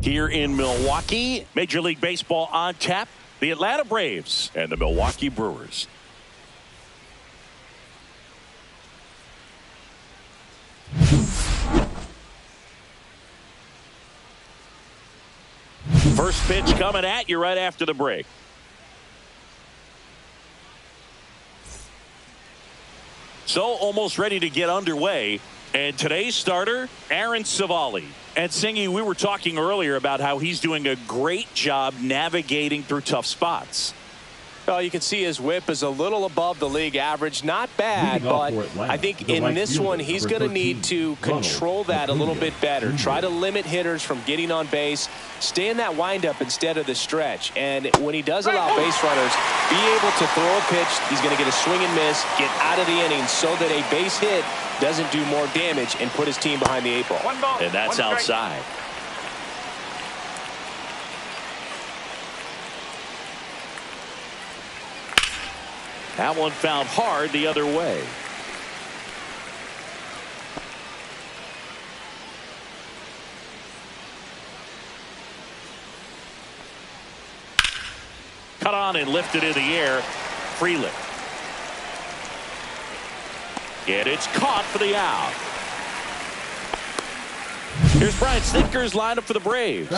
Here in Milwaukee, Major League Baseball on tap, the Atlanta Braves and the Milwaukee Brewers. First pitch coming at you right after the break. So almost ready to get underway. And today's starter, Aaron Civale. And Singy, we were talking earlier about how he's doing a great job navigating through tough spots. Well, you can see his whip is a little above the league average. Not bad, but I think in this one, he's going to need to control that a little bit better. Try to limit hitters from getting on base. Stay in that windup instead of the stretch. And when he does allow base runners, be able to throw a pitch. He's going to get a swing and miss, get out of the inning so that a base hit doesn't do more damage and put his team behind the 8 ball. And that's outside. That one found hard the other way. Cut on and lifted in the air. Freeland. And it's caught for the out. Here's Brian Snitker's lineup for the Braves.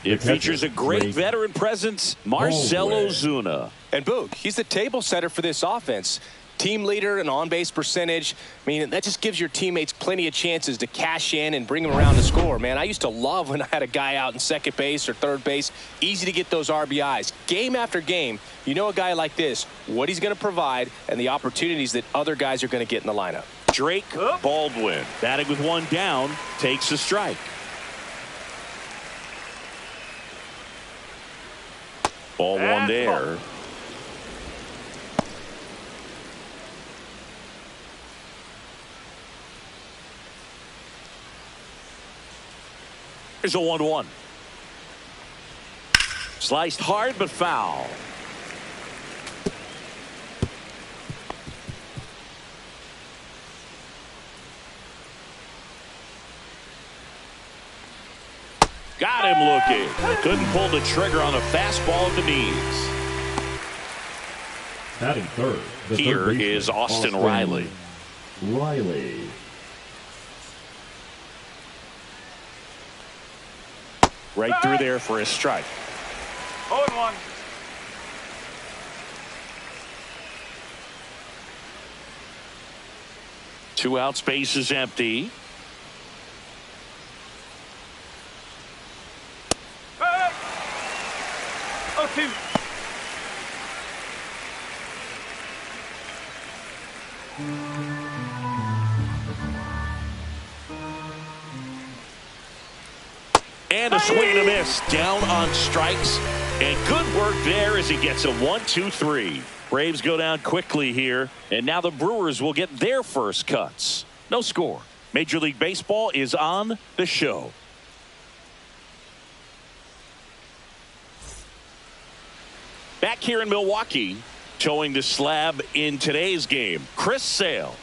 It features a great veteran presence, Marcell Ozuna. And Boog, he's the table setter for this offense. Team leader and on-base percentage. I mean, that just gives your teammates plenty of chances to cash in and bring them around to score. Man, I used to love when I had a guy out in second base or third base. Easy to get those RBIs. Game after game, you know a guy like this, what he's going to provide and the opportunities that other guys are going to get in the lineup. Drake Baldwin, batting with one down, takes a strike. Ball one there. Here's a 1-1. Sliced hard but foul. Got him looking. Couldn't pull the trigger on a fastball at the knees. Batting third. Here is Austin Riley. Right through there for a strike. 0-1. Two out, space is empty. Hey! 0-2. And a swing and a miss. Down on strikes. And good work there as he gets a 1-2-3. Braves go down quickly here. And now the Brewers will get their first cuts. No score. Major League Baseball is on the show. Back here in Milwaukee, towing the slab in today's game, Chris Sale.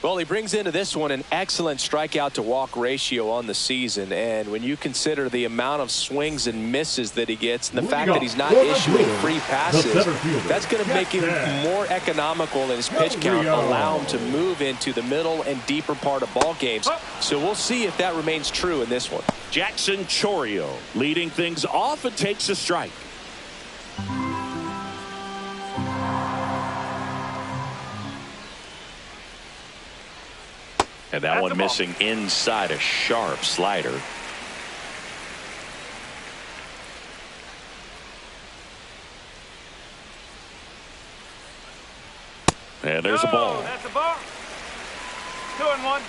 Well, he brings into this one an excellent strikeout to walk ratio on the season. And when you consider the amount of swings and misses that he gets and the fact that he's not issuing free passes, that's going to make him more economical in his pitch count, allow him to move into the middle and deeper part of ball games. So we'll see if that remains true in this one. Jackson Chourio leading things off and takes a strike. And that one missing inside a sharp slider. And there's a ball. That's a ball. 2-1.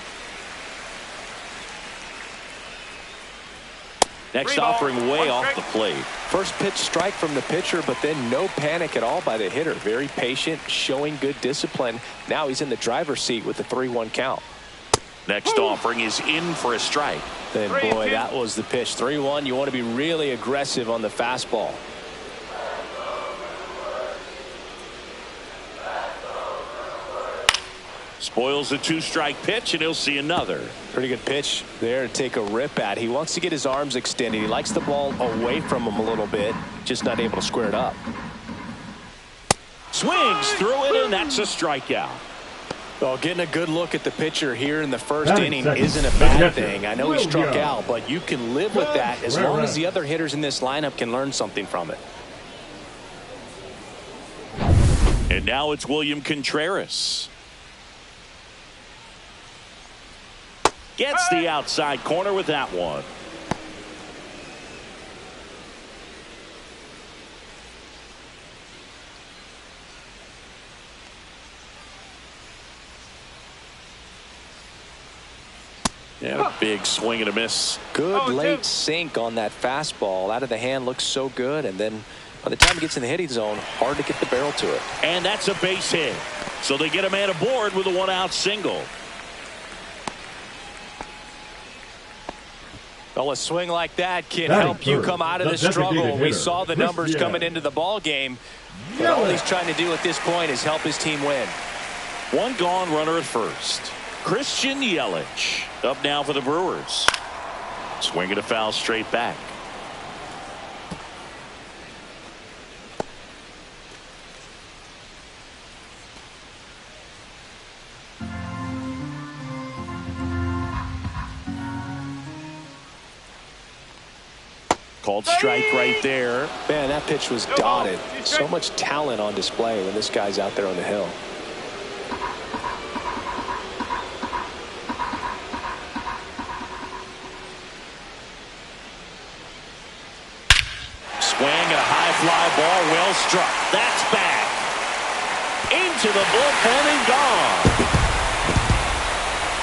Next offering way off the plate. First pitch strike from the pitcher, but then no panic at all by the hitter. Very patient, showing good discipline. Now he's in the driver's seat with the 3-1 count. Next offering is in for a strike. Then, boy, that was the pitch. 3-1. You want to be really aggressive on the fastball. Spoils the 2-strike pitch, and he'll see another. Pretty good pitch there to take a rip at. He wants to get his arms extended. He likes the ball away from him a little bit, just not able to square it up. Swings through it, and that's a strikeout. Well, getting a good look at the pitcher here in the first inning isn't a bad thing. I know he struck out, but you can live with that as long as the other hitters in this lineup can learn something from it. And now it's William Contreras. Gets the outside corner with that one. Yeah, big swing and a miss. Good late sink on that fastball. Out of the hand, looks so good. And then by the time he gets in the hitting zone, hard to get the barrel to it. And that's a base hit. So they get a man aboard with a 1-out single. Well, a swing like that can help you come out of the struggle. We saw the numbers coming into the ball game. But all he's trying to do at this point is help his team win. One gone, runner at first. Christian Yelich up now for the Brewers. Swinging a foul straight back. Called strike right there. Man, that pitch was dotted. So much talent on display when this guy's out there on the hill. Swing, a high fly ball, well struck. That's back. Into the bullpen and gone.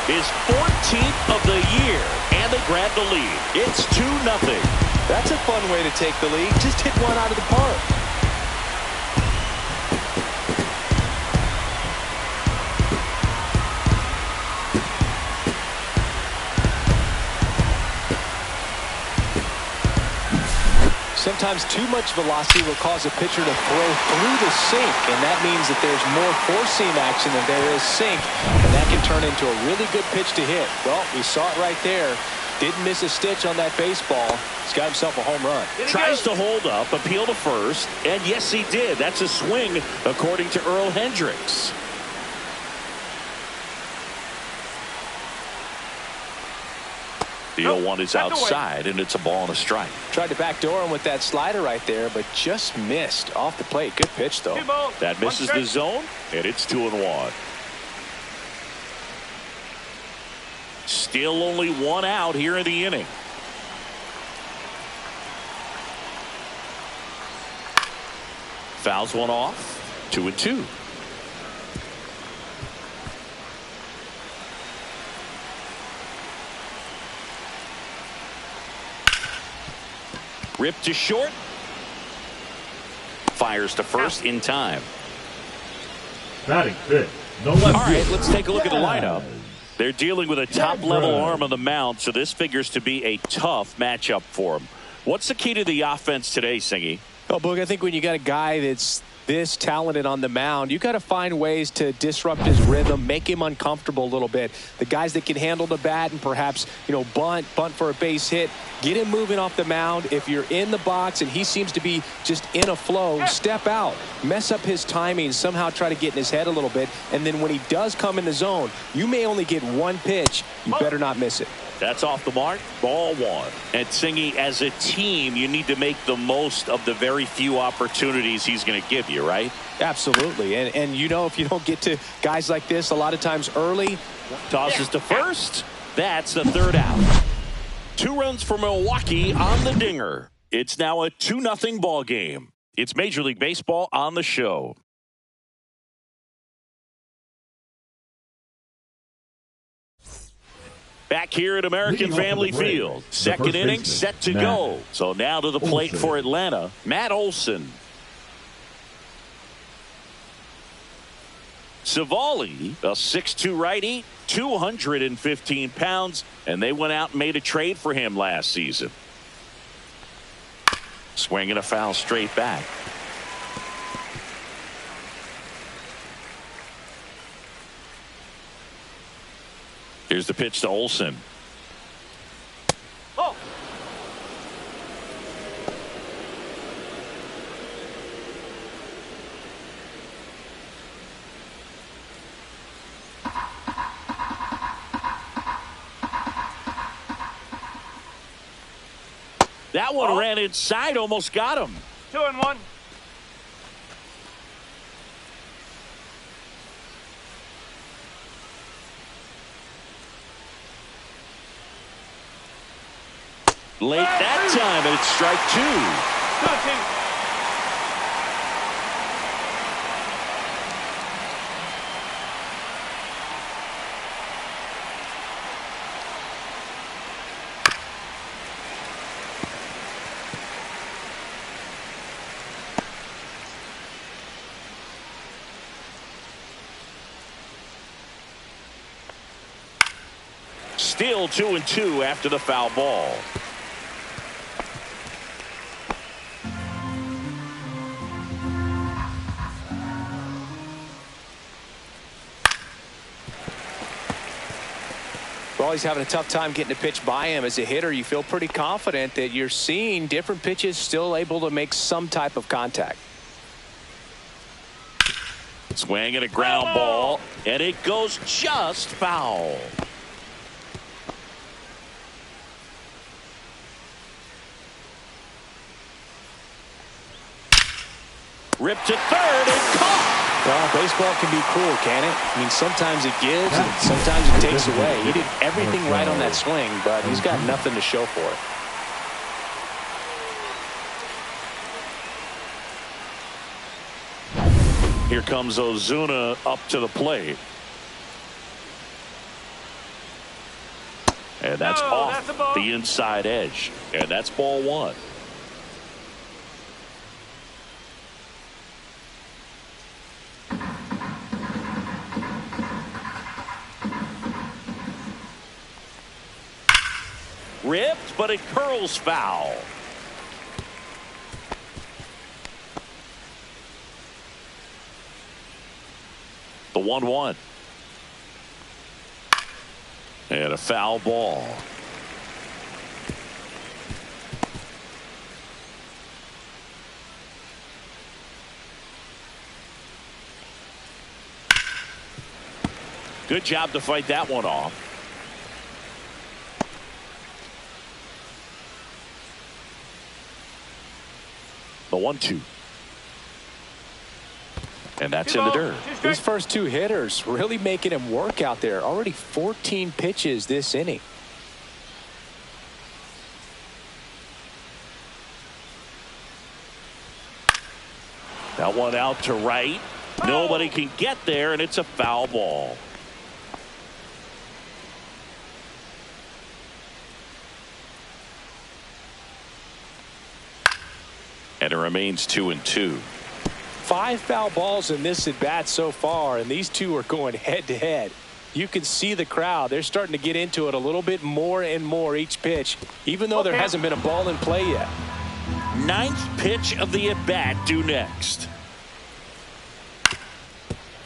His 14th of the year, and they grab the lead. It's 2-0. That's a fun way to take the lead. Just hit one out of the park. Sometimes too much velocity will cause a pitcher to throw through the sink, and that means that there's more four-seam action than there is sink, and that can turn into a really good pitch to hit. Well, we saw it right there. Didn't miss a stitch on that baseball. He's got himself a home run. Tries to hold up, appeal to first, and yes, he did. That's a swing, according to Earl Hendricks. The 0-1 is outside, and it's a ball and a strike. Tried to backdoor him with that slider right there, but just missed off the plate. Good pitch, though. That misses the zone, and it's 2-1. Still only 1 out here in the inning. Fouls one off. 2-2. Ripped to short. Fires to first in time. Batting fifth. All right, let's take a look at the lineup. They're dealing with a top-level arm on the mound, so this figures to be a tough matchup for them. What's the key to the offense today, Singy? Well, Boog, I think when you got a guy that's this talented on the mound, you got to find ways to disrupt his rhythm, make him uncomfortable a little bit. The guys that can handle the bat and perhaps, bunt for a base hit, get him moving off the mound. If you're in the box and he seems to be just in a flow, step out, mess up his timing, somehow try to get in his head a little bit. And then when he does come in the zone, you may only get one pitch. You better not miss it. That's off the mark. Ball one. And Singy, as a team, you need to make the most of the very few opportunities he's going to give you, right? Absolutely. And if you don't get to guys like this a lot of times early. Tosses to first. That's the 3rd out. 2 runs for Milwaukee on the dinger. It's now a 2-0 ball game. It's Major League Baseball on the show. Back here at American Family Field. Second inning set to go. So now to the plate for Atlanta, Matt Olson. Savali, a 6'2 righty, 215 pounds, and they went out and made a trade for him last season. Swinging a foul straight back. Here's the pitch to Olsen. Oh. That one ran inside, almost got him. 2-1. Late that time, and it's strike 2. 2-2. Still 2-2 after the foul ball. Well, he's having a tough time getting a pitch by him. As a hitter, you feel pretty confident that you're seeing different pitches still able to make some type of contact. Swing and a ground ball, and it goes just foul. Ripped to third and caught. Well, baseball can be cruel, can it? I mean, sometimes it gives and sometimes it takes away. He did everything right on that swing, but he's got nothing to show for it. Here comes Ozuna up to the plate. And that's off the inside edge. And that's ball 1. Ripped, but it curls foul. The 1-1. And a foul ball. Good job to fight that one off. The 1-2. And that's in the dirt. These first 2 hitters really making him work out there. Already 14 pitches this inning. That one out to right. Nobody can get there, and it's a foul ball. And it remains 2-2. 5 foul balls in this at bat so far, and these 2 are going head to head. You can see the crowd. They're starting to get into it a little bit more and more each pitch, even though there hasn't been a ball in play yet. 9th pitch of the at bat due next.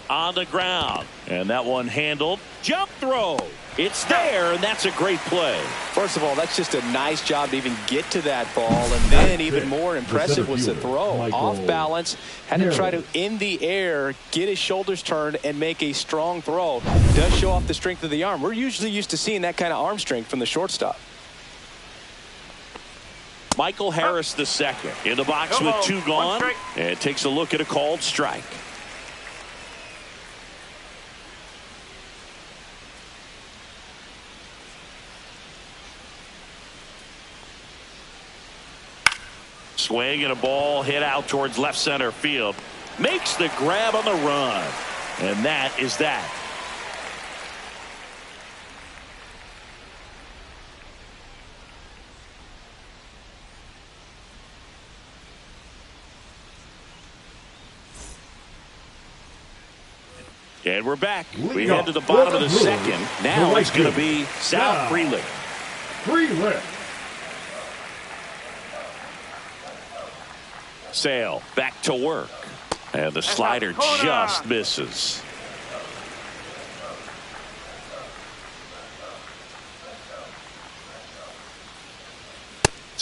On the ground, and that one handled. Jump throw. It's there, and that's a great play. First of all, that's just a nice job to even get to that ball, and then even more impressive was the throw. Off balance, had to try to, in the air, get his shoulders turned and make a strong throw. Does show off the strength of the arm. We're usually used to seeing that kind of arm strength from the shortstop. Michael Harris II in the box with 2 gone, and takes a look at a called strike. Swing and a ball hit out towards left center field. Makes the grab on the run. And that is that. And we're back. We head to the bottom of the second. Now it's going to be Sal Frelick. Sale back to work, and the slider just misses.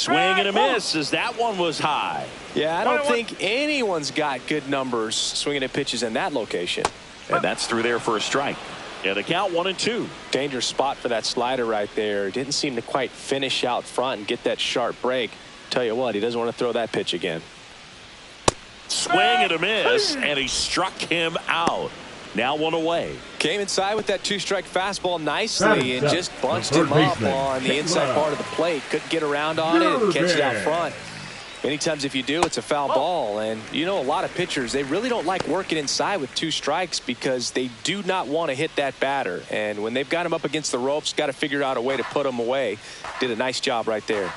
Swing and a miss as that one was high. Yeah, I don't think anyone's got good numbers swinging at pitches in that location. And that's through there for a strike. Yeah, the count 1-2. Dangerous spot for that slider right there. Didn't seem to quite finish out front and get that sharp break. Tell you what, he doesn't want to throw that pitch again. Swing and a miss, and he struck him out. Now 1 away. Came inside with that 2-strike fastball nicely and just bunched him up on the inside part of the plate. Couldn't get around on it and catch it out front. Many times if you do, it's a foul ball. And you know, a lot of pitchers, they really don't like working inside with 2 strikes because they do not want to hit that batter. And when they've got him up against the ropes, got to figure out a way to put him away. Did a nice job right there.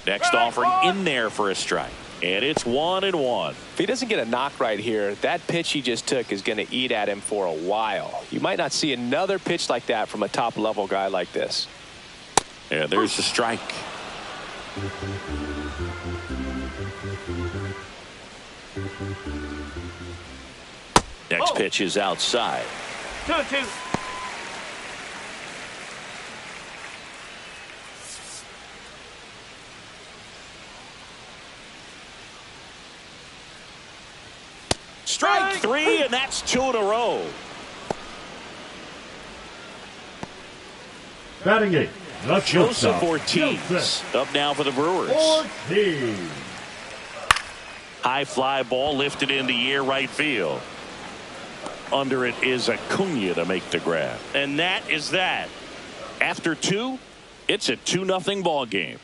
Next offering in there for a strike. And it's 1-1. If he doesn't get a knock right here, that pitch he just took is going to eat at him for a while. You might not see another pitch like that from a top-level guy like this. Yeah, there's the strike. Next pitch is outside. 2-2. Strike 3, and that's 2 in a row. Batting 8. Joseph Ortiz up now for the Brewers. Ortiz. High fly ball lifted in the air right field. Under it is Acuna to make the grab. And that is that. After 2, it's a 2-0 ball game.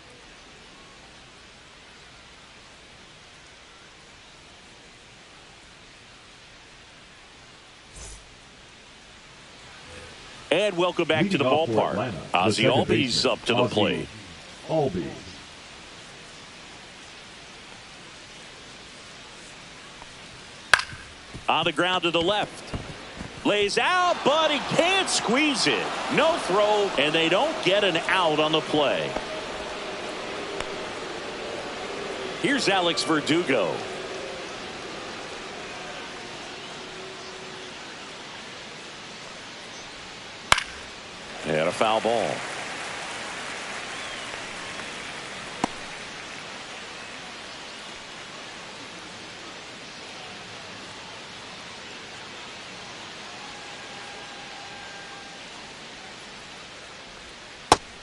And welcome back to the ballpark. Ozzie Albies up to the plate. Albies. On the ground to the left. Lays out, but he can't squeeze it. No throw, and they don't get an out on the play. Here's Alex Verdugo. And a foul ball.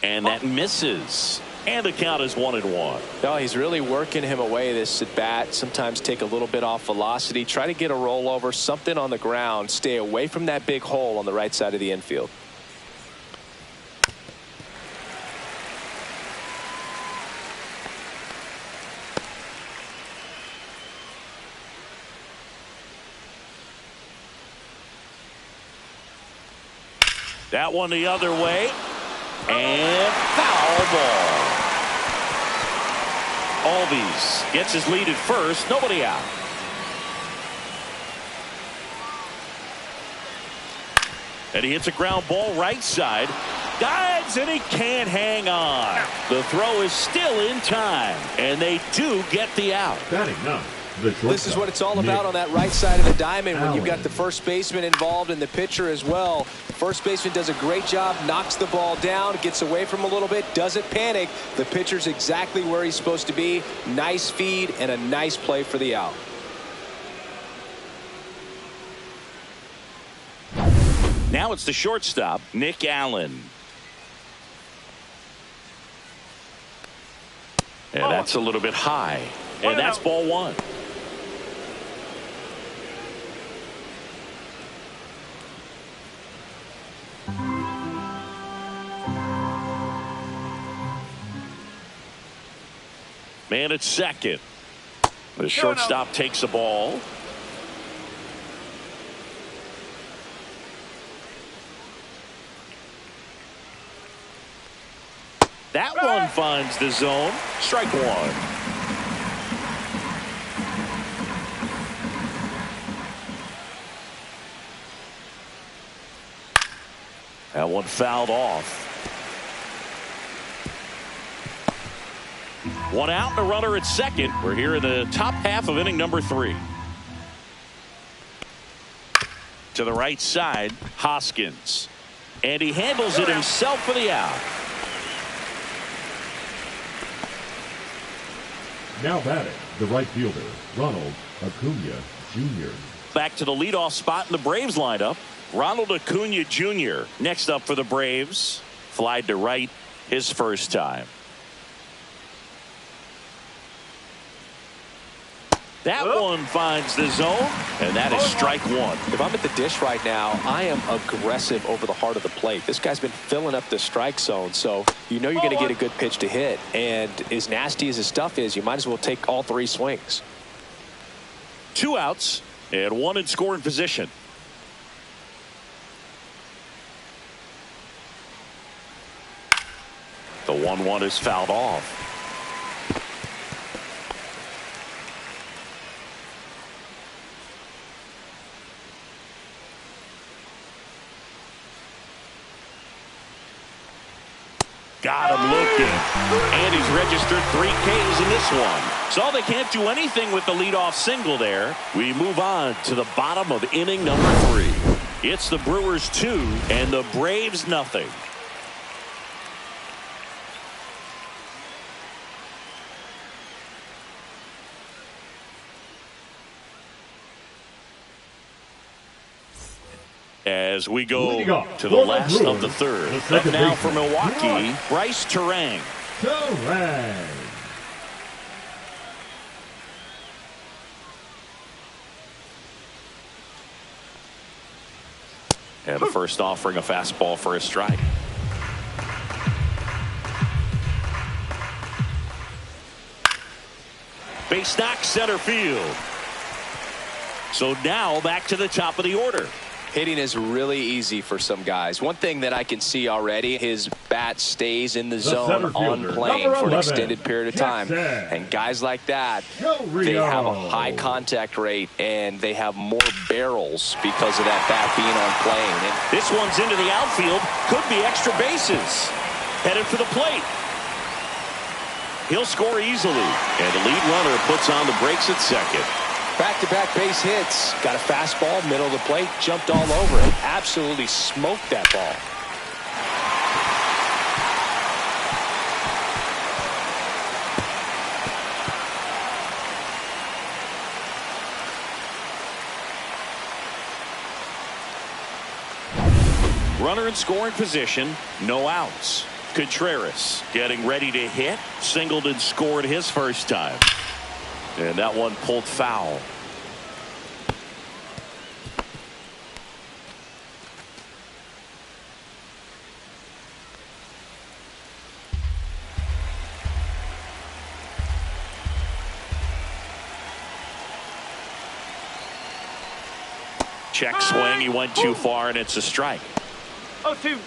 And that misses. And the count is 1-1. No, he's really working him away this at bat. Sometimes take a little bit off velocity. Try to get a rollover, something on the ground. Stay away from that big hole on the right side of the infield. That one the other way. And foul ball. Albies gets his lead at first. Nobody out. And he hits a ground ball right side. Dives and he can't hang on. The throw is still in time. And they do get the out. Batting 9. This is what it's all about on that right side of the diamond when you've got the first baseman involved and the pitcher as well. First baseman does a great job, knocks the ball down, gets away from a little bit, doesn't panic. The pitcher's exactly where he's supposed to be. Nice feed and a nice play for the out. Now it's the shortstop, Nick Allen. And that's a little bit high. And that's ball 1. Man at second. The shortstop takes the ball. That one finds the zone. Strike 1. That one fouled off. One out and a runner at second. We're here in the top half of inning number 3. To the right side, Hoskins. And he handles it himself for the out. Now batting, the right fielder, Ronald Acuna Jr. Back to the leadoff spot in the Braves lineup. Ronald Acuna Jr. next up for the Braves. Flied to right his first time. That one finds the zone, and that is strike one. If I'm at the dish right now, I am aggressive over the heart of the plate. This guy's been filling up the strike zone, so you know you're going to get a good pitch to hit. And as nasty as his stuff is, you might as well take all three swings. 2 outs and 1 in scoring position. The 1-1 is fouled off. Got him looking. And he's registered 3 Ks in this one. So they can't do anything with the leadoff single there. We move on to the bottom of inning number 3. It's the Brewers 2 and the Braves nothing. As we go to the last of the third. Up now for Milwaukee, Bryce Terang. And the first offering a fastball for a strike. Base knock center field. So now back to the top of the order. Hitting is really easy for some guys. One thing that I can see already, his bat stays in the zone on plane for an extended period of time. And guys like that, they have a high contact rate and they have more barrels because of that bat being on plane. And this one's into the outfield. Could be extra bases. Headed for the plate. He'll score easily. And the lead runner puts on the brakes at second. Back-to-back base hits. Got a fastball, middle of the plate, jumped all over it. Absolutely smoked that ball. Runner in scoring position, no outs. Contreras getting ready to hit. Singled and scored his first time. And that one pulled foul. Check swing. He went too far, and it's a strike. 0-2.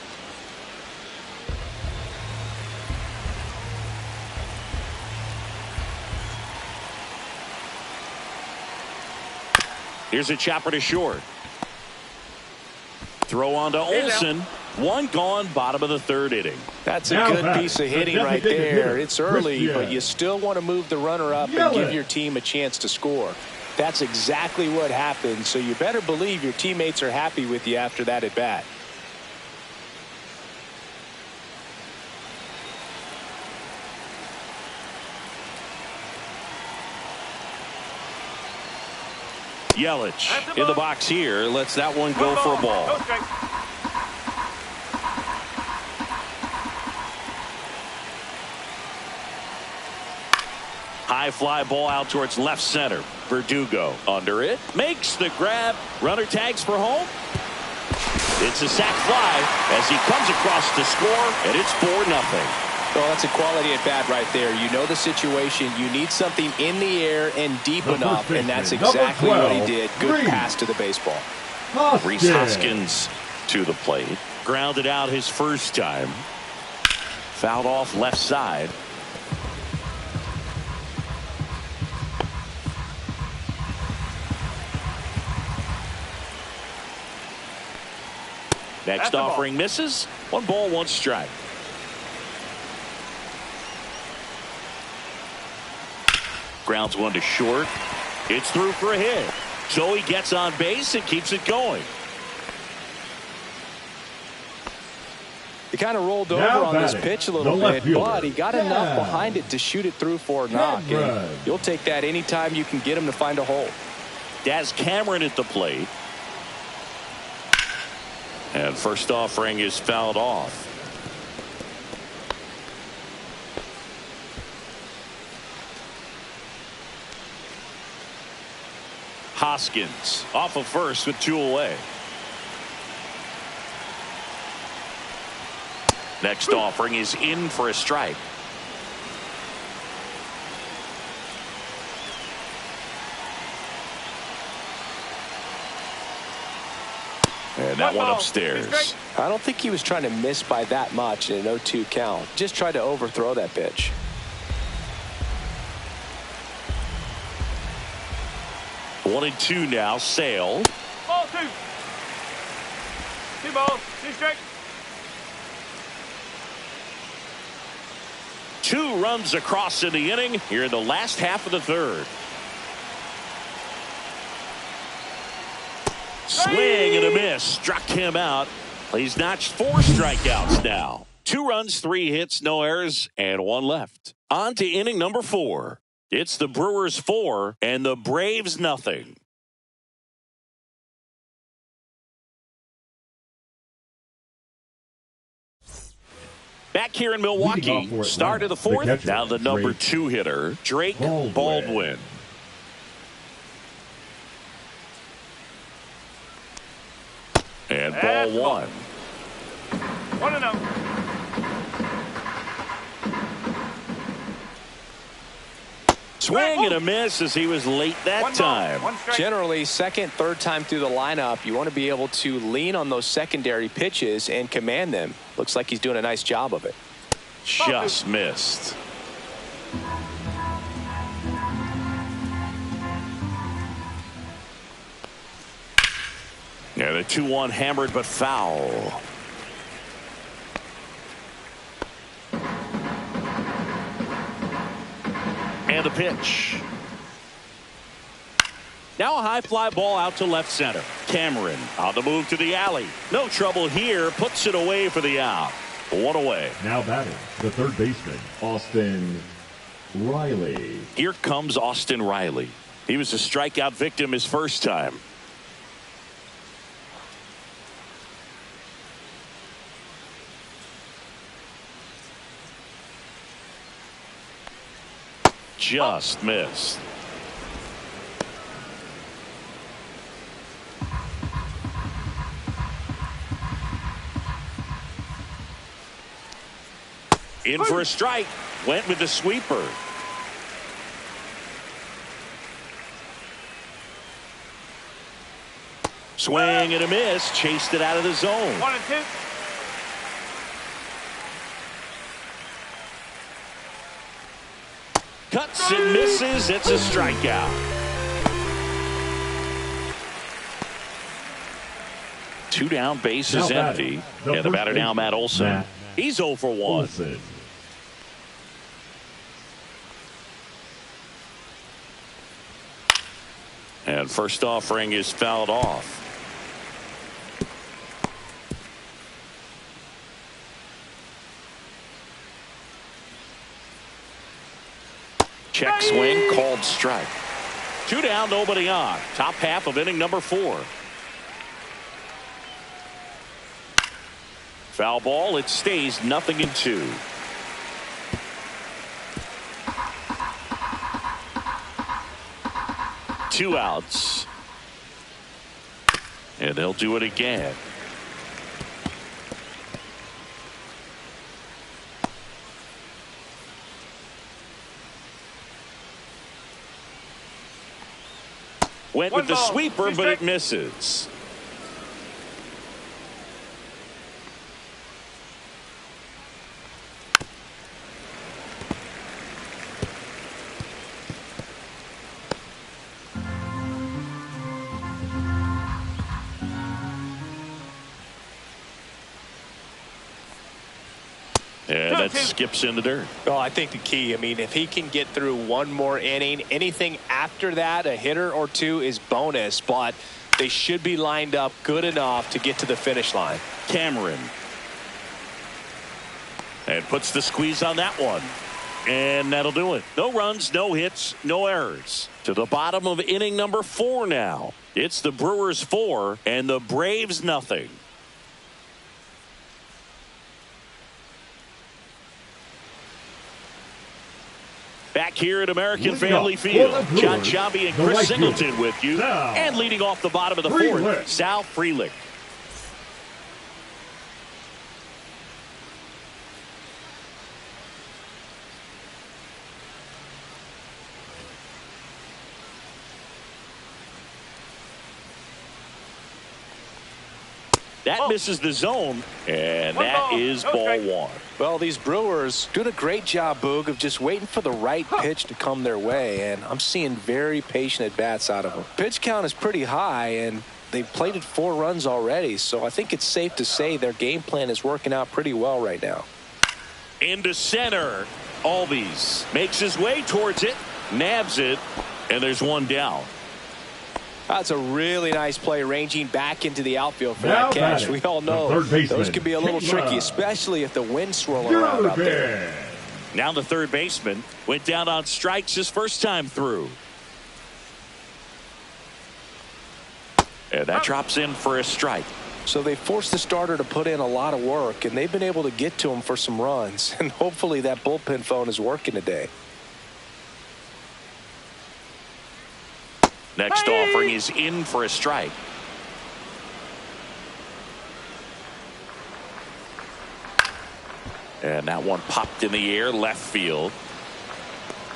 Here's a chopper to short. Throw on to Olsen. One gone, bottom of the third inning. That's a good piece of hitting right there. It's early, but you still want to move the runner up and give your team a chance to score. That's exactly what happened, so you better believe your teammates are happy with you after that at bat. Yelich in the box here. Lets that one go for a ball. Okay. High fly ball out towards left center. Verdugo under it. Makes the grab. Runner tags for home. It's a sac fly as he comes across to score, and it's 4-0. Well, that's a quality at bat right there. You know the situation. You need something in the air and deep enough, and that's exactly what he did. Good pass to the baseball. Rhys Hoskins to the plate. Grounded out his first time. Fouled off left side. Next offering misses. 1 ball, 1 strike. Grounds one to short. It's through for a hit. So he gets on base and keeps it going. He kind of rolled over on this pitch a little bit, but he got enough behind it to shoot it through for a knock. And you'll take that anytime you can get him to find a hole. Daz Cameron at the plate. And first offering is fouled off. Hoskins off of first with 2 away. Next offering is in for a strike. And that one upstairs. I don't think he was trying to miss by that much in an 0-2 count. Just tried to overthrow that pitch. One and two now. Sale. Ball 2. 2 balls, 2 strikes. 2 runs across in the inning here in the last half of the third. Swing and a miss. Struck him out. He's notched 4 strikeouts now. 2 runs, 3 hits, no errors, and 1 left. On to inning number 4. It's the Brewers 4 and the Braves nothing. Back here in Milwaukee, start of the 4th. Now the number 2 hitter, Drake Baldwin. And ball 1. 1-0. Swing and a miss as he was late that time. Generally, second, third time through the lineup, you want to be able to lean on those secondary pitches and command them. Looks like he's doing a nice job of it. Just missed. Yeah, the 2-1 hammered but foul. And the pitch. Now a high fly ball out to left center. Cameron on the move to the alley. No trouble here. Puts it away for the out. 1 away. Now batting, the third baseman, Austin Riley. Here comes Austin Riley. He was a strikeout victim his first time. Just missed. In for a strike. Went with the sweeper. Swing and a miss. Chased it out of the zone. 1 and 2. Cuts and misses. It's a strikeout. Two down, base is empty. And the batter now, Matt Olson. He's 0 for 1. And first offering is fouled off. Check swing, called strike. 2 down, nobody on. Top half of inning number 4. Foul ball, it stays 0-2. Two outs. And they'll do it again. Went with the sweeper, but it misses. And that skips in the dirt. Well, I think the key, I mean, if he can get through one more inning, anything after that, a hitter or 2 is bonus, but they should be lined up good enough to get to the finish line. Cameron. And puts the squeeze on that one. And that'll do it. No runs, no hits, no errors. To the bottom of inning number 4 now. It's the Brewers 4 and the Braves nothing. Back here at American Family Field, John Sciambi and Chris Singleton with you. And leading off the bottom of the 4th, Sal Frelick. That misses the zone, and that is ball 1. Well, these Brewers doing a great job, Boog, of just waiting for the right pitch to come their way, and I'm seeing very patient at-bats out of them. Pitch count is pretty high, and they've plated 4 runs already, so I think it's safe to say their game plan is working out pretty well right now. Into center, Albies makes his way towards it, nabs it, and there's one down. That's a really nice play, ranging back into the outfield for that catch. We all know those can be a little tricky, especially if the wind's swirling around out there. Now the third baseman went down on strikes his first time through. And that drops in for a strike. So they forced the starter to put in a lot of work, and they've been able to get to him for some runs. And hopefully that bullpen phone is working today. Next offering is in for a strike. And that one popped in the air left field.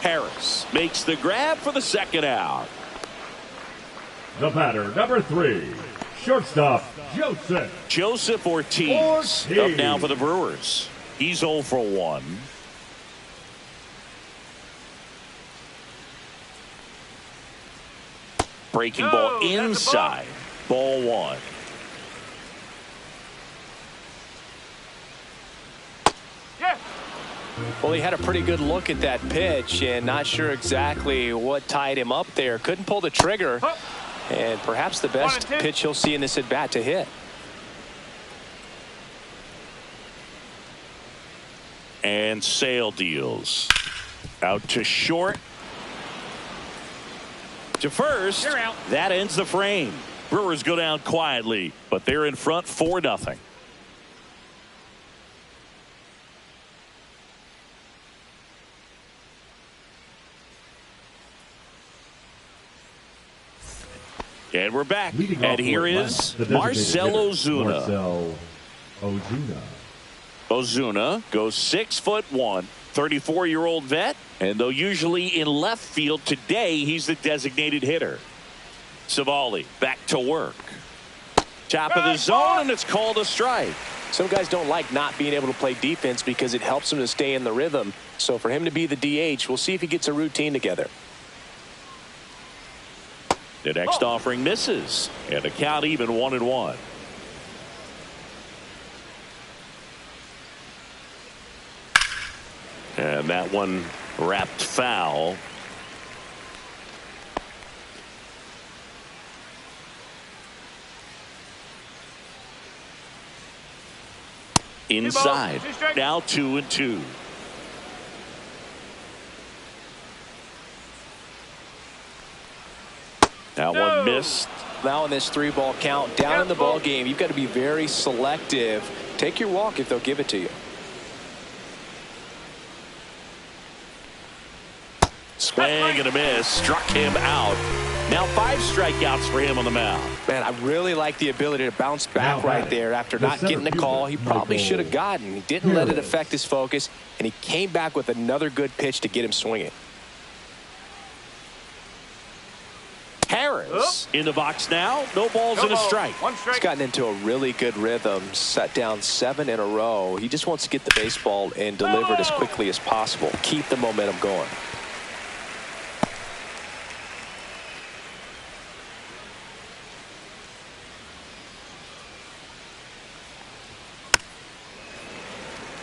Harris makes the grab for the second out. The batter, number 3, shortstop, Joseph Ortiz. Up now for the Brewers. He's 0 for 1. Breaking ball inside. Ball 1. Yeah. Well, he had a pretty good look at that pitch and not sure exactly what tied him up there. Couldn't pull the trigger. And perhaps the best pitch he'll see in this at bat to hit. And Sale deals. Out to short. To first. That ends the frame. Brewers go down quietly, but they're in front 4-0. And we're back. And here is Marcell Ozuna. Ozuna goes 6'1", 34-year-old vet. And though usually in left field, today he's the designated hitter. Savali back to work. Top of the zone, and it's called a strike. Some guys don't like not being able to play defense because it helps them to stay in the rhythm. So for him to be the DH, we'll see if he gets a routine together. The next offering misses, and the count even 1-1. And that one wrapped foul. Inside. Now 2-2. That one missed. Now in this 3-ball count, down in the ball game, you've got to be very selective. Take your walk if they'll give it to you. Swing and a miss. Struck him out. Now 5 strikeouts for him on the mound. Man, I really like the ability to bounce back right there after not getting the call he probably should have gotten. He didn't let it affect his focus, and he came back with another good pitch to get him swinging. Harris in the box now. No balls and a strike. He's gotten into a really good rhythm. Set down 7 in a row. He just wants to get the baseball and deliver it as quickly as possible. Keep the momentum going.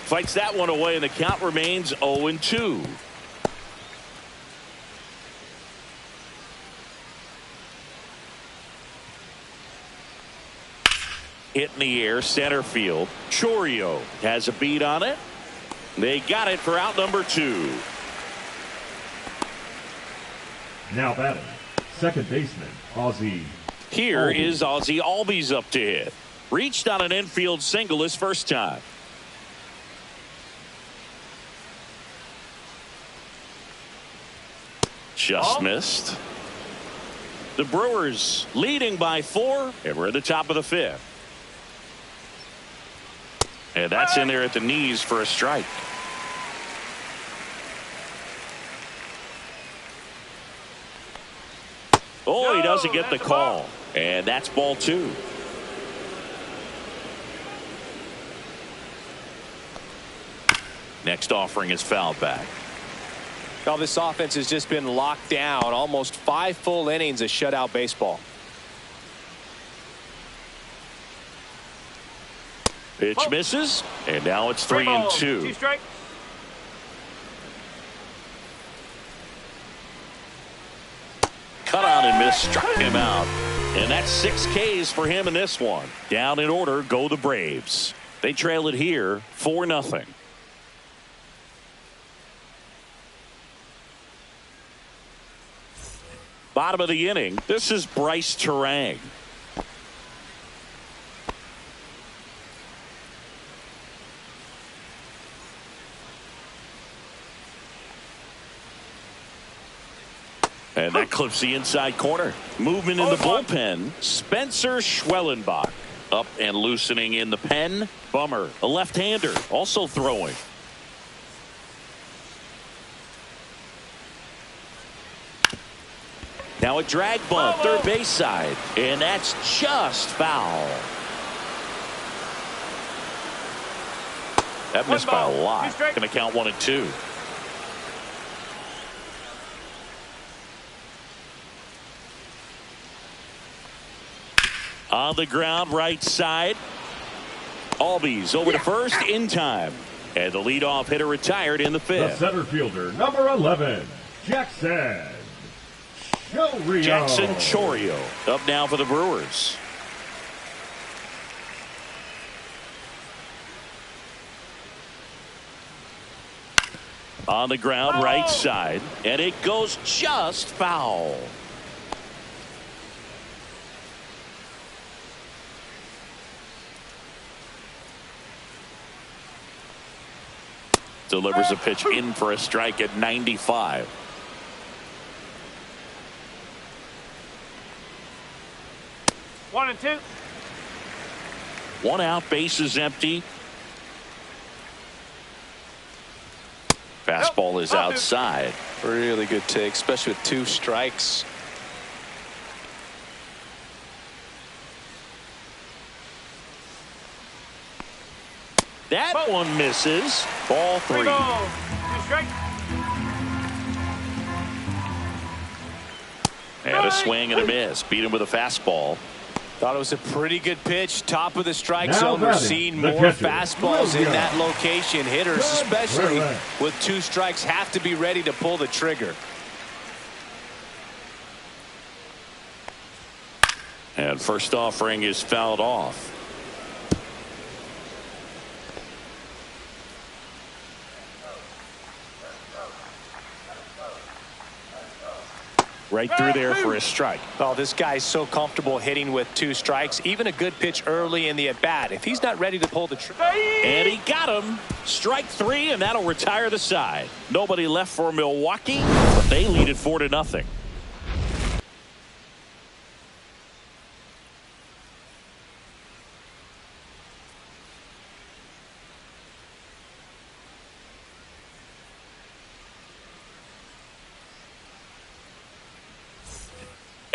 Fights that one away, and the count remains 0-2. Hit in the air, center field. Chourio has a beat on it. They got it for out number 2. Now batting, second baseman, Ozzie. Here is Ozzie Albies up to hit. Reached on an infield single his first time. Just missed. The Brewers leading by 4, and we're at the top of the 5th. And that's in there at the knees for a strike. Oh, he doesn't get the call. And that's ball 2. Next offering is fouled back. Well, this offense has just been locked down. Almost 5 full innings of shutout baseball. Pitch misses, and now it's 3-2. 2 strikes. Cut out and missed, struck him out. And that's 6 Ks for him in this one. Down in order go the Braves. They trail it here 4-0. Bottom of the inning, this is Bryce Terang. And that clips the inside corner. Movement in the bullpen. Spencer Schwellenbach up and loosening in the pen. Bummer, a left-hander, also throwing. Now a drag bunt, third base side, and that's just foul. That missed by a lot. Going to count 1 and 2. On the ground, right side. Albies over to first in time. And the leadoff hitter retired in the 5th. The center fielder, number 11, Jackson Chorio. Jackson Chorio up now for the Brewers. On the ground, right side. And it goes just foul. Delivers a pitch in for a strike at 95. One and 2. 1 out, base is empty. Fastball is outside. Really good take, especially with 2 strikes. That one misses. Ball 3. 2 strikes. And a swing and a miss. Beat him with a fastball. Thought it was a pretty good pitch. Top of the strike Now zone. We're batting, seeing the more catcher, fastballs in Julio. that location. Hitters, especially Correct. with 2 strikes, have to be ready to pull the trigger. And first offering is fouled off. Right through there for a strike. Oh, this guy's so comfortable hitting with 2 strikes. Even a good pitch early in the at-bat. If he's not ready to pull the trigger. And he got him. Strike 3, and that'll retire the side. Nobody left for Milwaukee, but they lead it 4-0.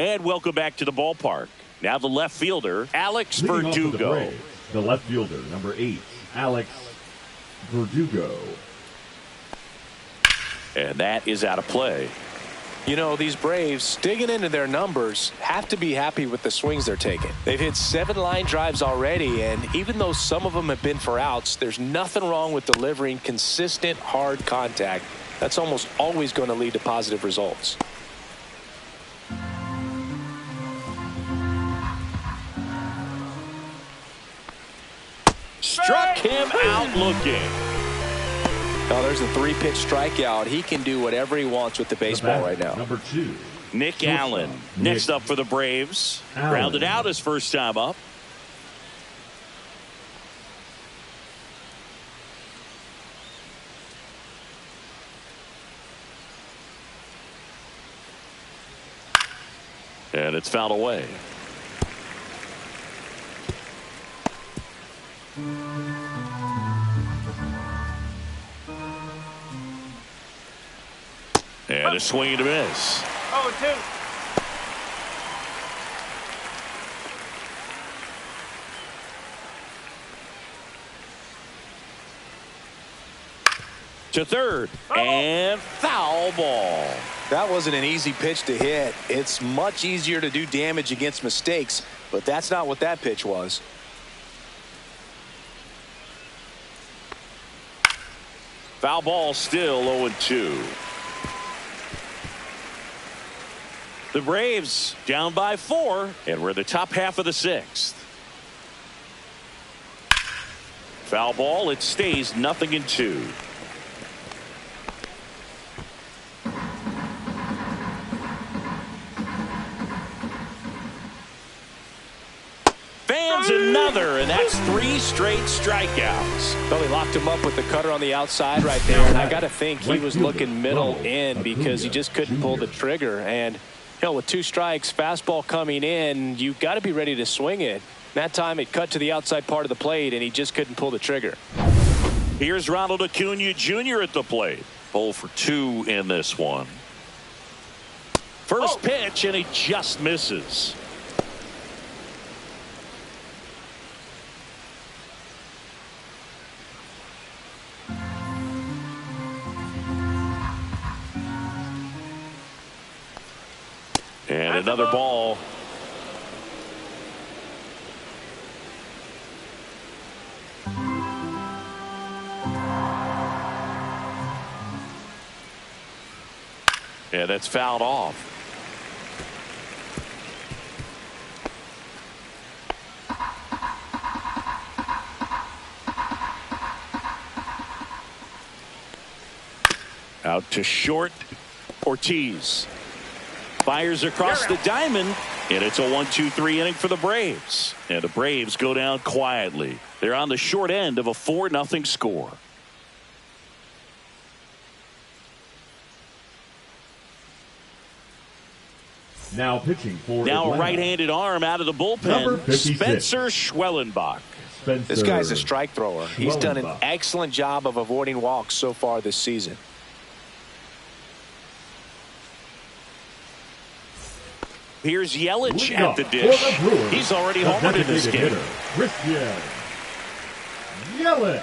And welcome back to the ballpark. Now the left fielder, Alex Leading off for the Verdugo. Braves, the left fielder, number 8, Alex Verdugo. And that is out of play. You know, these Braves, digging into their numbers, have to be happy with the swings they're taking. They've hit 7 line drives already, and even though some of them have been for outs, there's nothing wrong with delivering consistent, hard contact. That's almost always going to lead to positive results. Struck him out looking. Oh, there's a 3-pitch strikeout. He can do whatever he wants with the baseball right now. Number 2. Nick Allen next up for the Braves. Grounded out his first time up. And it's fouled away. And a swing and a miss. 0-2. To third. And foul ball. That wasn't an easy pitch to hit. It's much easier to do damage against mistakes, but that's not what that pitch was. Foul ball, still 0-2. The Braves down by 4, and we're in the top half of the 6th. Foul ball, it stays 0-2. Fans another, and that's 3 straight strikeouts. Well, he locked him up with the cutter on the outside right there, and I got to think he was looking middle in because he just couldn't pull the trigger. And, you know, with 2 strikes, fastball coming in, you got to be ready to swing it. That time it cut to the outside part of the plate, and he just couldn't pull the trigger. Here's Ronald Acuna Jr. at the plate. 0 for 2 in this one. First pitch, and he just misses. And another ball. Yeah, that's fouled off. Out to short. Ortiz fires across the diamond, and it's a 1-2-3 inning for the Braves. And the Braves go down quietly. They're on the short end of a 4-0 score. Now pitching for Now Atlanta. a right-handed arm out of the bullpen. Spencer Schwellenbach. This guy's a strike thrower. He's done an excellent job of avoiding walks so far this season. Here's Yelich at the dish. He's already homered in this game. Christian Yelich.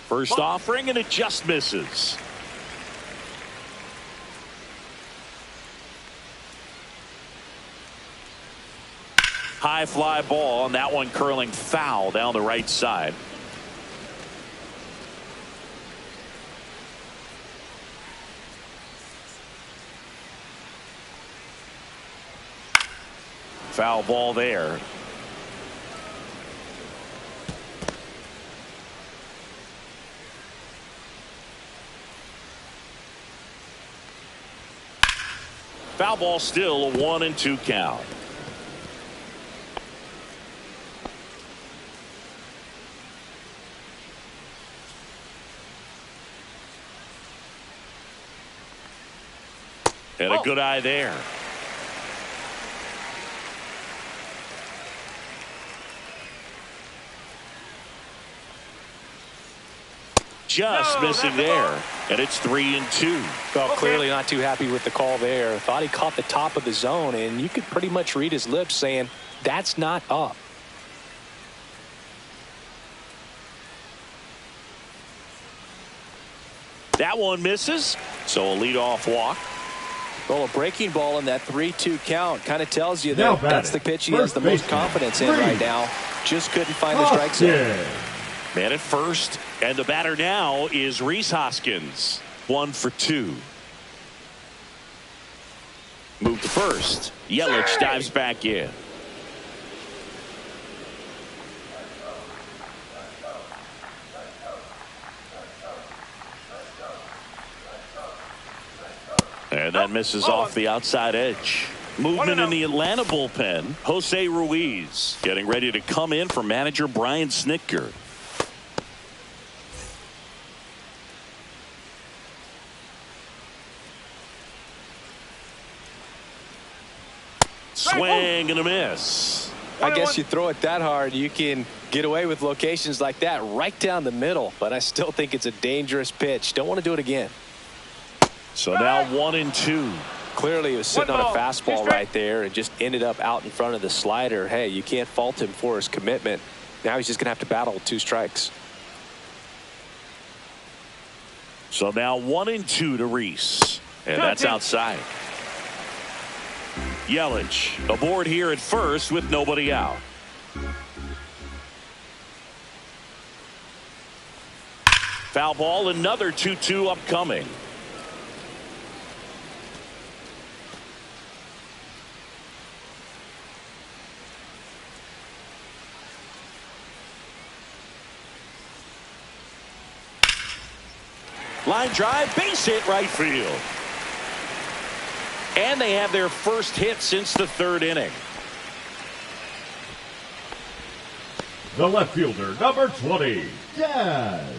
First offering, and it just misses. High fly ball, and that one curling foul down the right side. Foul ball there. Foul ball, still a 1-2 count. And a good eye there. Just missing there, and it's 3-2. Well, clearly not too happy with the call there. Thought he caught the top of the zone, and you could pretty much read his lips saying, that's not up. That one misses, so a leadoff walk. Well, a breaking ball in that 3-2 count kind of tells you that that's the pitch he has the most confidence in right now. Just couldn't find the strike zone. Man at first, and the batter now is Rhys Hoskins. 1 for 2. Move to first. Yelich dives back in. And that misses off the outside edge. Movement in the Atlanta bullpen. Jose Ruiz getting ready to come in for manager Brian Snitker. Swing and a miss. I guess you throw it that hard, you can get away with locations like that right down the middle. But I still think it's a dangerous pitch. Don't want to do it again. So now 1-2. Clearly, he was sitting on a fastball right there and just ended up out in front of the slider. Hey, you can't fault him for his commitment. Now he's just going to have to battle with 2 strikes. So now 1-2 to Reese. And that's outside. Yelich aboard here at first with nobody out. Foul ball, another 2-2 upcoming. Line drive, base hit right field. And they have their first hit since the 3rd inning. The left fielder, number 20, Daz.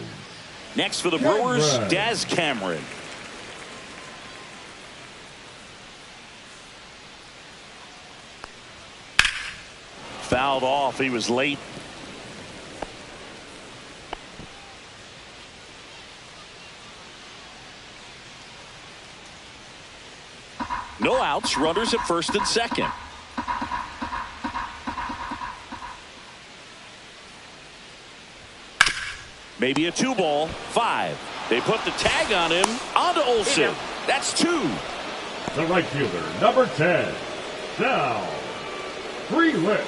Next for the Brewers, Daz Cameron. Fouled off. He was late. No outs, runners at first and second. Maybe a 2-ball, 5. They put the tag on him, onto Olsen. That's 2. The right fielder, number 10, Sal Frelick.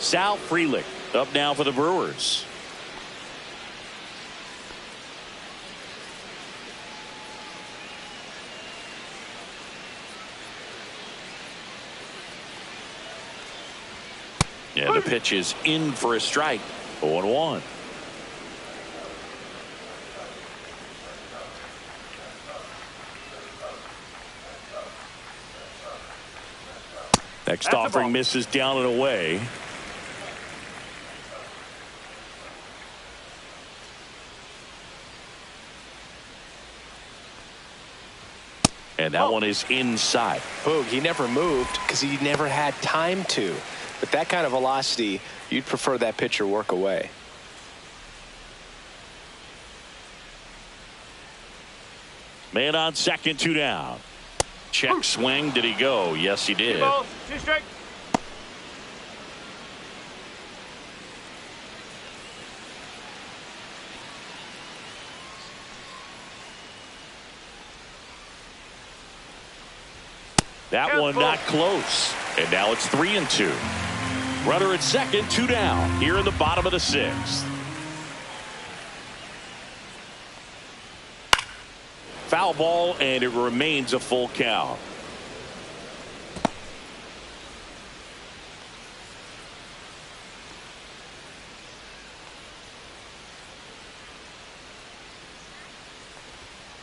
Sal Frelick up now for the Brewers. Yeah, the pitch is in for a strike. 0-1. Next offering misses down and away. And that one is inside. Boog, he never moved because he never had time to. But that kind of velocity, you'd prefer that pitcher work away. Man on second, 2 down. Check swing. Did he go? Yes, he did. 2 balls, 2 strikes. That one not close. And now it's 3-2. Runner at second, 2 down here in the bottom of the 6th. Foul ball, and it remains a full count.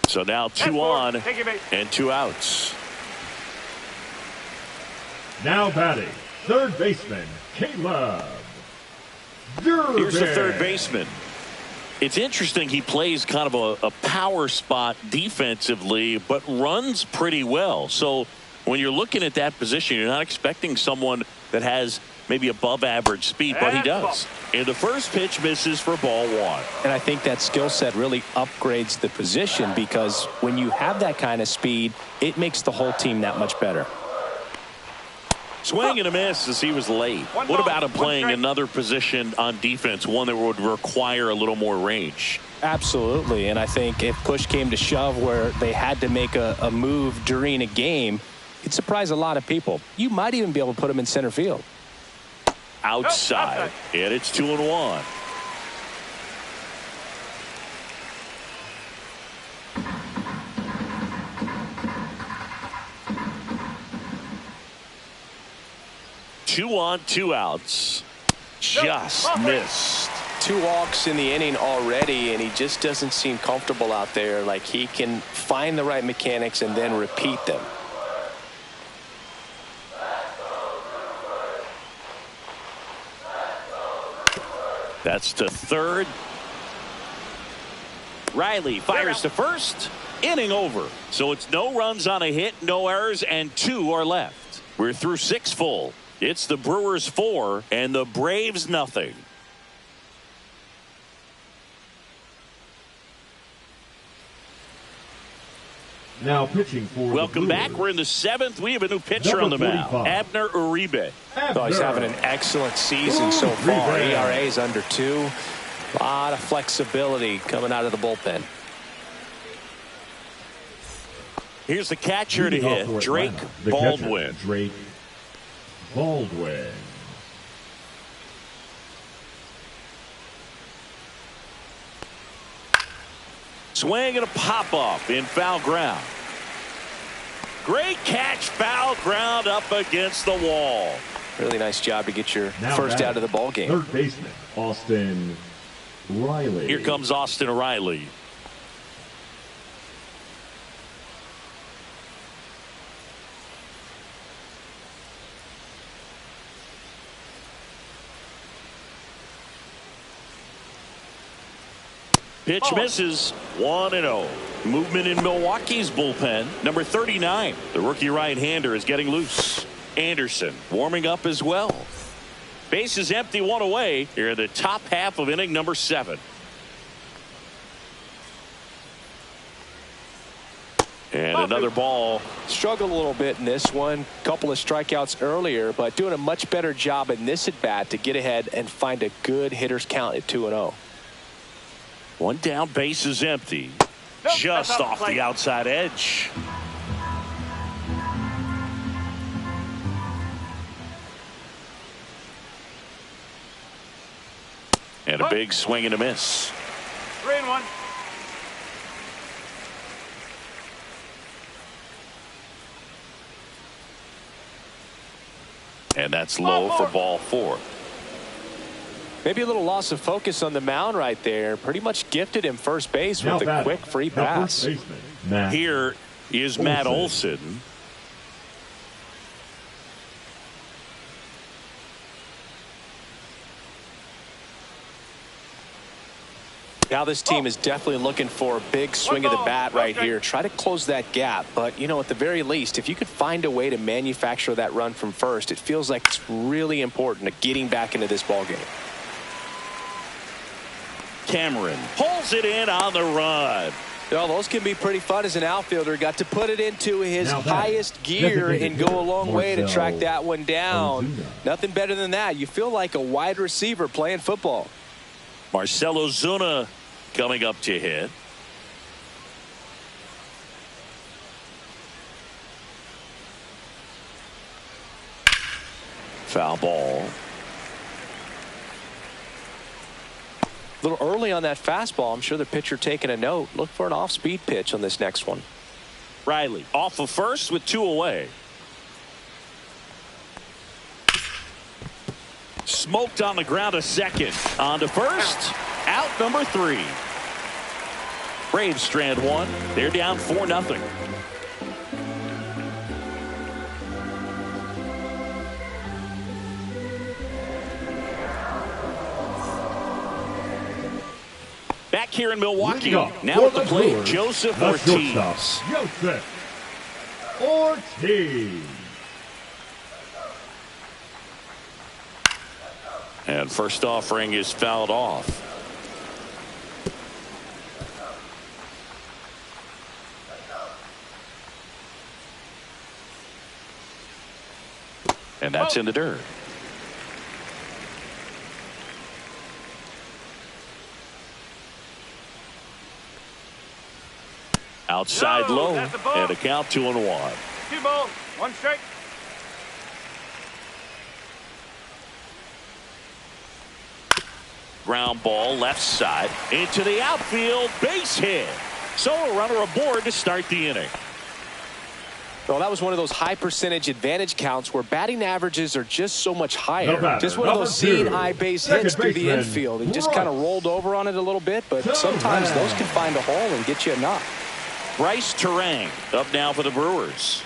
So now 2 on and 2 outs. Now batting, third baseman, Caleb Durbin. Here's the third baseman. It's interesting, he plays kind of a power spot defensively, but runs pretty well. So when you're looking at that position, you're not expecting someone that has maybe above average speed, but he does. And the first pitch misses for ball 1. And I think that skill set really upgrades the position, because when you have that kind of speed, it makes the whole team that much better. Swing and a miss as he was late. What about him playing another position on defense, one that would require a little more range? Absolutely. And I think if push came to shove where they had to make a move during a game, it'd surprise a lot of people. You might even be able to put him in center field. Outside. And it's 2-1. Two on, 2 outs. Just missed. 2 walks in the inning already, and he just doesn't seem comfortable out there. Like he can find the right mechanics and then repeat them. That's to third. Riley fires to first. Inning over. So it's no runs on a hit, no errors, and 2 are left. We're through 6 full. It's the Brewers 4 and the Braves nothing. Now pitching for Welcome back. We're in the 7th. We have a new pitcher on the mound, Abner Uribe. Oh, he's having an excellent season so far. ERA is under 2. A lot of flexibility coming out of the bullpen. Here's the catcher to hit, Drake Baldwin. Drake Baldwin. Swing and a pop-up in foul ground. Great catch, foul ground up against the wall. Really nice job to get your first out of the ball game. Third baseman, Austin Riley. Here comes Austin Riley. Pitch misses. 1-0. Movement in Milwaukee's bullpen. Number 39. The rookie right-hander is getting loose. Anderson warming up as well. Base is empty, 1 away. Here in the top half of inning number 7. And another ball. Struggled a little bit in this one. Couple of strikeouts earlier, but doing a much better job in this at bat to get ahead and find a good hitter's count at 2-0. 1 down, base is empty. Just off the outside edge. And a big swing and a miss. 3-1. And that's low for ball 4. Maybe a little loss of focus on the mound right there. Pretty much gifted him first base with a quick free pass. Here is Matt Olson. Now this team is definitely looking for a big swing of the bat right here. Try to close that gap. But, you know, at the very least, if you could find a way to manufacture that run from first, it feels like it's really important to getting back into this ballgame. Cameron pulls it in on the run. Well, those can be pretty fun as an outfielder. Got to put it into his highest gear and go a long way to track that one down. Nothing better than that. You feel like a wide receiver playing football. Marcell Ozuna coming up to hit. Foul ball. A little early on that fastball. I'm sure the pitcher taking a note. Look for an off-speed pitch on this next one. Riley off of first with 2 away. Smoked on the ground a second. On to first. Out number 3. Braves strand 1. They're down 4-0. Back here in Milwaukee. Now at the plate, Joseph Ortiz. Joseph Ortiz. And first offering is fouled off. And that's in the dirt. Outside low, and a count 2-1. 2 balls, 1 strike. Ground ball left side into the outfield, base hit. So a runner aboard to start the inning. Well, that was one of those high percentage advantage counts where batting averages are just so much higher. Just one of those seeing high base hits through the infield. He just kind of rolled over on it a little bit, but sometimes those can find a hole and get you a knock. Bryce Terang up now for the Brewers.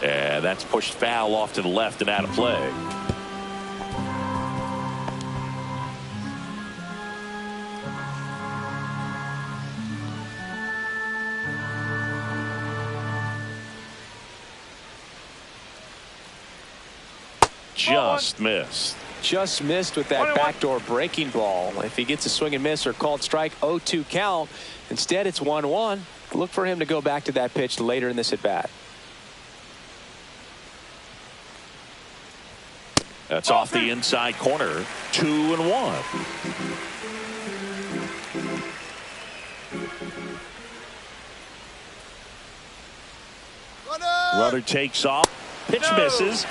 And that's pushed foul off to the left and out of play. Just missed. Just missed with that backdoor breaking ball. If he gets a swing and miss or called strike, 0-2 count. Instead, it's 1-1. Look for him to go back to that pitch later in this at bat. That's off the inside corner. 2-1. Runner takes off. Pitch misses.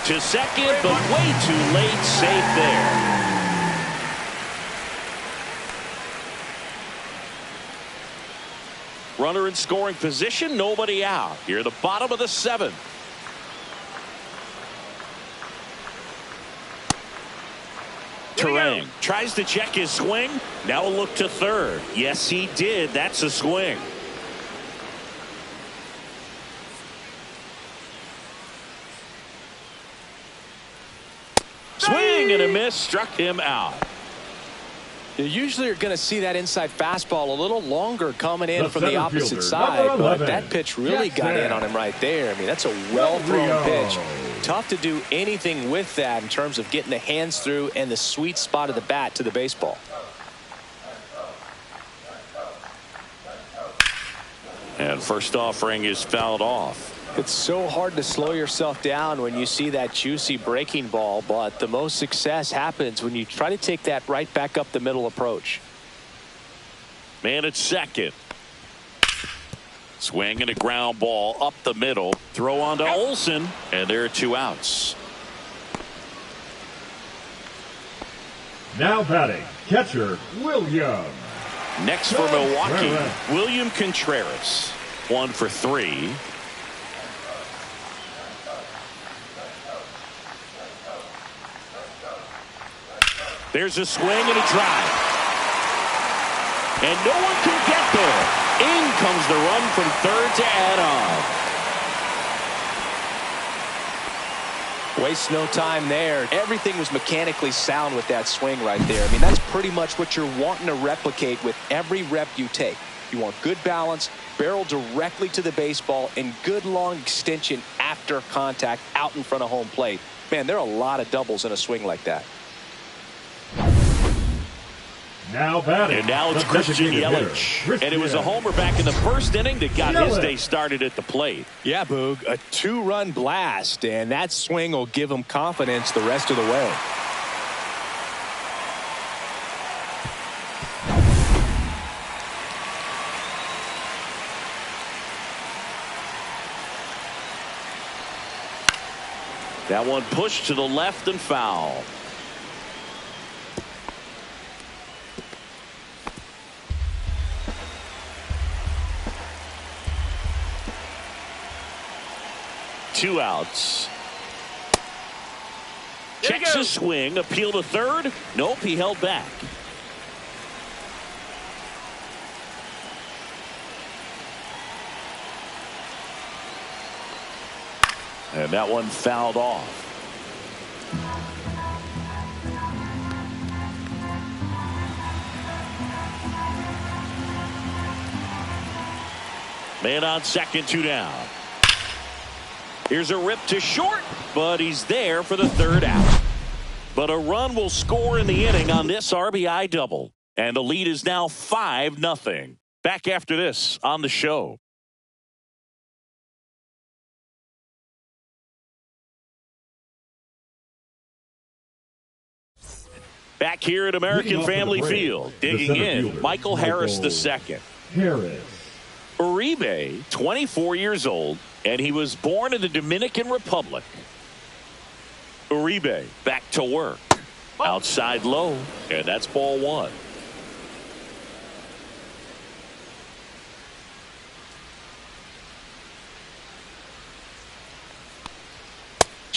To second, but way too late. Safe there. Runner in scoring position. Nobody out. Here, the bottom of the 7th. Terang tries to check his swing. Now a look to third. Yes, he did. That's a swing. Swing and a miss, struck him out. You usually are going to see that inside fastball a little longer coming in from the opposite side, but that pitch really got in on him right there. I mean, that's a well-thrown pitch. Tough to do anything with that in terms of getting the hands through and the sweet spot of the bat to the baseball. And first offering is fouled off. It's so hard to slow yourself down when you see that juicy breaking ball, but the most success happens when you try to take that right back up the middle approach. Man at second. Swing and a ground ball up the middle. Throw on to Olsen, and there are 2 outs. Now batting, catcher William. Next for Milwaukee, William Contreras. 1 for 3. There's a swing and a drive. And no one can get there. In comes the run from third to add on. Waste no time there. Everything was mechanically sound with that swing right there. I mean, that's pretty much what you're wanting to replicate with every rep you take. You want good balance, barrel directly to the baseball, and good long extension after contact out in front of home plate. Man, there are a lot of doubles in a swing like that. Now batting. And now it's Christian Yelich. And it was a homer back in the first inning that got his day started at the plate. Yeah, Boog, a 2-run blast, and that swing will give him confidence the rest of the way. That one pushed to the left and foul. Two outs. Checks a swing. Appeal to third. Nope, he held back. And that one fouled off. Man on second, 2 down. Here's a rip to short, but he's there for the 3rd out. But a run will score in the inning on this RBI double. And the lead is now 5-0. Back after this on the show. Back here at American Family Field, digging in, Michael Harris II. Harris. Uribe, 24 years old, and he was born in the Dominican Republic. Uribe back to work. Outside low, and that's ball 1.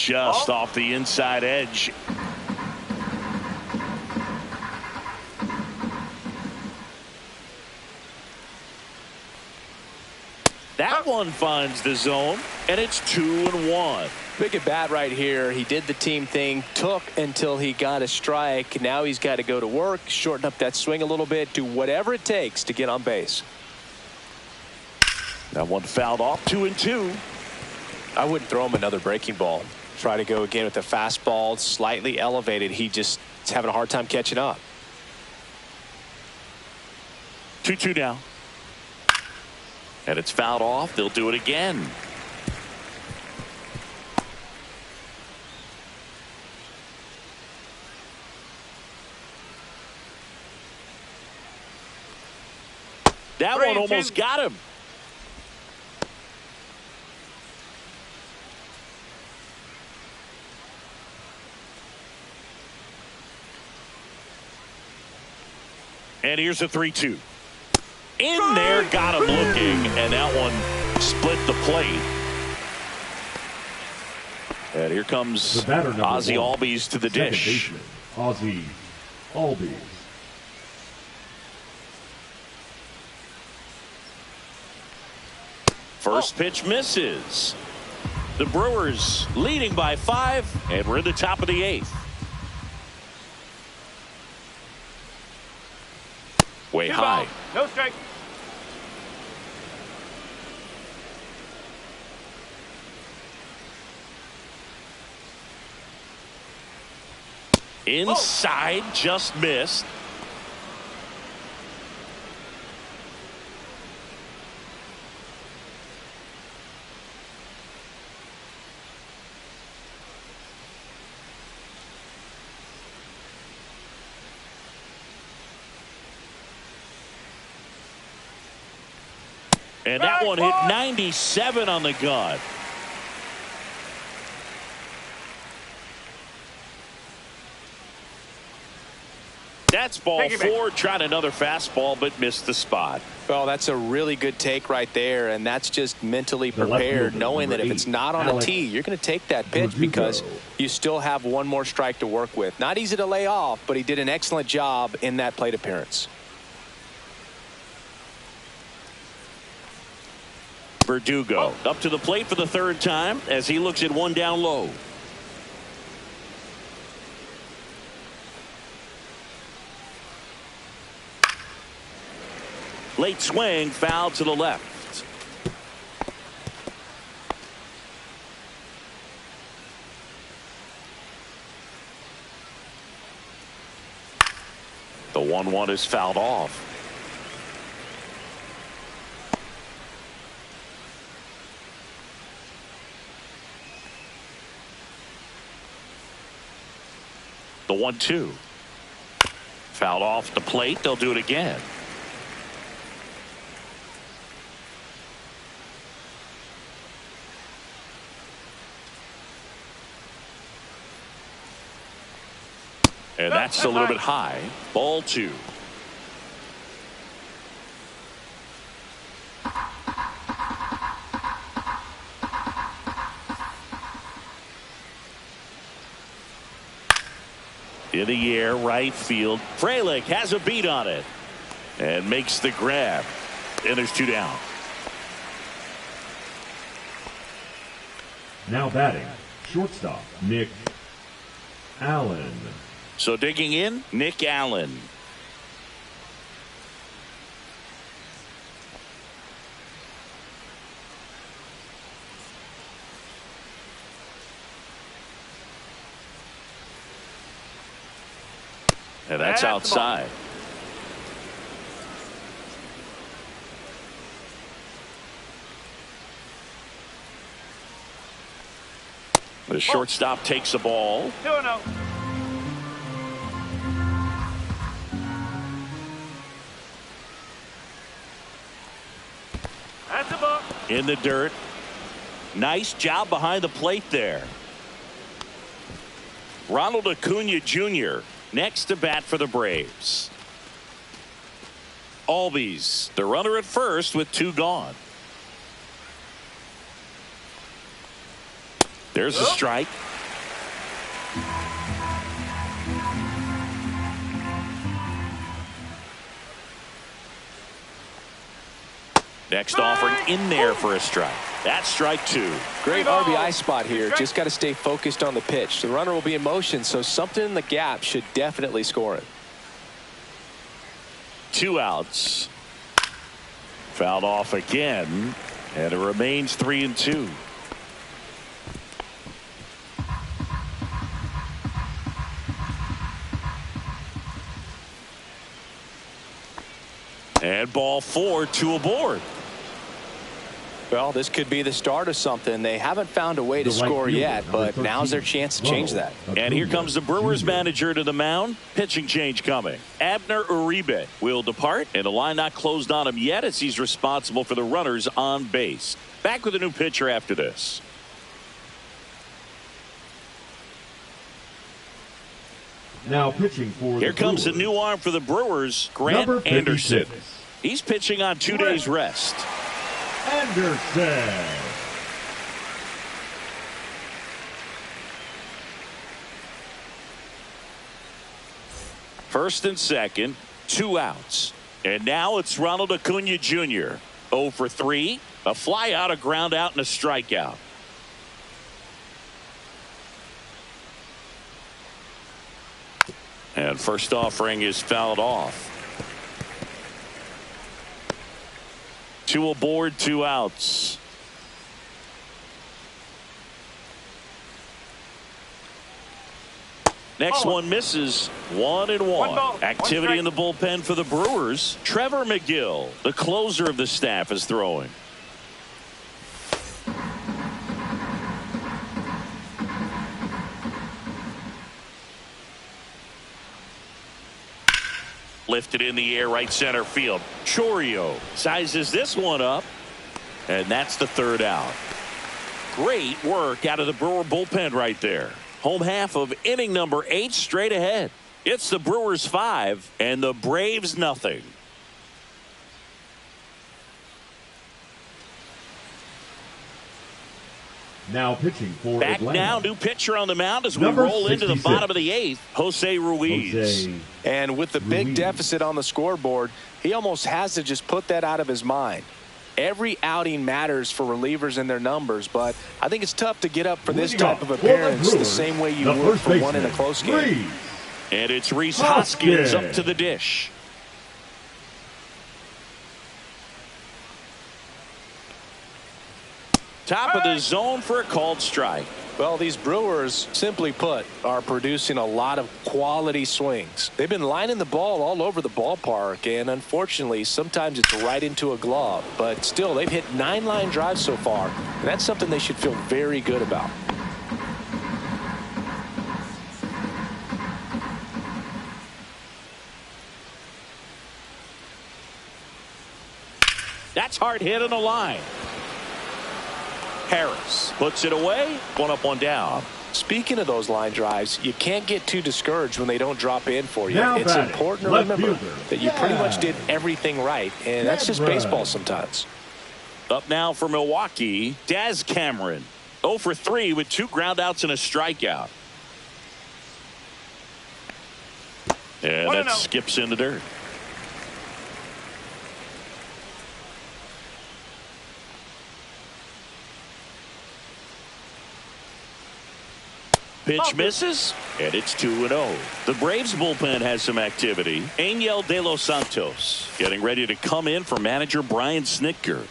just off the inside edge. That one finds the zone, and it's 2-1. Big at bat right here. He did the team thing, took until he got a strike. Now he's got to go to work, shorten up that swing a little bit, do whatever it takes to get on base. That one fouled off. 2-2. I wouldn't throw him another breaking ball. Try to go again with the fastball, slightly elevated. He just is having a hard time catching up. 2-2 now. And it's fouled off. They'll do it again. That one almost got him. And here's a 3-2. In there, got him looking, and that one split the plate. And here comes Ozzie Albies to the dish. Ozzie Albies. First pitch misses. The Brewers leading by 5, and we're in the top of the 8th. Way high. No strike. Inside, just missed. And that one hit 97 on the gun. That's ball 4. Tried another fastball, but missed the spot. Well, that's a really good take right there, and that's just mentally prepared, knowing that if it's not on a tee, you're going to take that pitch because you still have one more strike to work with. Not easy to lay off, but he did an excellent job in that plate appearance. Verdugo up to the plate for the 3rd time as he looks at one down low. Late swing, foul to the left. The 1-1 is fouled off. The 1-2. Fouled off the plate. They'll do it again. And that's a little bit high. Ball 2. In the air, right field. Frelick has a beat on it and makes the grab. And there's 2 down. Now batting, shortstop, Nick Allen. So digging in, Nick Allen. And that's outside. The shortstop takes the ball. 2-0. That's a ball. In the dirt. Nice job behind the plate there. Ronald Acuna Jr. next to bat for the Braves. Albies, the runner at first with 2 gone. There's a strike. Next offering in there for a strike. That's strike 2. Great RBI spot here. Just got to stay focused on the pitch. The runner will be in motion, so something in the gap should definitely score it. 2 outs. Fouled off again, and it remains 3-2. And ball 4, 2 aboard. Well, this could be the start of something. They haven't found a way to score yet, but now's their chance to change that. And here comes the Brewers manager to the mound. Pitching change coming. Abner Uribe will depart, and the line not closed on him yet as he's responsible for the runners on base. Back with a new pitcher after this. Now pitching for Here comes a new arm for the Brewers, Grant Anderson. He's pitching on 2 days rest. Anderson. First and second, 2 outs. And now it's Ronald Acuna Jr. 0 for 3, a fly out, a ground out, and a strikeout. And first offering is fouled off. 2 aboard, 2 outs. Next one misses. 1-1. Activity in the bullpen for the Brewers. Trevor McGill, the closer of the staff, is throwing. Lifted in the air, right center field. Chourio sizes this one up, and that's the 3rd out. Great work out of the Brewer bullpen right there. Home half of inning number 8 straight ahead. It's the Brewers 5 and the Braves nothing. Now pitching for Back Atlanta. now, new pitcher on the mound as we roll into the bottom of the 8th. Jose Ruiz. And with the big deficit on the scoreboard, he almost has to just put that out of his mind. Every outing matters for relievers and their numbers, but I think it's tough to get up for this type of appearance the same way you would for one in a close game. And it's Rhys Hoskins up to the dish. Top of the zone for a called strike. Well, these Brewers, simply put, are producing a lot of quality swings. They've been lining the ball all over the ballpark, and unfortunately, sometimes it's right into a glove. But still, they've hit 9 line drives so far, and that's something they should feel very good about. That's hard hit on the line. Harris puts it away. 1 up, 1 down. Speaking of those line drives, you can't get too discouraged when they don't drop in for you. Now it's batting, important to remember that you pretty much did everything right, and that's just baseball sometimes. Up now for Milwaukee, Daz Cameron. 0 for 3 with 2 groundouts and a strikeout. And that skips in the dirt. Pitch misses, and it's 2-0. The Braves bullpen has some activity. Angel De Los Santos getting ready to come in for manager Brian Snitker.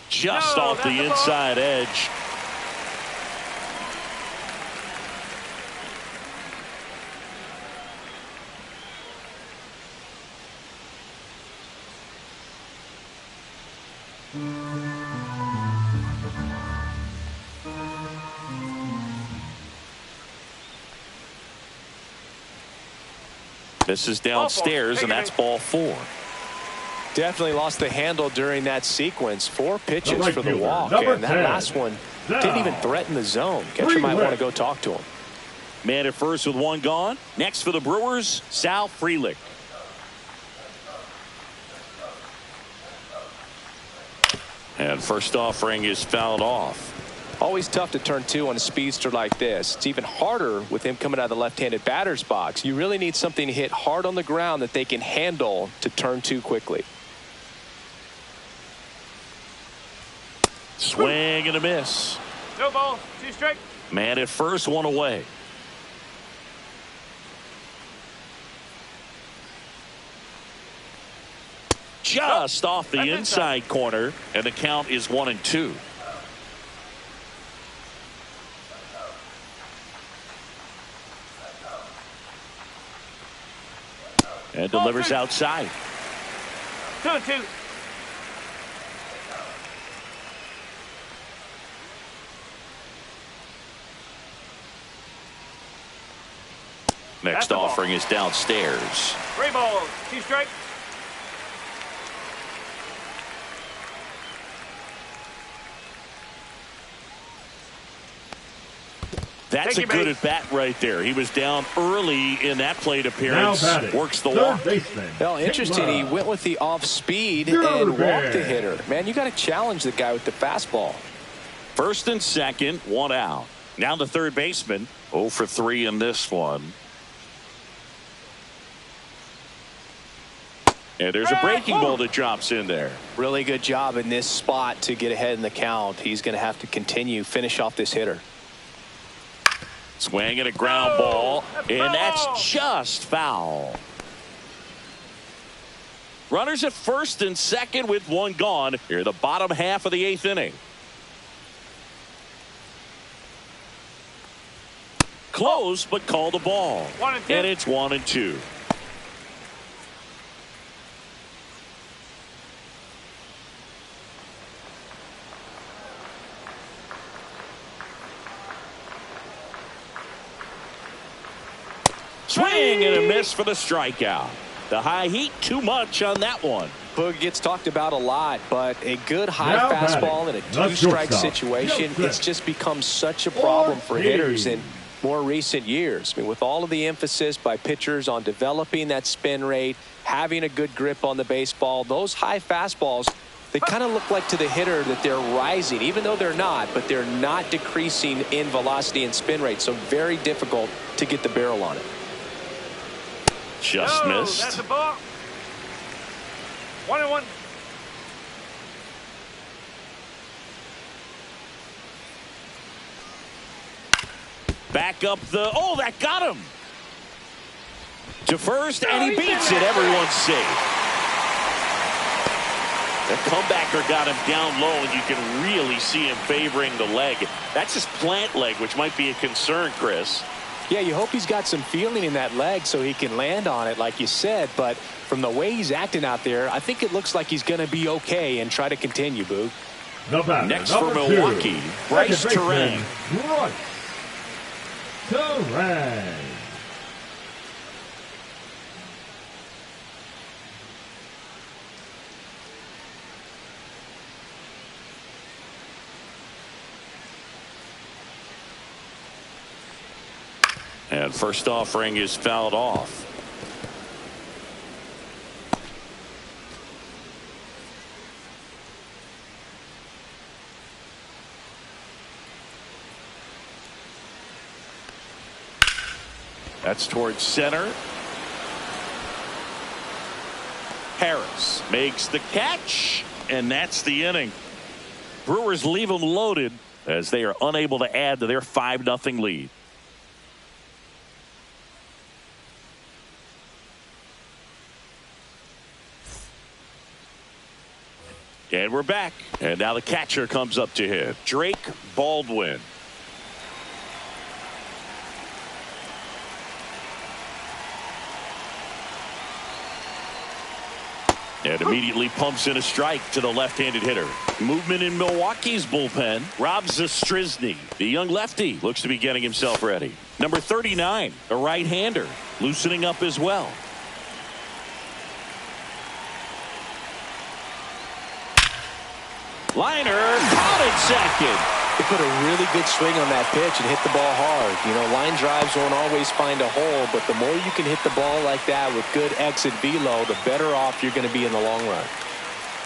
Just off the inside edge. This is downstairs, and that's ball 4. Definitely lost the handle during that sequence. 4 pitches for the walk, and that last one didn't even threaten the zone. Catcher might want to go talk to him. Man at first with 1 gone. Next for the Brewers, Sal Frelick. And first offering is fouled off. Always tough to turn 2 on a speedster like this. It's even harder with him coming out of the left-handed batter's box. You really need something to hit hard on the ground that they can handle to turn 2 quickly. Swing and a miss. No ball. 2 strike. Man at first, 1 away. Just off the inside corner, and the count is 1-2. And delivers outside. 2-2. Next offering is downstairs. 3 balls. 2 strikes. That's a good at bat right there. He was down early in that plate appearance. Works the walk. Well, interesting. He went with the off speed and walked the hitter. Man, you got to challenge the guy with the fastball. First and second, 1 out. Now the third baseman. 0 for 3 in this one. And there's a breaking ball that drops in there. Really good job in this spot to get ahead in the count. He's going to have to finish off this hitter. Swing and a ground ball, and that's just foul. Runners at first and second with 1 gone. Here, the bottom half of the 8th inning. Close, but called a ball. 1-2. And it's 1-2. Swing and a miss for the strikeout. The high heat, too much on that one. Boog gets talked about a lot, but a good high fastball in a 2-strike situation, it's just become such a problem for hitters in more recent years. I mean, with all of the emphasis by pitchers on developing that spin rate, having a good grip on the baseball, those high fastballs, they kind of look like to the hitter that they're rising, even though they're not, but they're not decreasing in velocity and spin rate, so very difficult to get the barrel on it. Just missed. That's a ball. 1-1. Back up the. Oh, that got him. To first, and he beats it. Everyone's safe. The comebacker got him down low, and you can really see him favoring the leg. That's his plant leg, which might be a concern, Chris. Yeah, you hope he's got some feeling in that leg so he can land on it, like you said. But from the way he's acting out there, I think it looks like he's going to be okay and try to continue, Boog. Next for Milwaukee, Bryce Terang. And first offering is fouled off. That's towards center. Harris makes the catch, and that's the inning. Brewers leave them loaded as they are unable to add to their 5-0 lead. And we're back. And now the catcher comes up to hit. Drake Baldwin. And immediately pumps in a strike to the left-handed hitter. Movement in Milwaukee's bullpen. Rob Zastryzny, the young lefty, looks to be getting himself ready. Number 39, a right-hander, loosening up as well. Liner caught at second. He put a really good swing on that pitch and hit the ball hard. You know, line drives won't always find a hole, but the more you can hit the ball like that with good exit velo, the better off you're going to be in the long run.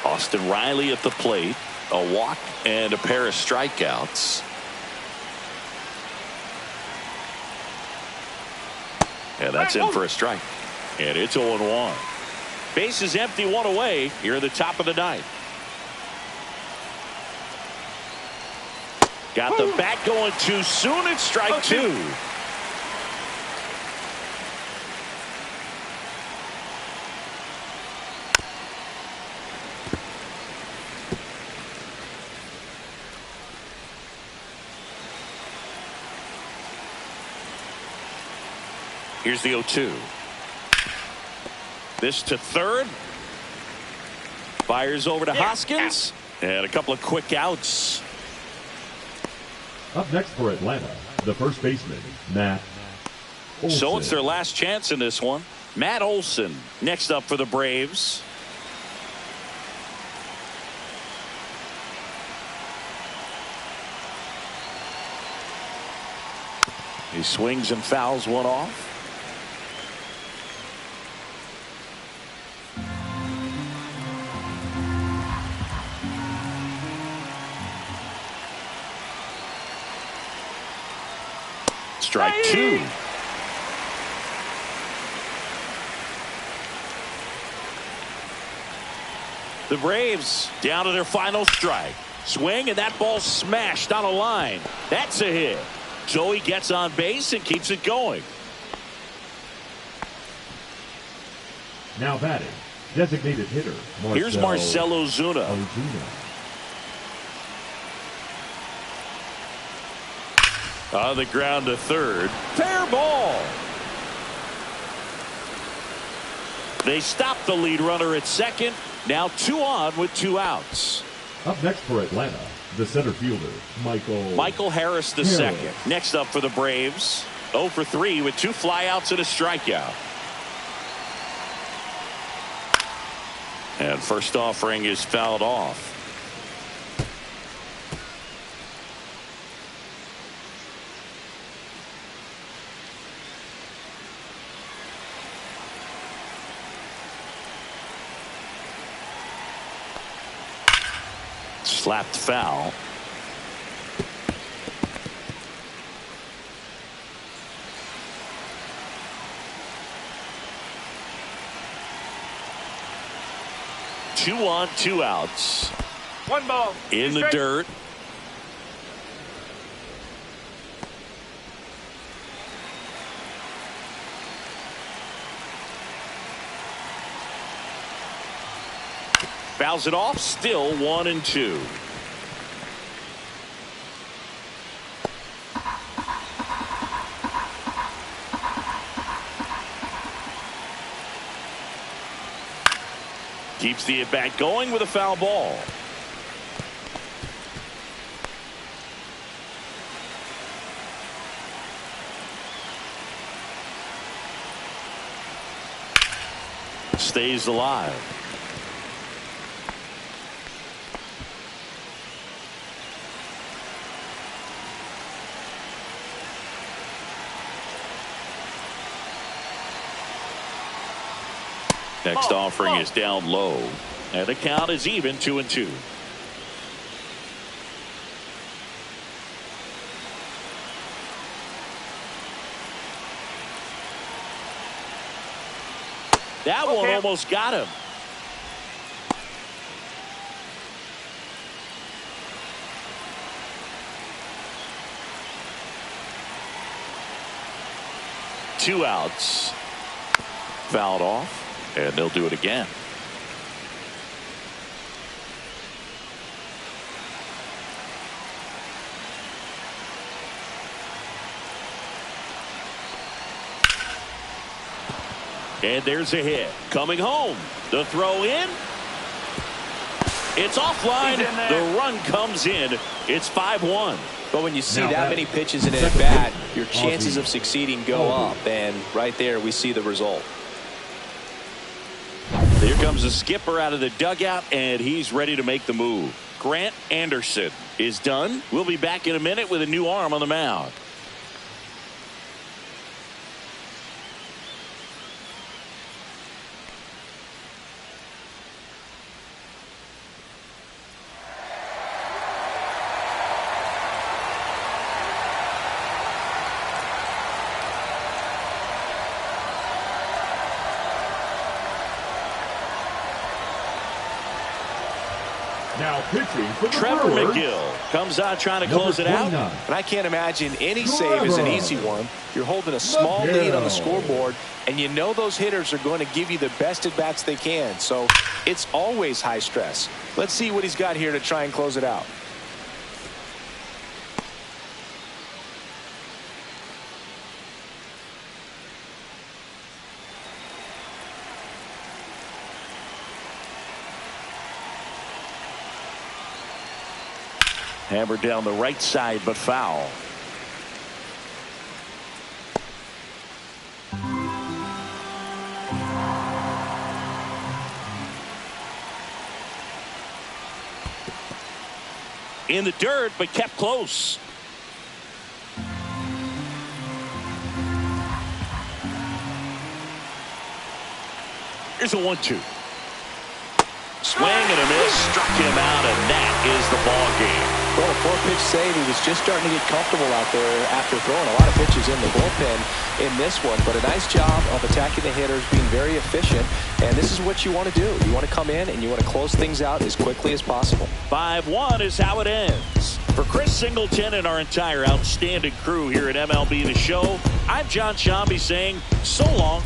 Austin Riley at the plate. A walk and a pair of strikeouts. And that's in for a strike. And it's 0-1. Base is empty, one away here at the top of the ninth. Got the bat going too soon. It's strike two. Here's the 0-2. This to third. Fires over to Hoskins. And a couple of quick outs. Up next for Atlanta, the first baseman, Matt Olson. So it's their last chance in this one. Matt Olson next up for the Braves. He swings and fouls one off. Strike two. The Braves down to their final strike. Swing, and that ball smashed on a line. That's a hit. So he gets on base and keeps it going. Now batting, designated hitter. Here's Marcell Ozuna. On the ground to third. Fair ball. They stop the lead runner at second. Now 2 on with 2 outs. Up next for Atlanta, the center fielder, Michael Harris the second. Next up for the Braves, 0 for 3 with 2 flyouts and a strikeout. And first offering is fouled off. Slapped foul. Two on, 2 outs. 1 ball. In the dirt. Fouls it off. Still 1-2. Keeps the at-bat going with a foul ball. Stays alive. Next offering is down low. And the count is even 2-2. That one almost got him. Two outs. Fouled off. And they'll do it again. And there's a hit. Coming home. The throw in. It's offline. The run comes in. It's 5-1. But when you see that many pitches in an at-bat, your chances of succeeding go up. And right there we see the result. Here comes the skipper out of the dugout, and he's ready to make the move. Grant Anderson is done. We'll be back in a minute with a new arm on the mound. Now pitching for the Trevor Brewers, McGill comes out trying to close it out. And I can't imagine any save is an easy one. You're holding a small lead on the scoreboard, and you know those hitters are going to give you the best at-bats they can. So it's always high stress. Let's see what he's got here to try and close it out. Hammered down the right side, but foul. In the dirt, but kept close. Here's a 1-2. Swing and a miss, struck him out, and that is the ball game. Well, a 4-pitch save. He was just starting to get comfortable out there after throwing a lot of pitches in the bullpen in this one. But a nice job of attacking the hitters, being very efficient. And this is what you want to do. You want to come in and you want to close things out as quickly as possible. 5-1 is how it ends. For Chris Singleton and our entire outstanding crew here at MLB The Show, I'm John Shambi saying so long.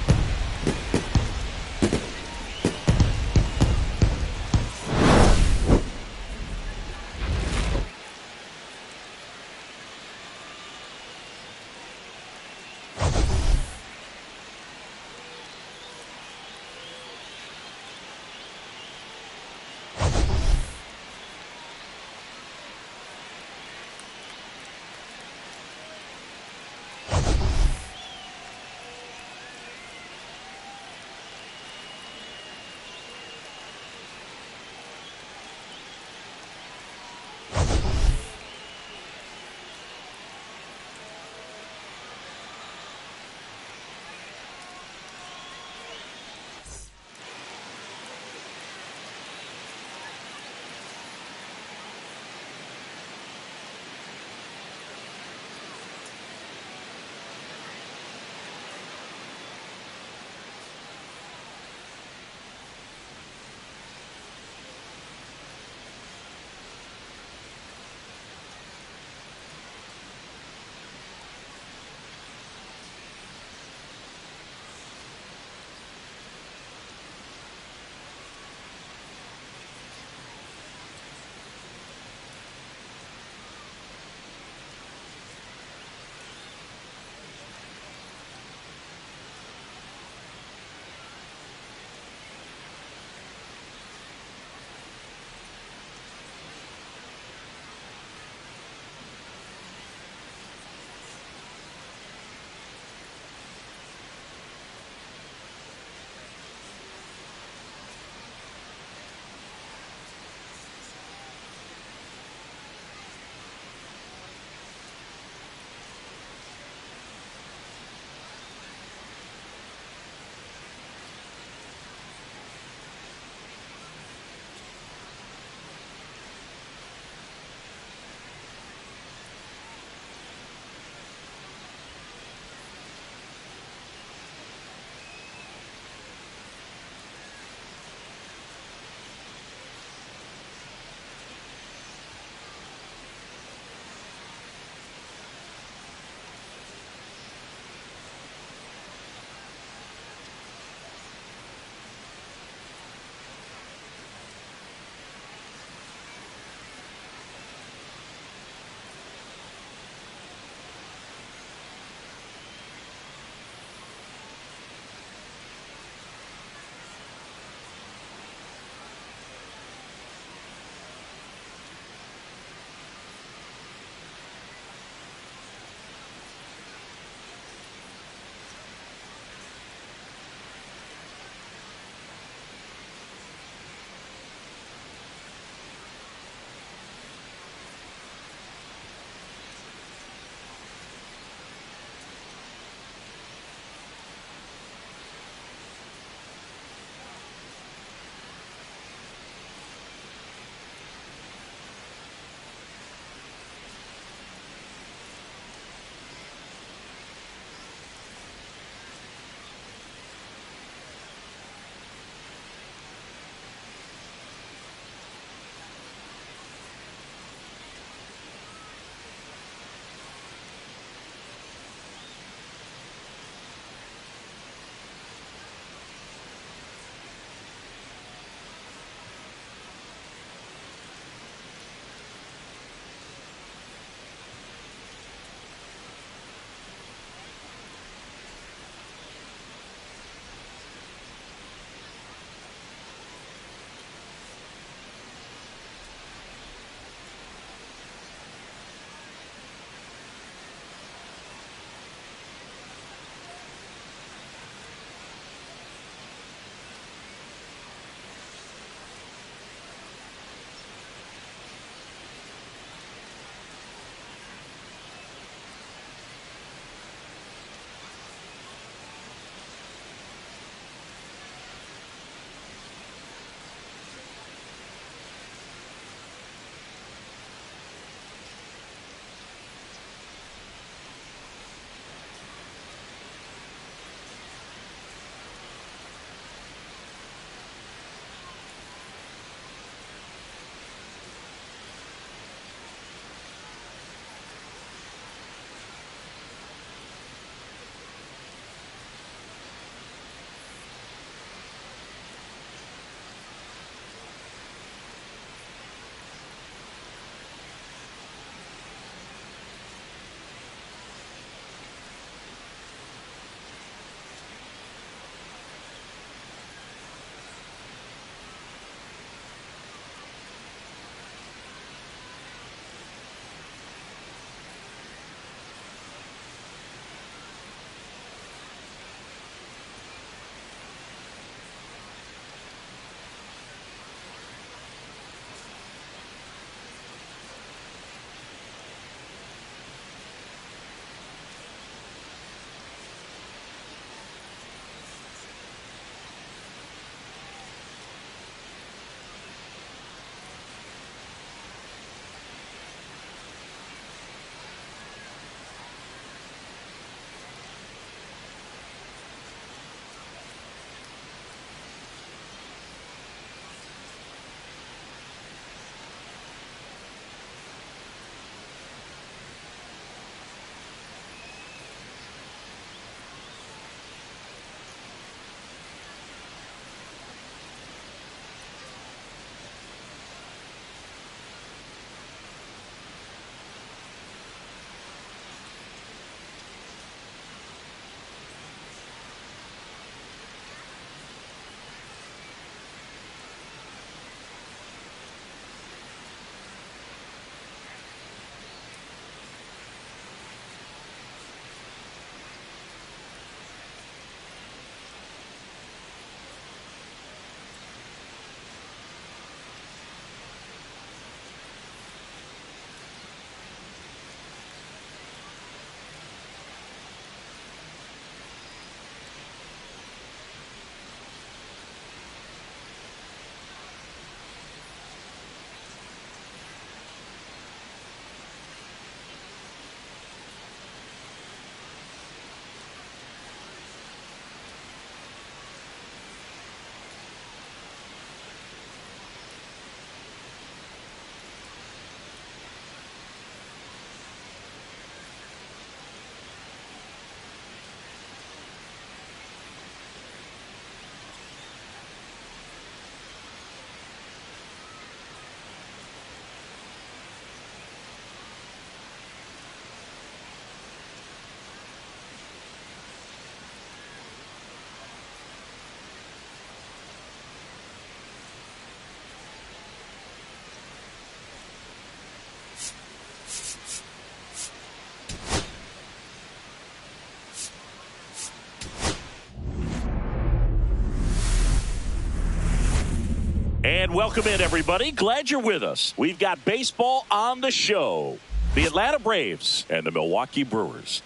And welcome in, everybody. Glad you're with us. We've got baseball on the show. The Atlanta Braves and the Milwaukee Brewers.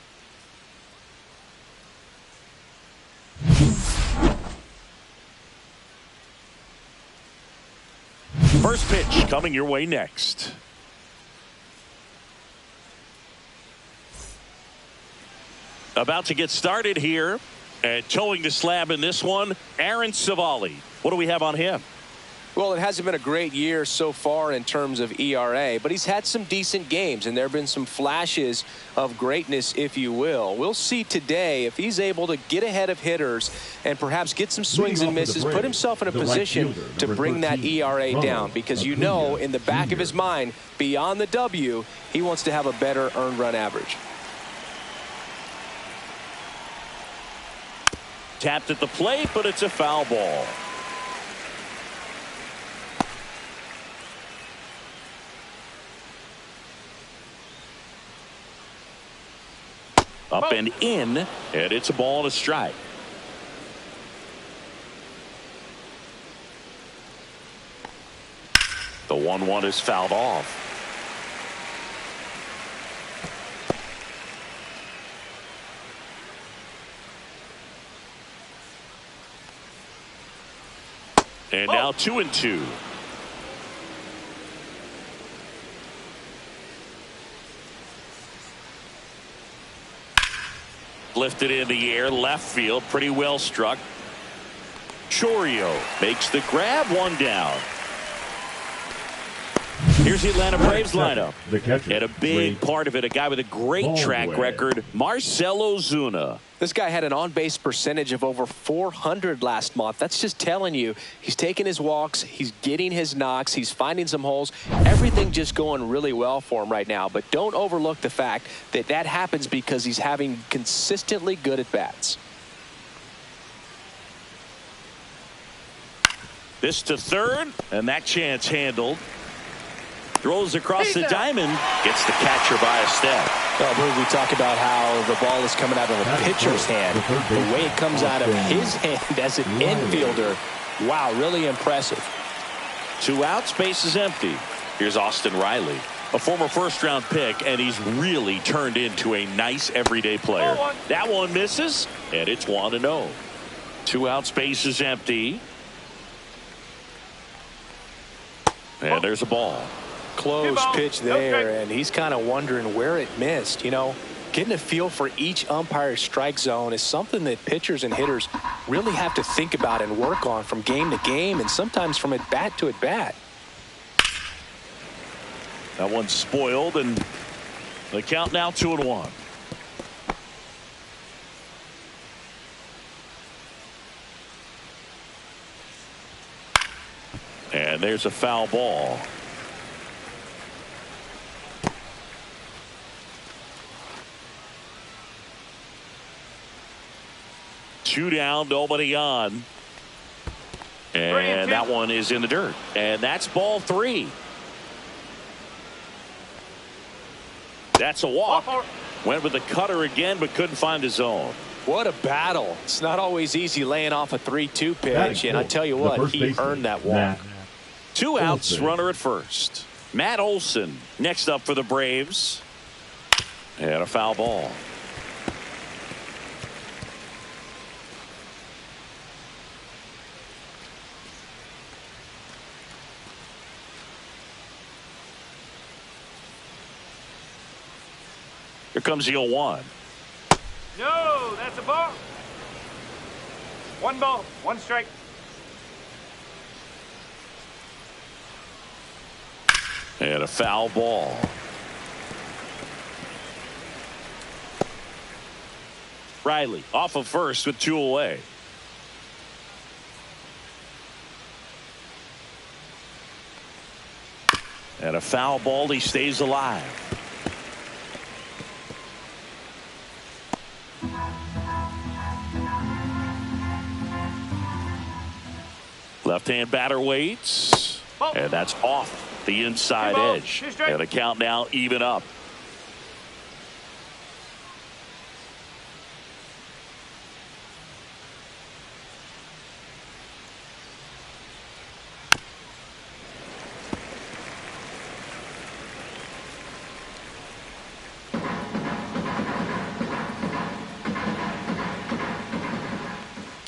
First pitch coming your way next. About to get started here. And towing the slab in this one, Aaron Savali. What do we have on him? Well, it hasn't been a great year so far in terms of ERA, but he's had some decent games, and there have been some flashes of greatness, if you will. We'll see today if he's able to get ahead of hitters and perhaps get some swings and misses, put himself in a position to bring that ERA down, because you know in the back of his mind, beyond the W, he wants to have a better earned run average. Tapped at the plate, but it's a foul ball. Up and in, and it's a ball and a strike. The 1-1 is fouled off. And now 2-2. Lifted in the air, left field, pretty well struck. Chorio makes the grab, one down. Here's the Atlanta Braves lineup. And a big part of it, a guy with a great track record, Marcell Ozuna. This guy had an on-base percentage of over 400 last month. That's just telling you he's taking his walks, he's getting his knocks, he's finding some holes. Everything just going really well for him right now. But don't overlook the fact that that happens because he's having consistently good at-bats. This to third, and that chance handled. Throws across the diamond, gets the catcher by a step. Well, Bruce, we talk about how the ball is coming out of a pitcher's hand. The way it comes out of his hand as an infielder, wow, really impressive. 2 outs, base is empty. Here's Austin Riley, a former first-round pick, and he's really turned into a nice everyday player. That one misses, and it's 1-0. 2 outs, base is empty. And there's a ball. Close pitch there, and he's kind of wondering where it missed. You know, getting a feel for each umpire's strike zone is something that pitchers and hitters really have to think about and work on from game to game, and sometimes from at bat to at bat. That one's spoiled, and the count now 2-1. And there's a foul ball. Two down, nobody on. And that one is in the dirt. And that's ball 3. That's a walk. Went with the cutter again, but couldn't find his zone. What a battle. It's not always easy laying off a 3-2 pitch. And I tell you what, he earned that walk. 2 outs, runner at first. Matt Olson next up for the Braves. And a foul ball. Here comes the 0-1. No, that's a ball. 1 ball, 1 strike. And a foul ball. Riley off of first with 2 away. And a foul ball. He stays alive. Left-hand batter waits. And that's off the inside edge. And the count now even up.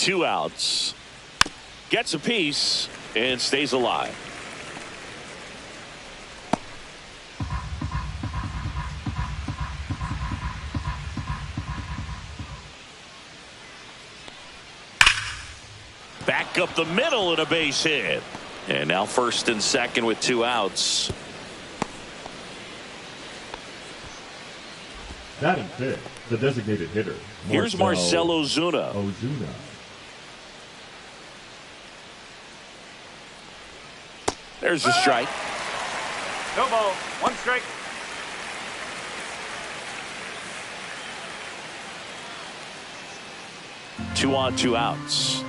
2 outs. Gets a piece and stays alive. Back up the middle and a base hit. And now first and second with 2 outs. Batting fifth, the designated hitter. Here's Marcell Ozuna. There's the strike. No ball. 1 strike. Two on, 2 outs.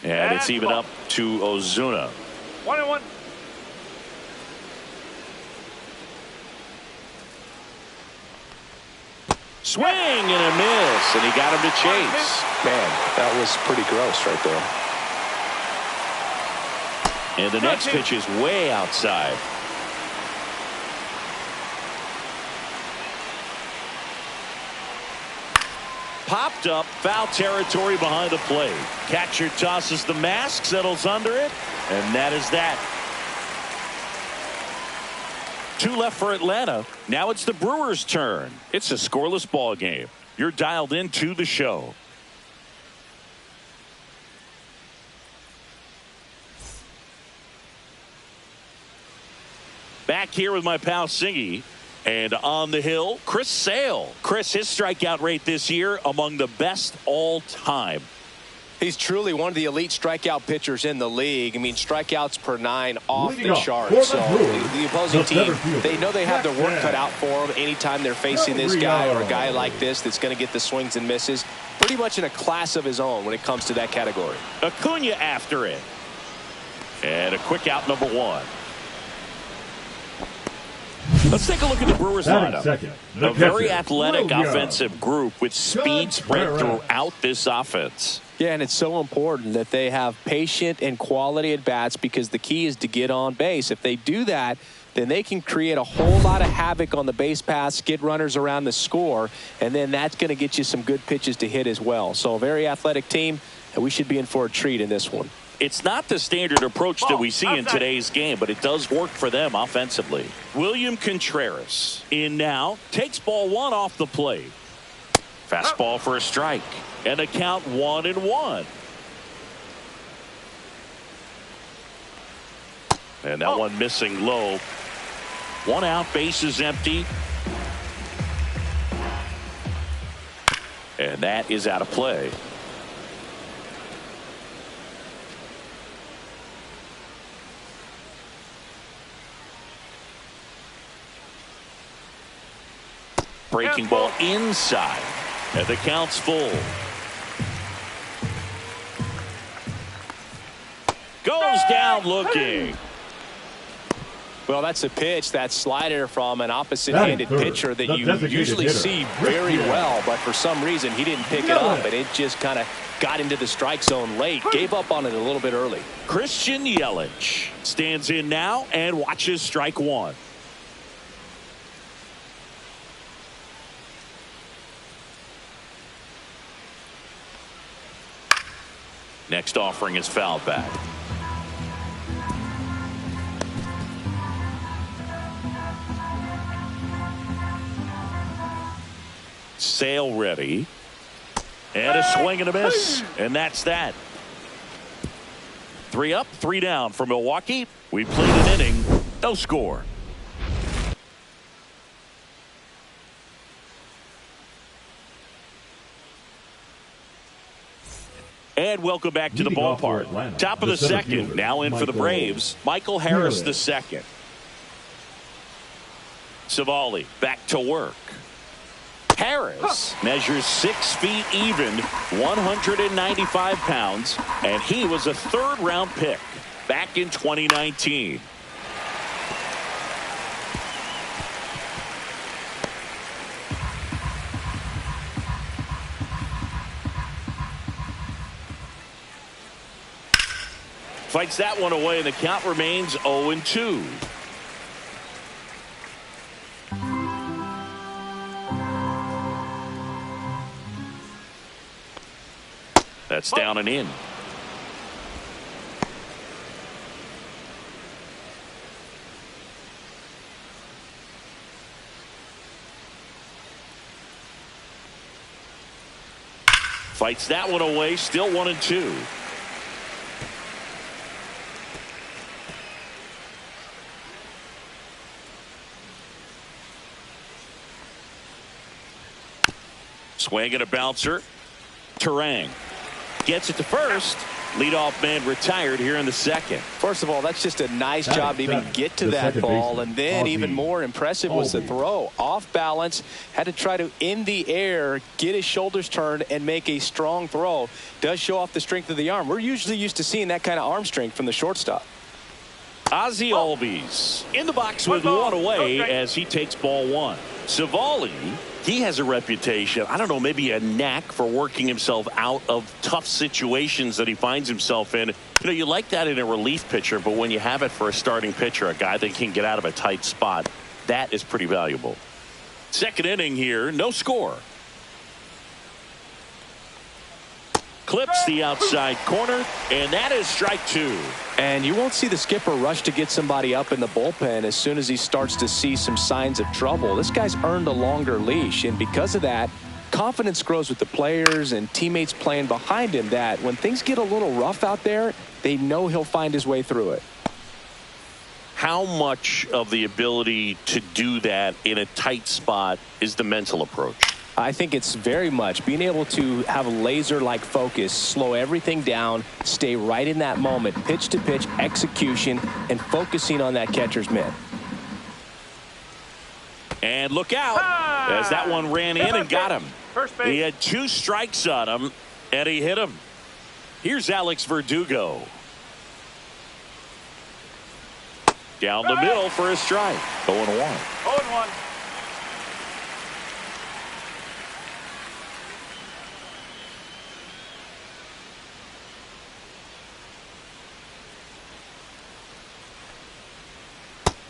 And it's even up to Ozuna. 1-1. Swing and a miss, and he got him to chase. Man, that was pretty gross right there. And the next pitch is way outside. Popped up, foul territory behind the plate. Catcher tosses the mask, settles under it, and that is that. 2 left for Atlanta. Now it's the Brewers' turn. It's a scoreless ball game. You're dialed into the show. Back here with my pal Singy. And on the hill, Chris Sale. Chris, his strikeout rate this year among the best all time. He's truly one of the elite strikeout pitchers in the league. I mean, strikeouts per 9 off the charts. So the opposing team, they know they have their work cut out for them anytime they're facing this guy or a guy like this that's going to get the swings and misses. Pretty much in a class of his own when it comes to that category. Acuna after it. And a quick out, number 1. Let's take a look at the Brewers lineup. A very athletic offensive group with speed spread throughout this offense. Yeah, and it's so important that they have patient and quality at bats because the key is to get on base. If they do that, then they can create a whole lot of havoc on the base paths, get runners around the score, and then that's going to get you some good pitches to hit as well. So a very athletic team, and we should be in for a treat in this one. It's not the standard approach that we see in today's game, but it does work for them offensively. William Contreras in now, takes ball 1 off the plate. Fastball for a strike, and a count 1-1. And that one missing low. 1 out, base is empty. And that is out of play. Breaking ball inside. And the count's full. Goes down looking. Well, that's a pitch, that slider from an opposite-handed pitcher that you usually see very well, but for some reason he didn't pick it up, and it just kind of got into the strike zone late. Gave up on it a little bit early. Christian Yelich stands in now and watches strike 1. Next offering is fouled back. Sale ready. And a swing and a miss. And that's that. 3 up, 3 down for Milwaukee. We played an inning. No score. And welcome back to the ballpark. Top of the second. Now in for the Braves. Michael Harris the second. Savali back to work. Harris measures 6 feet even, 195 pounds, and he was a 3rd-round pick back in 2019. Fights that one away, and the count remains 0-2. That's down and in. Fights that one away. Still 1-2. Swing and a bouncer. Terang gets it to first. Leadoff man retired here in the second. First of all, that's just a nice job to even get to that ball. And then even more impressive was the throw. Off balance, had to try to, in the air, get his shoulders turned and make a strong throw. Does show off the strength of the arm. We're usually used to seeing that kind of arm strength from the shortstop. Ozzie Albies in the box with one away as he takes ball one. Savali, he has a reputation, I don't know, maybe a knack for working himself out of tough situations that he finds himself in. You know, you like that in a relief pitcher, but when you have it for a starting pitcher, a guy that can get out of a tight spot, that is pretty valuable. Second inning here, no score. Clips the outside corner, and that is strike two. And you won't see the skipper rush to get somebody up in the bullpen as soon as he starts to see some signs of trouble. This guy's earned a longer leash, and because of that, confidence grows with the players and teammates playing behind him, that when things get a little rough out there, they know he'll find his way through it. How much of the ability to do that in a tight spot is the mental approach? I think it's very much being able to have a laser-like focus, slow everything down, stay right in that moment, pitch-to-pitch execution, and focusing on that catcher's mitt. And look out, as that one ran in and got him. First base. He had 2 strikes on him, and he hit him. Here's Alex Verdugo. Down the middle for a strike. 0-1. 0-1.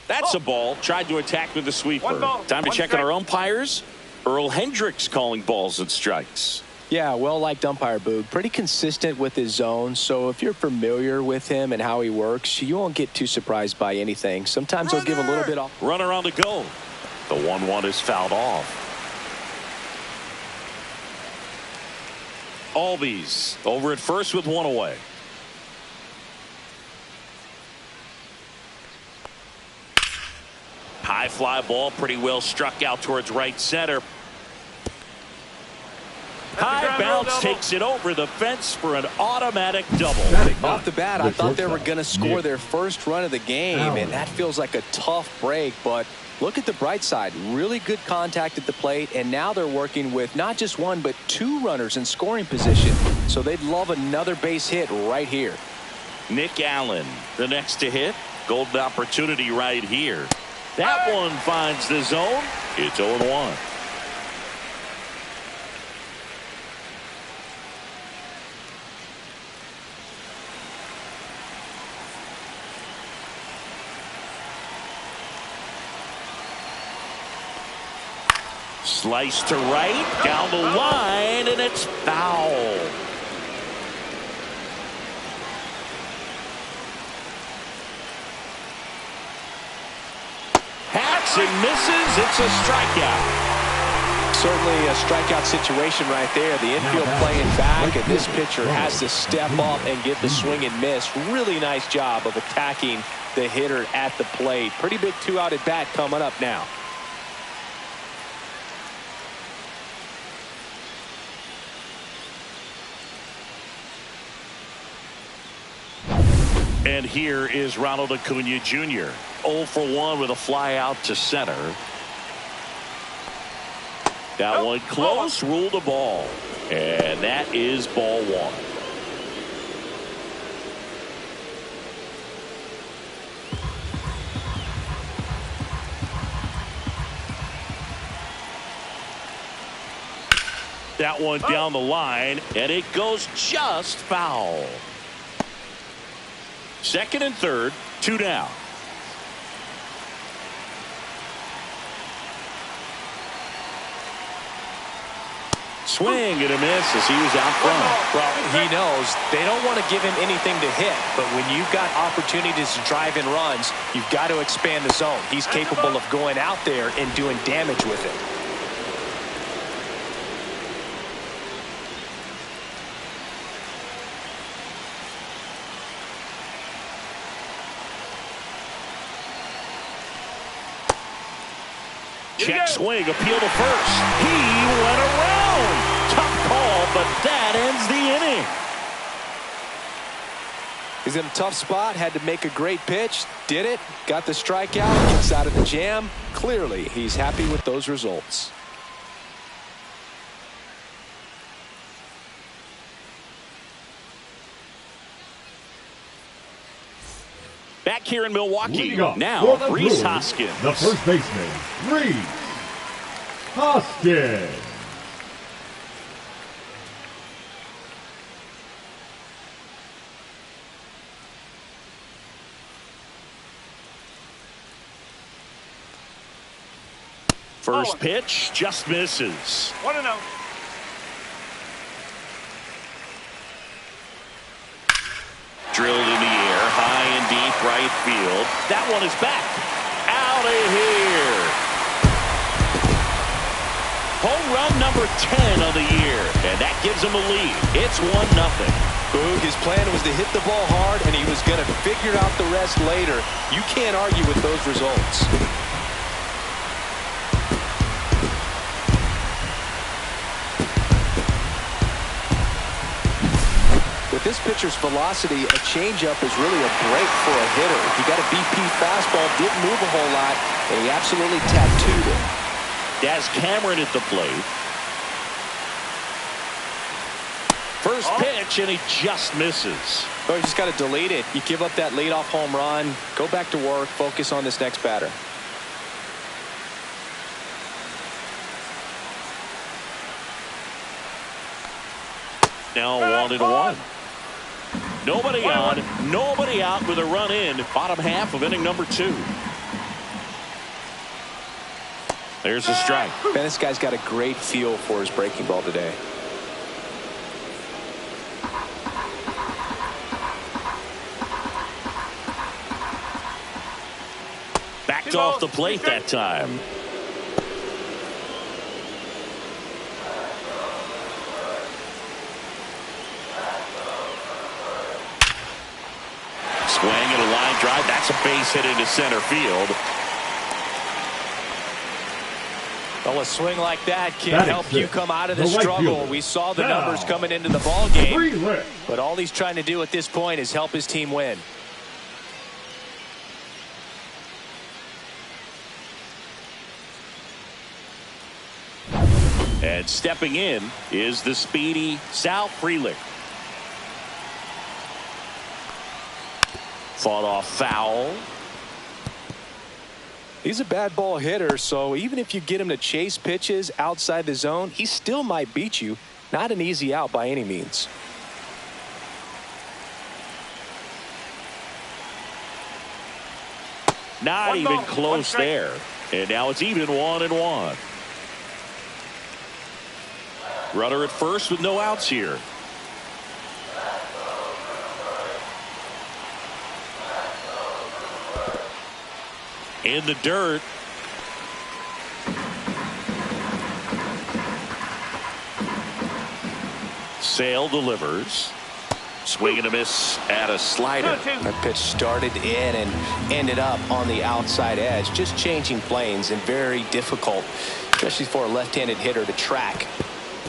That's a ball. Tried to attack with the sweeper. Time to check on our umpires. Earl Hendricks calling balls and strikes. Yeah, well-liked umpire, Boog. Pretty consistent with his zone, so if you're familiar with him and how he works, you won't get too surprised by anything. Sometimes he'll give a little bit off. Runner on the go. The 1-1 is fouled off. Albies over at first with 1 away. High fly ball, pretty well struck out towards right center. High bounce takes it over the fence for an automatic double. Off the bat, I thought they were going to score their first run of the game, and that feels like a tough break. But look at the bright side. Really good contact at the plate, and now they're working with not just 1 but 2 runners in scoring position. So they'd love another base hit right here. Nick Allen, the next to hit. Golden opportunity right here. That one finds the zone. It's 0-1. Slice to right, down the line, and it's foul. Hacks and misses. It's a strikeout. Certainly a strikeout situation right there. The infield playing back, and this pitcher has to step up and get the swing and miss. Really nice job of attacking the hitter at the plate. Pretty big 2-out at bat coming up now. And here is Ronald Acuna Jr. 0 for 1 with a fly out to center. That one close, ruled a ball. And that is ball 1. That one down the line, and it goes just foul. Second and third, 2 down. Swing and a miss as he was out front. Well, he knows they don't want to give him anything to hit, but when you've got opportunities to drive in runs, you've got to expand the zone. He's capable of going out there and doing damage with it. Check swing, appeal to first. He went around. Tough call, but that ends the inning. He's in a tough spot, had to make a great pitch, did it, got the strikeout, gets out of the jam. Clearly, he's happy with those results. Back here in Milwaukee, now for the Rhys Brewers, Hoskins. The first baseman, Rhys Hoskins. First pitch just misses. 1-0. Drilled in the air, high and deep right field. That one is back. Out of here. Home run number 10 of the year, and that gives him a lead. It's 1-0. Boog, his plan was to hit the ball hard, and he was going to figure out the rest later. You can't argue with those results. With this pitcher's velocity, a changeup is really a break for a hitter. He got a BP fastball, didn't move a whole lot, and he absolutely tattooed it. Daz Cameron at the plate. First pitch, and he just misses. Oh, you just got to delete it. You give up that leadoff home run, go back to work, focus on this next batter. Now 1-1. Nobody on, nobody out with a run in. Bottom half of inning number 2. There's a strike. Man, this guy's got a great feel for his breaking ball today. Backed off the plate that time. Swing and a line drive. That's a base hit into center field. Well, a swing like that can help you come out of the right struggle. fielder. We saw the Now, numbers coming into the ball game, Free-lit. but all he's trying to do at this point is help his team win. And stepping in is the speedy Sal Frelick. Fought off foul. He's a bad ball hitter, so even if you get him to chase pitches outside the zone, he still might beat you. Not an easy out by any means. Not even close there. And now it's even 1-1. Runner at first with no outs here. In the dirt. Sale delivers. Swing and a miss at a slider. That pitch started in and ended up on the outside edge. Just changing planes and very difficult, especially for a left-handed hitter to track.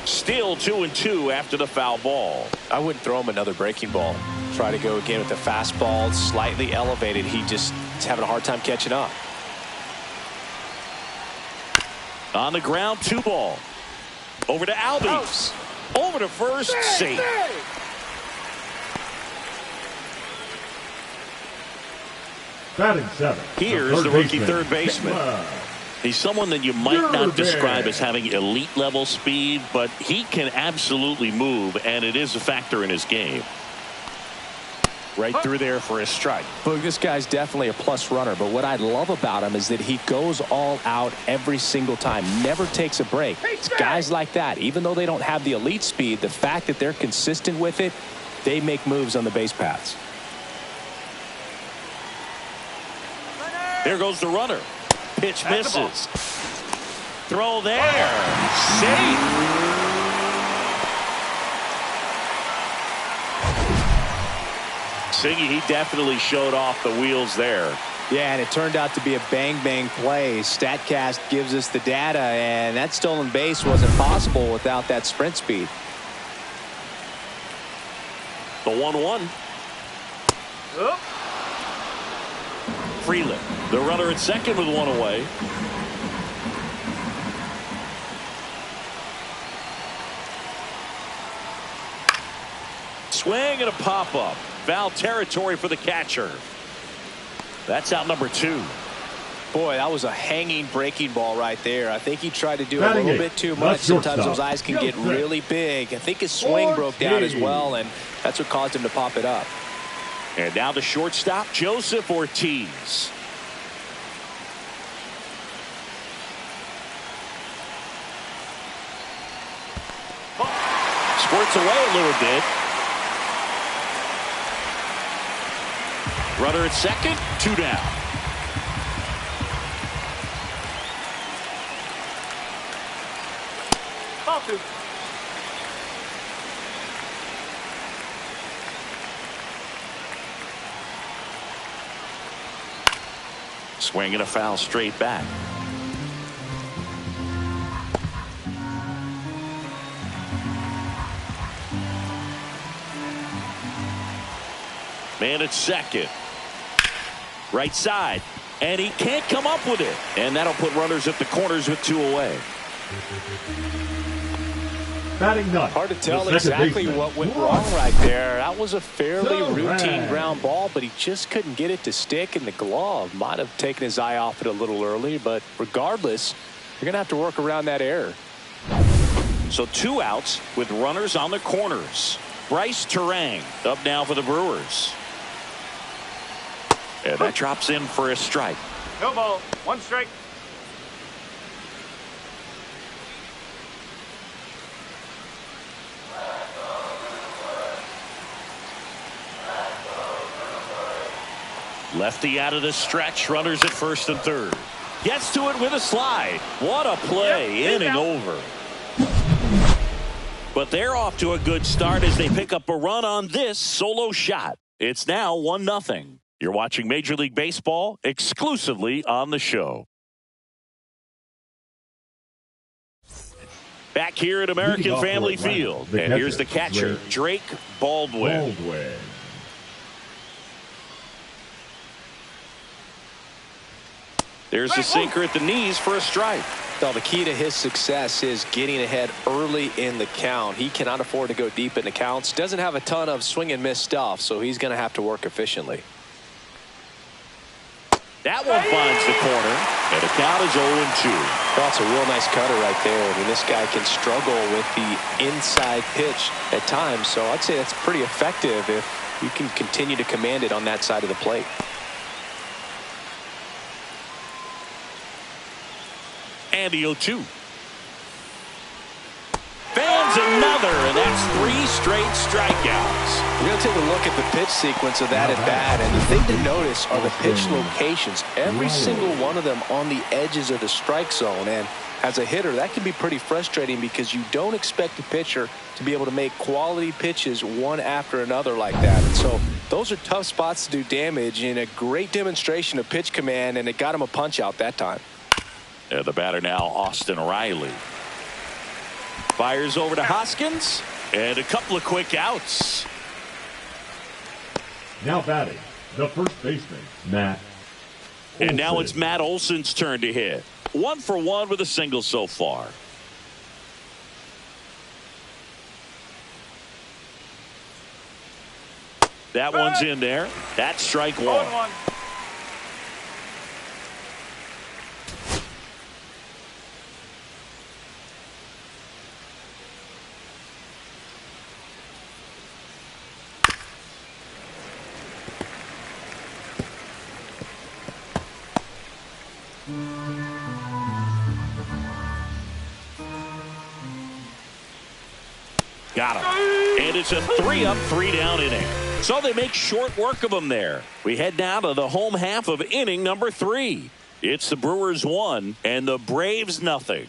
Still 2-2 after the foul ball. I wouldn't throw him another breaking ball. Try to go again with the fastball, slightly elevated. He just is having a hard time catching up. On the ground, 2-ball. Over to Albies. Over to first, safe. Batting 7. Here's the rookie third baseman. He's someone that you might not describe as having elite level speed, but he can absolutely move, and it is a factor in his game. Right through there for a strike. Look, this guy's definitely a plus runner, but what I love about him is that he goes all out every single time, never takes a break. It's guys like that, even though they don't have the elite speed, the fact that they're consistent with it, they make moves on the base paths. There goes the runner. Pitch misses. Throw there. Safe. Singy, he definitely showed off the wheels there. Yeah, and it turned out to be a bang-bang play. StatCast gives us the data, and that stolen base wasn't possible without that sprint speed. The 1-1. Freeland, the runner at second with one away. Swing and a pop-up. Foul territory for the catcher. That's out number 2. Boy, that was a hanging breaking ball right there. I think he tried to do a little bit too much. Sometimes those eyes can get really big. I think his swing broke down as well, and that's what caused him to pop it up. And now the shortstop, Joseph Ortiz. Squirts away a little bit. Runner at second, 2 down. Ball 2. Swing and a foul straight back. Man at second. Right side. And he can't come up with it. And that'll put runners at the corners with 2 away. Batting ninth. Hard to tell exactly what went wrong right there. That was a fairly routine ground ball, but he just couldn't get it to stick in the glove. Might have taken his eye off it a little early, but regardless, you're going to have to work around that error. So 2 outs with runners on the corners. Bryce Terang up now for the Brewers. And that drops in for a strike. No ball. 1 strike. Lefty out of the stretch. Runners at first and third. Gets to it with a slide. What a play. Inning over. But they're off to a good start as they pick up a run on this solo shot. It's now 1-0. You're watching Major League Baseball exclusively on the show. Back here at American Family Field. And here's the catcher, Drake Baldwin. There's the sinker at the knees for a strike. Well, the key to his success is getting ahead early in the count. He cannot afford to go deep in the counts. Doesn't have a ton of swing and miss stuff, so he's going to have to work efficiently. That one finds the corner, and the count is 0-2. That's a real nice cutter right there. I mean, this guy can struggle with the inside pitch at times, so I'd say that's pretty effective if you can continue to command it on that side of the plate. And the 0-2. Fans another, and that's 3 straight strikeouts. We're going to take a look at the pitch sequence of that at bat, and the thing to notice are the pitch locations. Every single one of them on the edges of the strike zone, and as a hitter, that can be pretty frustrating because you don't expect the pitcher to be able to make quality pitches one after another like that. And so those are tough spots to do damage, and a great demonstration of pitch command, and it got him a punch out that time. And the batter now, Austin Riley. Fires over to Hoskins, and a couple of quick outs. Now batting, the first baseman, Matt Olson. And now it's Matt Olson's turn to hit. 1 for 1 with a single so far. That one's in there. That's strike 1. 0-1. Got him. And it's a 3-up, 3-down inning. So they make short work of him there. We head now to the home half of inning number 3. It's the Brewers 1 and the Braves nothing.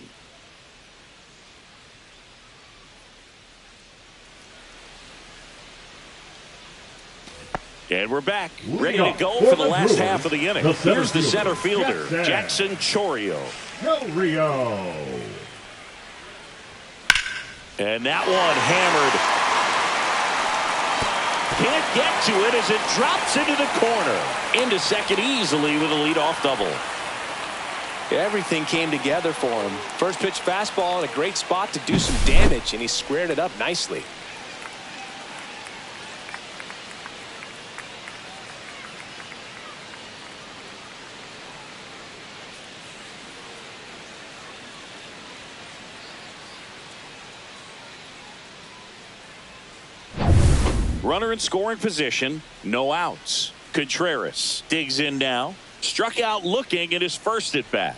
And we're back, ready to go for the last half of the inning. Here's the center fielder, Jackson Chourio. And that one hammered. Can't get to it as it drops into the corner. Into second easily with a leadoff double. Everything came together for him. First pitch fastball in a great spot to do some damage, and he squared it up nicely. Runner in scoring position, no outs. Contreras digs in now. Struck out looking at his first at bat.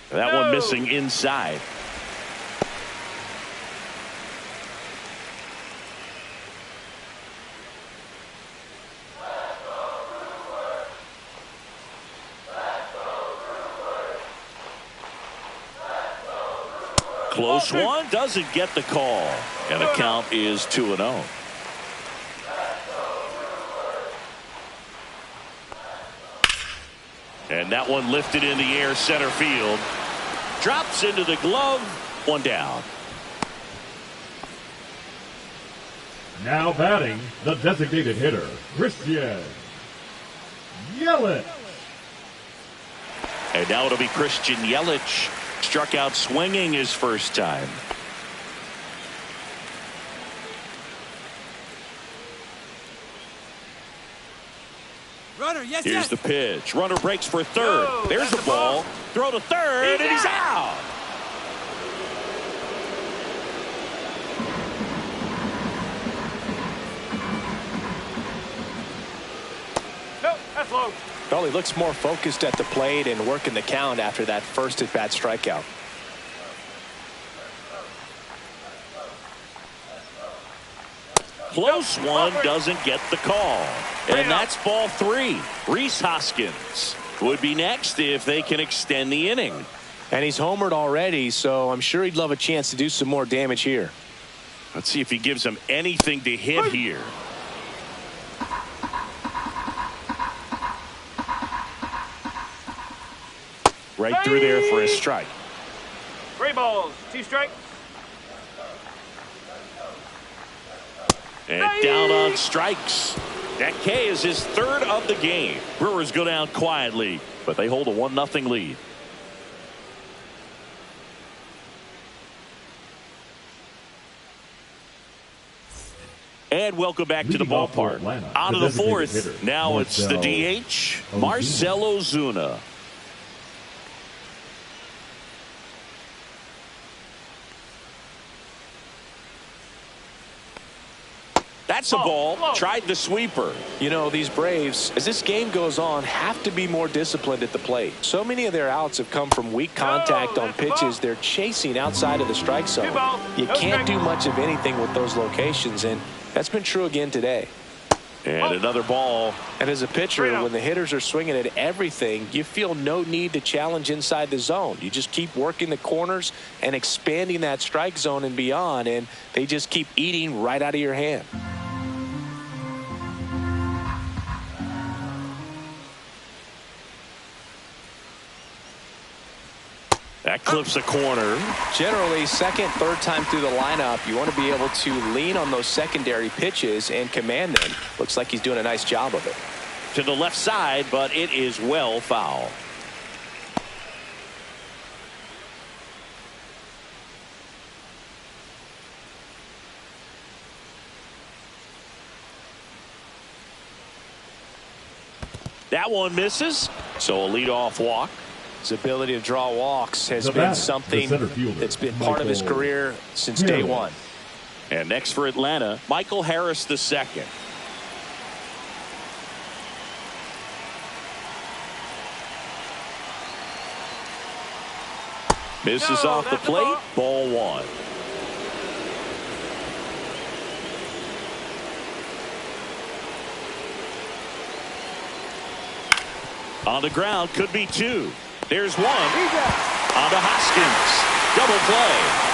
That one missing inside. Close one, doesn't get the call. And the count is 2-0. And that one lifted in the air center field. Drops into the glove. One down. Now batting, the designated hitter, Christian Yelich. And now it'll be Christian Yelich. Struck out swinging his first time. Runner, yes, Here's the pitch. Runner breaks for third. There's the ball. Throw to third, and he's out. Nope, that's low. Well, he looks more focused at the plate and working the count after that first at bat strikeout. Close one, doesn't get the call. And that's ball 3. Rhys Hoskins would be next if they can extend the inning. And he's homered already, so I'm sure he'd love a chance to do some more damage here. Let's see if he gives them anything to hit here. Right through there for a strike. 3 balls, 2 strikes. And down on strikes. That K is his third of the game. Brewers go down quietly, but they hold a 1-0 lead. And welcome back to the ballpark. Out of the fourth. Now it's the DH, Marcell Ozuna. That's a ball. Tried the sweeper. You know, these Braves, as this game goes on, have to be more disciplined at the plate. So many of their outs have come from weak contact on pitches they're chasing outside of the strike zone. You can't do much of anything with those locations, and that's been true again today. And another ball. And as a pitcher, when the hitters are swinging at everything, you feel no need to challenge inside the zone. You just keep working the corners and expanding that strike zone and beyond, and they just keep eating right out of your hand. That clips the corner. Generally, second, third time through the lineup, you want to be able to lean on those secondary pitches and command them. Looks like he's doing a nice job of it. To the left side, but it is well foul. That one misses, so a leadoff walk. His ability to draw walks has been something that's been part of his career since day one. And next for Atlanta, Michael Harris II. Misses off the plate. Ball 1. On the ground, could be 2. There's 1. On to Hoskins. Double play.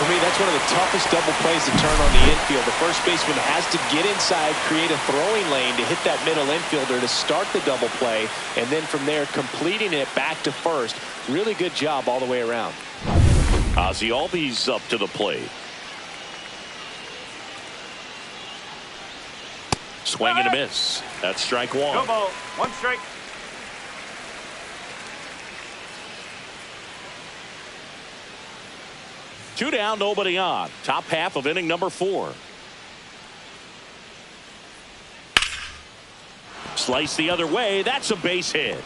For me, that's one of the toughest double plays to turn on the infield. The first baseman has to get inside, create a throwing lane to hit that middle infielder to start the double play, and then from there completing it back to first. Really good job all the way around. Ozzie Albies up to the plate. Swing and a miss. That's strike 1. No ball. 1 strike. Two down, nobody on. Top half of inning number 4. Slice the other way. That's a base hit.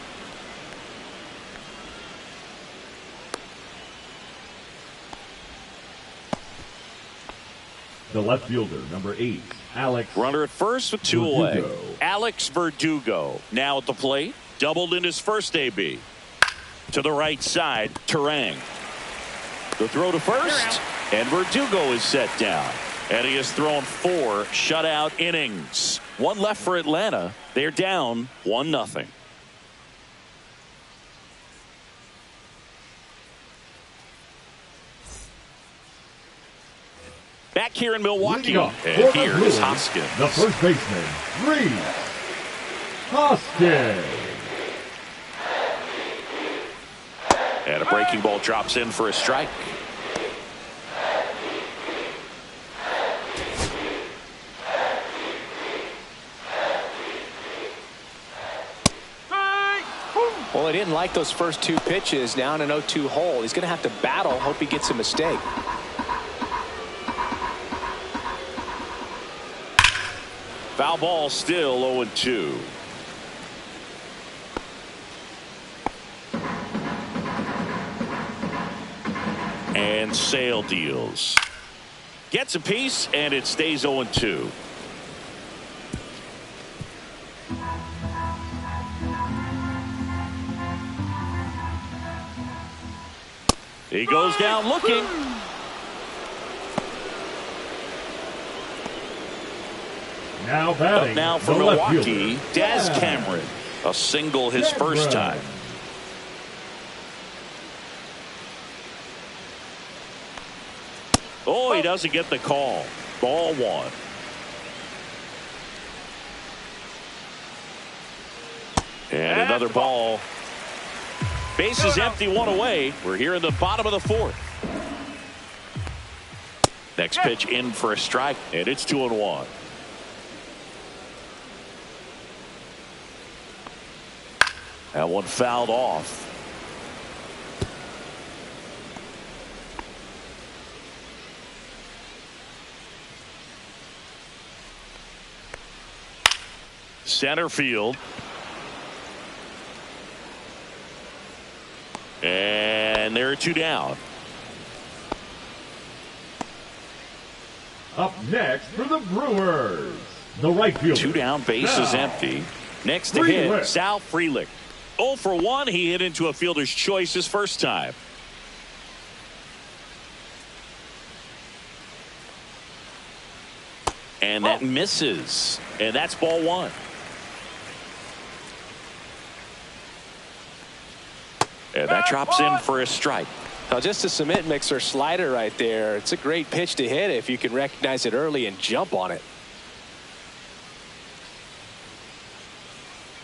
The left fielder, number 8, Alex. Runner at first with 2 away. Alex Verdugo now at the plate. Doubled in his first AB. To the right side, Terang. The throw to first, and Verdugo is set down. And he has thrown 4 shutout innings. 1 left for Atlanta. They're down 1-0. Back here in Milwaukee, and here is Hoskins. The first baseman, Reese Hoskins. And a breaking ball drops in for a strike. Well, he didn't like those first 2 pitches. Now in an 0-2 hole. He's going to have to battle. Hope he gets a mistake. Foul ball, still 0-2. And Sale deals. Gets a piece, and it stays 0-2. He goes down looking. Now batting. Up now for Milwaukee, Des Cameron. A single his first time. Oh, he doesn't get the call. Ball 1. And another ball. Bases empty, 1 away. We're here in the bottom of the 4th. Next pitch in for a strike, and it's 2-1. That one fouled off. Center field. And there are 2 down. Up next for the Brewers, the right fielder. 2 down, base is empty. Next to hit, Sal Frelick. 0 for 1. He hit into a fielder's choice his first time. And that misses. And that's ball 1. And that drops in for a strike. Now just a cement mixer slider right there. It's a great pitch to hit if you can recognize it early and jump on it.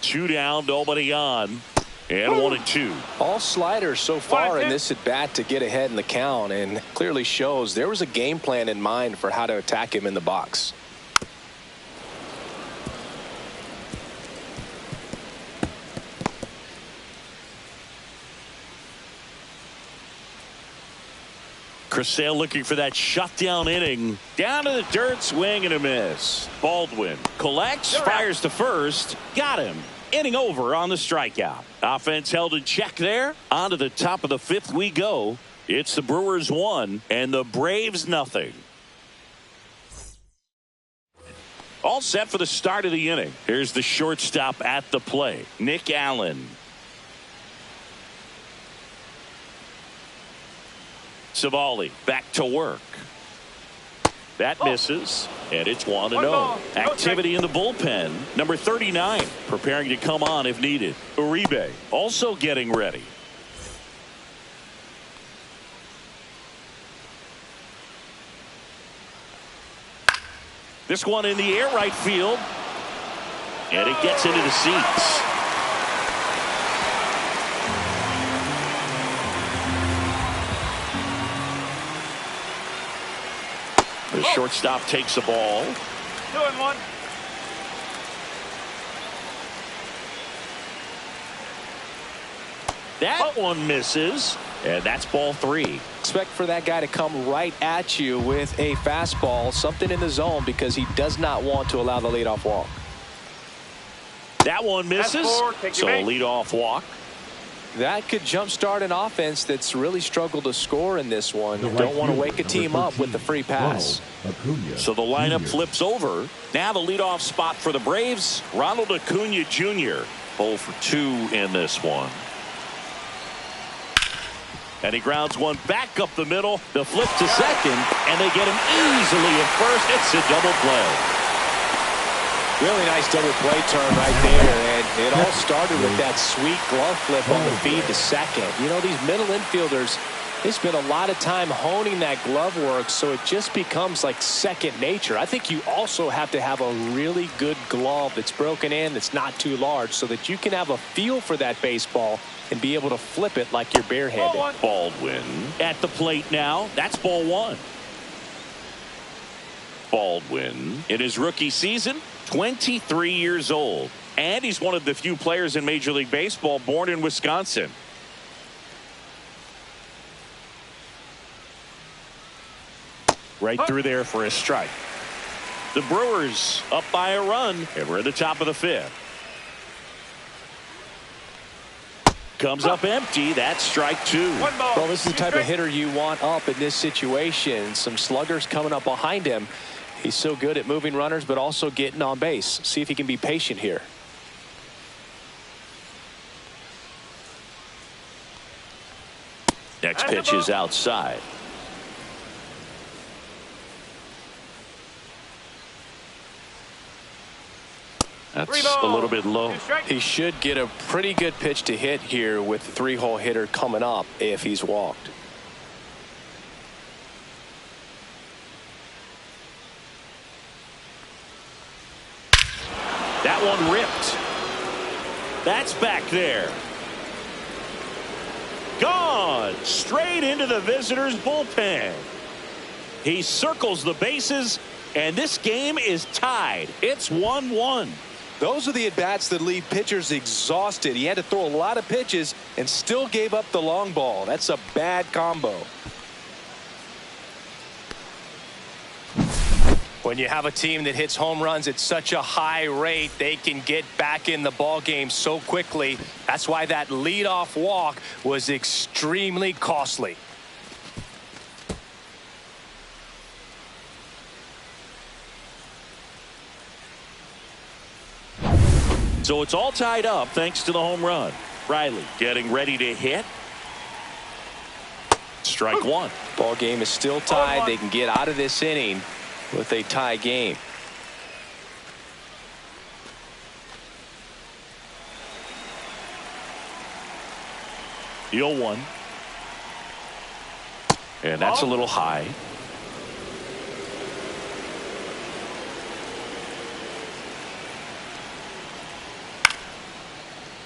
2 down, nobody on. And 1-2. All sliders so far in this at bat to get ahead in the count, and clearly shows there was a game plan in mind for how to attack him in the box. Chris Sale looking for that shutdown inning. Down to the dirt, swing and a miss. Baldwin collects, fires to first. Got him. Inning over on the strikeout. Offense held in check there. On to the top of the 5th we go. It's the Brewers 1 and the Braves nothing. All set for the start of the inning. Here's the shortstop at the plate, Nick Allen. Savali back to work. That misses. And it's 1-0. ball, no Activity in the bullpen. Number 39 preparing to come on if needed. Uribe also getting ready. This one in the air right field. And it gets into the seats. The shortstop takes the ball. 2-1. That one misses. And that's ball 3. Expect for that guy to come right at you with a fastball, something in the zone, because he does not want to allow the leadoff walk. That one misses. So a leadoff walk. That could jumpstart an offense that's really struggled to score in this one. The right Don't want to fielder, wake a team up with the free pass. So the lineup flips over. Now the leadoff spot for the Braves, Ronald Acuna Jr. 0 for 2 in this one. And he grounds one back up the middle. The flip to second, and they get him easily at first. It's a double play. Really nice double play turn right there, and it all started with that sweet glove flip on the feed to second. You know, these middle infielders, they spend a lot of time honing that glove work, so it just becomes like second nature. I think you also have to have a really good glove that's broken in, that's not too large, so that you can have a feel for that baseball and be able to flip it like you're barehanded. Baldwin at the plate now. That's ball 1. Baldwin in his rookie season, 23 years old. And he's one of the few players in Major League Baseball born in Wisconsin. Right through there for a strike. The Brewers up by a run, and we're at the top of the 5th. Comes up empty. That's strike 2. Well, this is the type of hitter you want up in this situation. Some sluggers coming up behind him. He's so good at moving runners, but also getting on base. See if he can be patient here. Next pitch is outside. That's a little bit low. He should get a pretty good pitch to hit here with the 3-hole hitter coming up if he's walked. That one ripped. That's back there. Gone straight into the visitors' bullpen. He circles the bases, and this game is tied. It's 1-1. Those are the at-bats that leave pitchers exhausted. He had to throw a lot of pitches and still gave up the long ball. That's a bad combo. When you have a team that hits home runs at such a high rate, they can get back in the ball game so quickly. That's why that leadoff walk was extremely costly. So it's all tied up thanks to the home run. Riley getting ready to hit. Strike 1. Ball game is still tied. They can get out of this inning with a tie game. The 0-1. And that's a little high.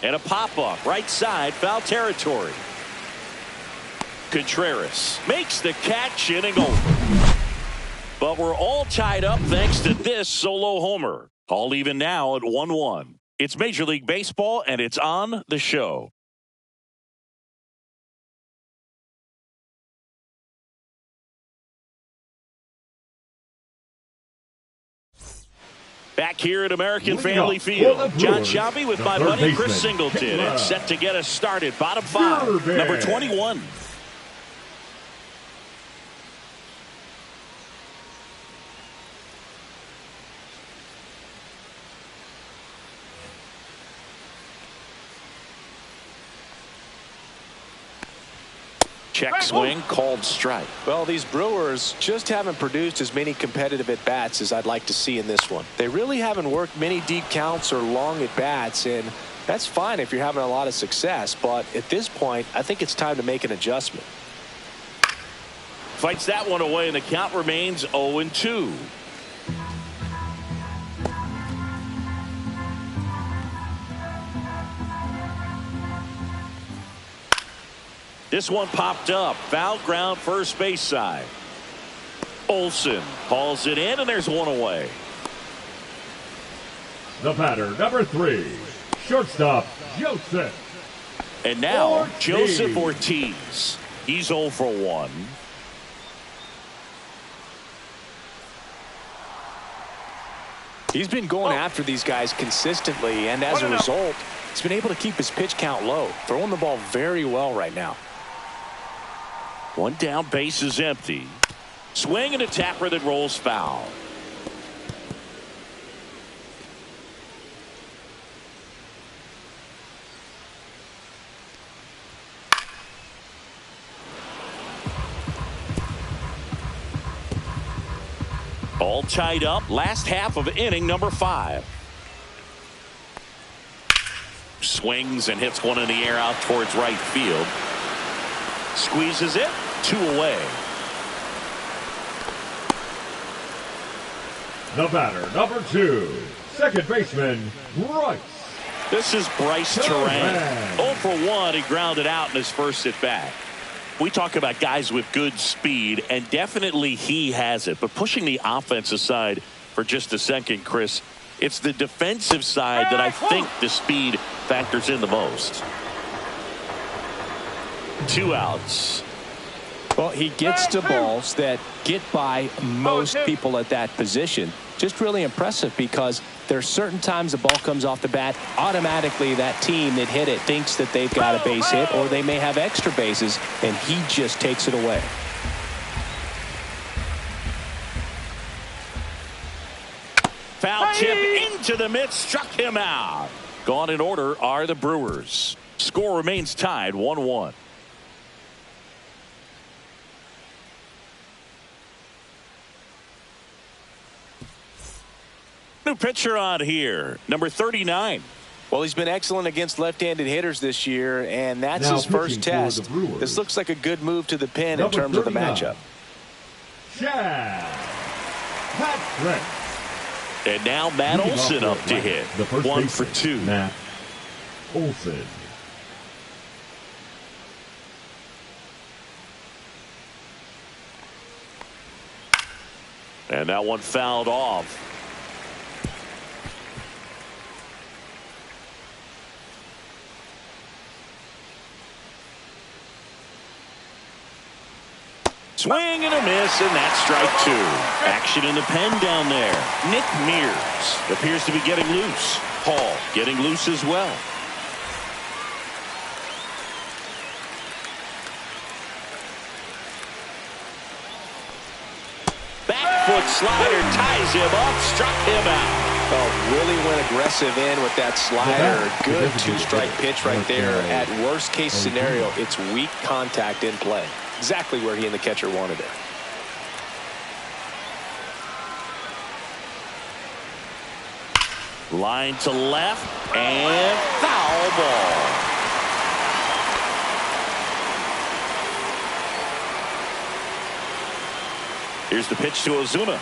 And a pop-up right side, foul territory. Contreras makes the catch, inning over. But we're all tied up thanks to this solo homer. All even now at 1-1. It's Major League Baseball, and it's on the show. Back here at American Family Field, John Sciambi with my buddy Chris Singleton. It's set to get us started. Bottom 5, number 21. Check swing, called strike. Well, these Brewers just haven't produced as many competitive at-bats as I'd like to see in this one. They really haven't worked many deep counts or long at-bats, and that's fine if you're having a lot of success. But at this point, I think it's time to make an adjustment. Fights that one away, and the count remains 0-2. This one popped up. Foul ground, first base side. Olsen hauls it in, and there's one away. The batter, number 3, shortstop, Joseph. And now, Ortiz. Joseph Ortiz. He's 0 for 1. He's been going after these guys consistently, and as a result, he's been able to keep his pitch count low, throwing the ball very well right now. One down, base is empty. Swing and a tapper that rolls foul. All tied up. Last half of inning number 5. Swings and hits one in the air out towards right field. Squeezes it. 2 away. The batter, number 2, second baseman, Bryce. This is Bryce Terang. 0 for 1. He grounded out in his first at bat. We talk about guys with good speed, and definitely he has it. But pushing the offense aside for just a second, Chris, it's the defensive side that I think the speed factors in the most. 2 outs. Well, he gets to balls that get by most people at that position. Just really impressive, because there are certain times the ball comes off the bat, automatically that team that hit it thinks that they've got a base hit, or they may have extra bases, and he just takes it away. Foul tip into the mid, struck him out. Gone in order are the Brewers. Score remains tied 1-1. New pitcher on here, number 39. Well, he's been excellent against left-handed hitters this year, and that's Now his first test. Brewers, this looks like a good move to the pin number in terms 39, of the matchup. Chad Patrick. And now Matt Olson up to hit. 1 for 2. Matt Olson. And that one fouled off. Swing and a miss, and that's strike 2. Action in the pen down there. Nick Mears appears to be getting loose. Hall getting loose as well. Back foot slider ties him up, struck him out. Oh, really went aggressive in with that slider. Good 2-strike pitch right there. At worst case scenario, it's weak contact in play. Exactly where he and the catcher wanted it. Line to left, and foul ball. Here's the pitch to Ozuna.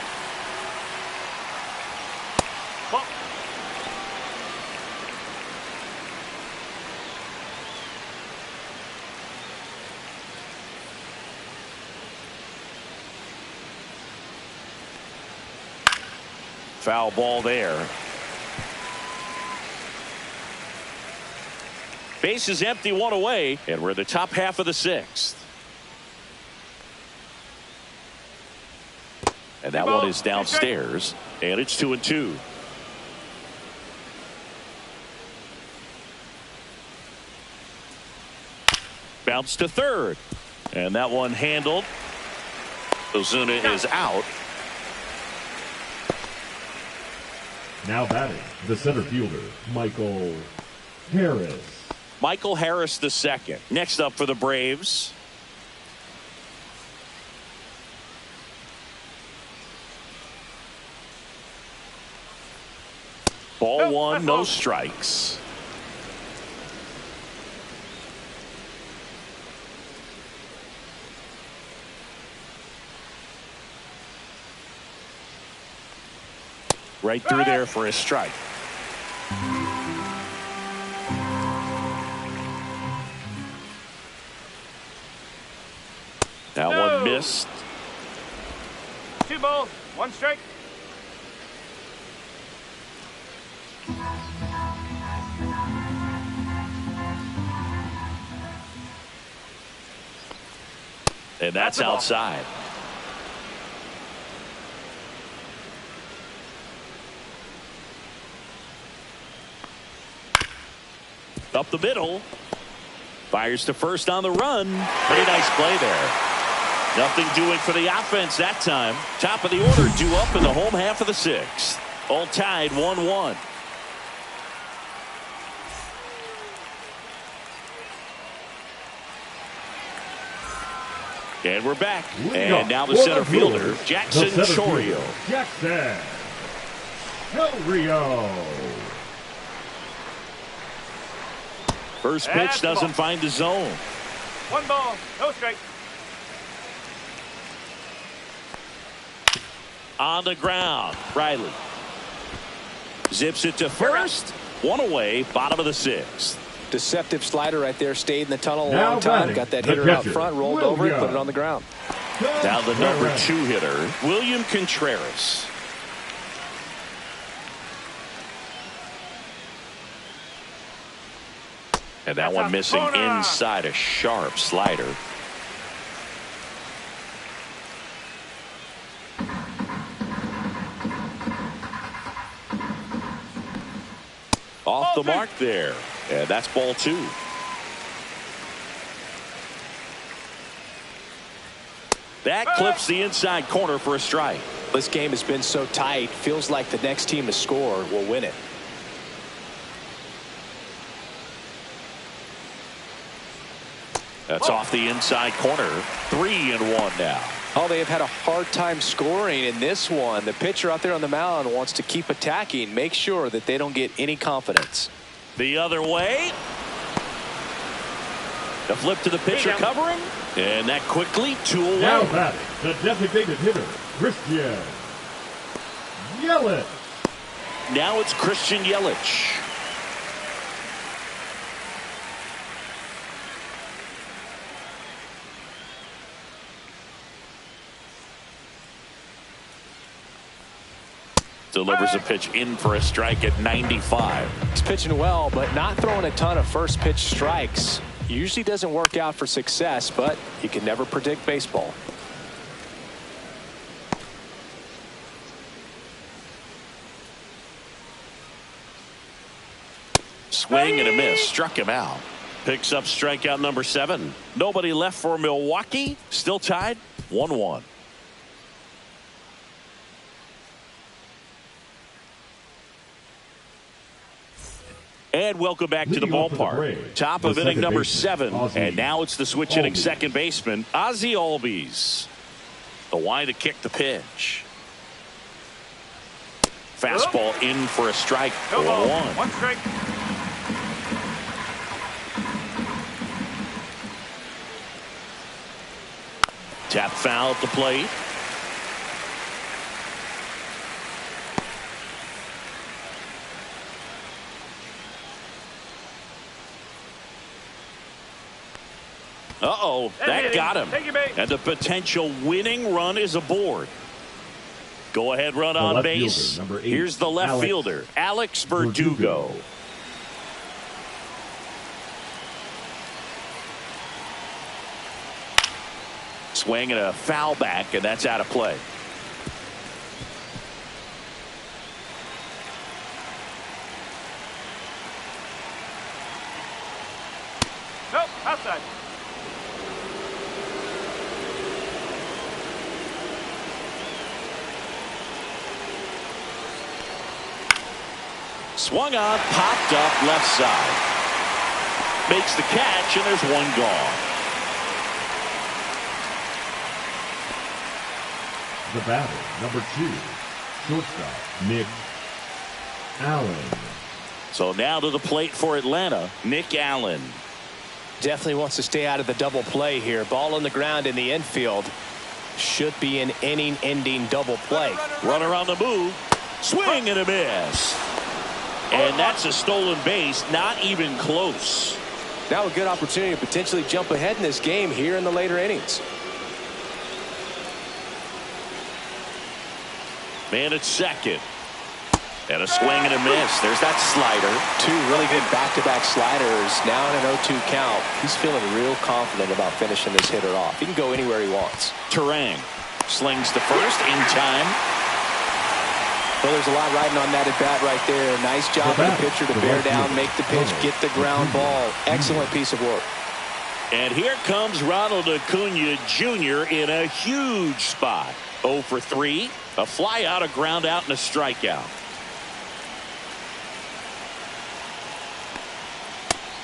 Foul ball there. Base is empty, 1 away, and we're in the top half of the 6th. And that one is downstairs, and it's 2-2. Bounce to third, and that one handled. Ozuna is out. Now batting, the center fielder, Michael Harris. Michael Harris II. Next up for the Braves. Ball one, no strikes. Right through there for a strike. That one missed. 2 balls, 1 strike. And that's outside. Up the middle. Fires to first on the run. Pretty nice play there. Nothing doing for the offense that time. Top of the order due up in the home half of the 6th. All tied 1-1. And we're back. And now the center fielder, Jackson Chourio. Jackson Chourio. First pitch doesn't find the zone. 1 ball, no strike. On the ground, Riley zips it to first. 1 away, bottom of the 6th. Deceptive slider right there. Stayed in the tunnel a Now long time. batting, Got that the hitter out catcher, front, rolled over it, put it on the ground. Now the number 2 hitter, William Contreras. And that one missing inside, a sharp slider. Off the mark there. And that's ball 2. That clips the inside corner for a strike. This game has been so tight. Feels like the next team to score will win it. That's off the inside corner. 3-1 now. Oh, they have had a hard time scoring in this one. The pitcher out there on the mound wants to keep attacking, make sure that they don't get any confidence. The other way. The flip to the pitcher covering. And that quickly 2 away. Now batting, the designated hitter, Christian Yelich. Now it's Christian Yelich. Delivers a pitch in for a strike at 95. He's pitching well, but not throwing a ton of first pitch strikes. Usually doesn't work out for success, but you can never predict baseball. Swing and a miss. Struck him out. Picks up strikeout number 7. Nobody left for Milwaukee. Still tied 1-1. And welcome back to the ballpark. Top of inning number 7. And now it's the switch hitting second baseman, Ozzie Albies. The line to kick the pitch. Fastball in for a strike. 1-1. 1 strike. Tap foul at the plate. Uh-oh, that got him. And the potential winning run is aboard. Go ahead, run on base. Fielder, 8, here's the left fielder, Alex Verdugo. Swing and a foul back, and that's out of play. Nope, outside. Swung on, popped up left side. Makes the catch, and there's one gone. The batter, number 2, shortstop, Nick Allen. So now to the plate for Atlanta, Nick Allen. Definitely wants to stay out of the double play here. Ball on the ground in the infield. Should be an inning-ending double play. Runner on the move. Swing and a miss. And that's a stolen base. Not even close. Now a good opportunity to potentially jump ahead in this game here in the later innings. Man at second. And a swing and a miss. There's that slider. Two really good back-to-back sliders. Now in an 0-2 count. He's feeling real confident about finishing this hitter off. He can go anywhere he wants. Terang slings to first in time. Well, there's a lot riding on that at bat right there. Nice job of the pitcher to bear down, make the pitch, get the ground ball. Excellent piece of work. And here comes Ronald Acuna Jr. in a huge spot. 0 for 3. A fly out, a ground out, and a strikeout.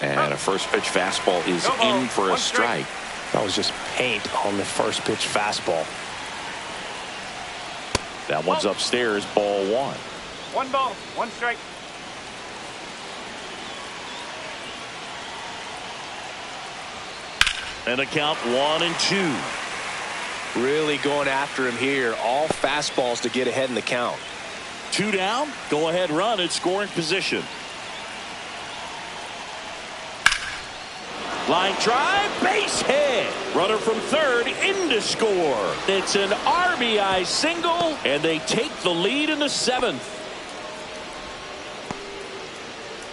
And a first pitch fastball is in for a strike. That was just paint on the first pitch fastball. That one's upstairs, ball 1. 1 ball, 1 strike. And a count 1 and 2. Really going after him here. All fastballs to get ahead in the count. 2 down. Go ahead run at scoring position. Line drive, base hit. Runner from third in to score. It's an RBI single, and they take the lead in the 7th.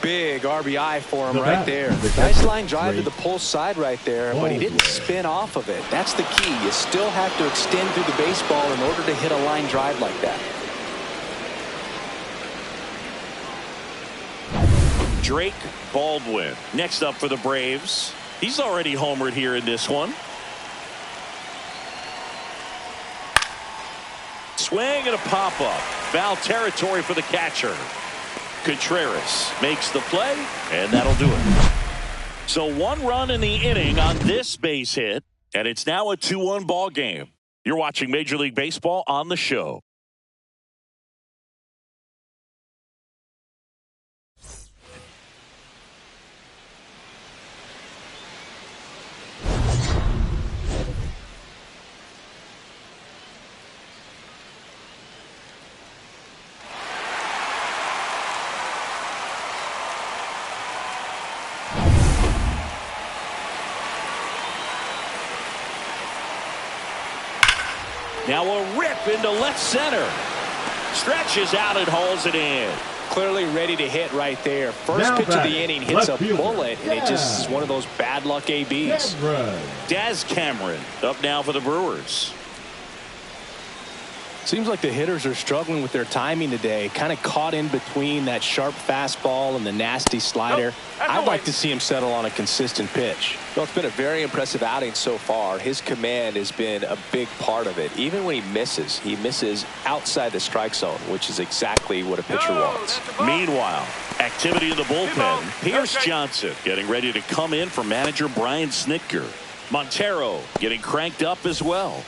Big RBI for him right there. Nice line drive to the pull side right there, but he didn't spin off of it. That's the key. You still have to extend through the baseball in order to hit a line drive like that. Drake Baldwin next up for the Braves. He's already homered here in this one. Swing and a pop-up. Foul territory for the catcher. Contreras makes the play, and that'll do it. So 1 run in the inning on this base hit, and it's now a 2-1 ball game. You're watching Major League Baseball on the show. Now a rip into left center. Stretches out and hauls it in. Clearly ready to hit right there. First pitch of the inning hits a bullet, and it just is one of those bad luck ABs. Daz Cameron up now for the Brewers. Seems like the hitters are struggling with their timing today. Kind of caught in between that sharp fastball and the nasty slider. I'd like to see him settle on a consistent pitch. Well, it's been a very impressive outing so far. His command has been a big part of it. Even when he misses outside the strike zone, which is exactly what a pitcher wants. Meanwhile, activity in the bullpen. Pierce Johnson getting ready to come in for manager Brian Snitker. Montero getting cranked up as well.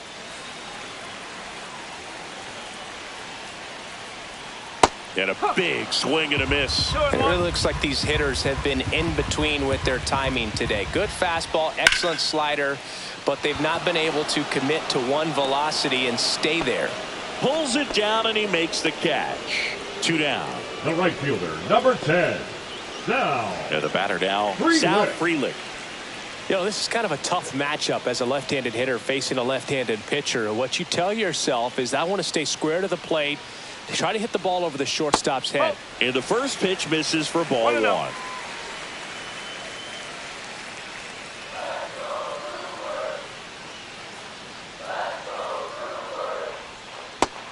And a big swing and a miss. It really looks like these hitters have been in between with their timing today. Good fastball, excellent slider, but they've not been able to commit to one velocity and stay there. Pulls it down and he makes the catch. 2 down. The right fielder, number 10, Sal. And the batter now, Sal Frelick. You know, this is kind of a tough matchup as a left-handed hitter facing a left-handed pitcher. What you tell yourself is I want to stay square to the plate, try to hit the ball over the shortstop's head. And the first pitch misses for ball 1.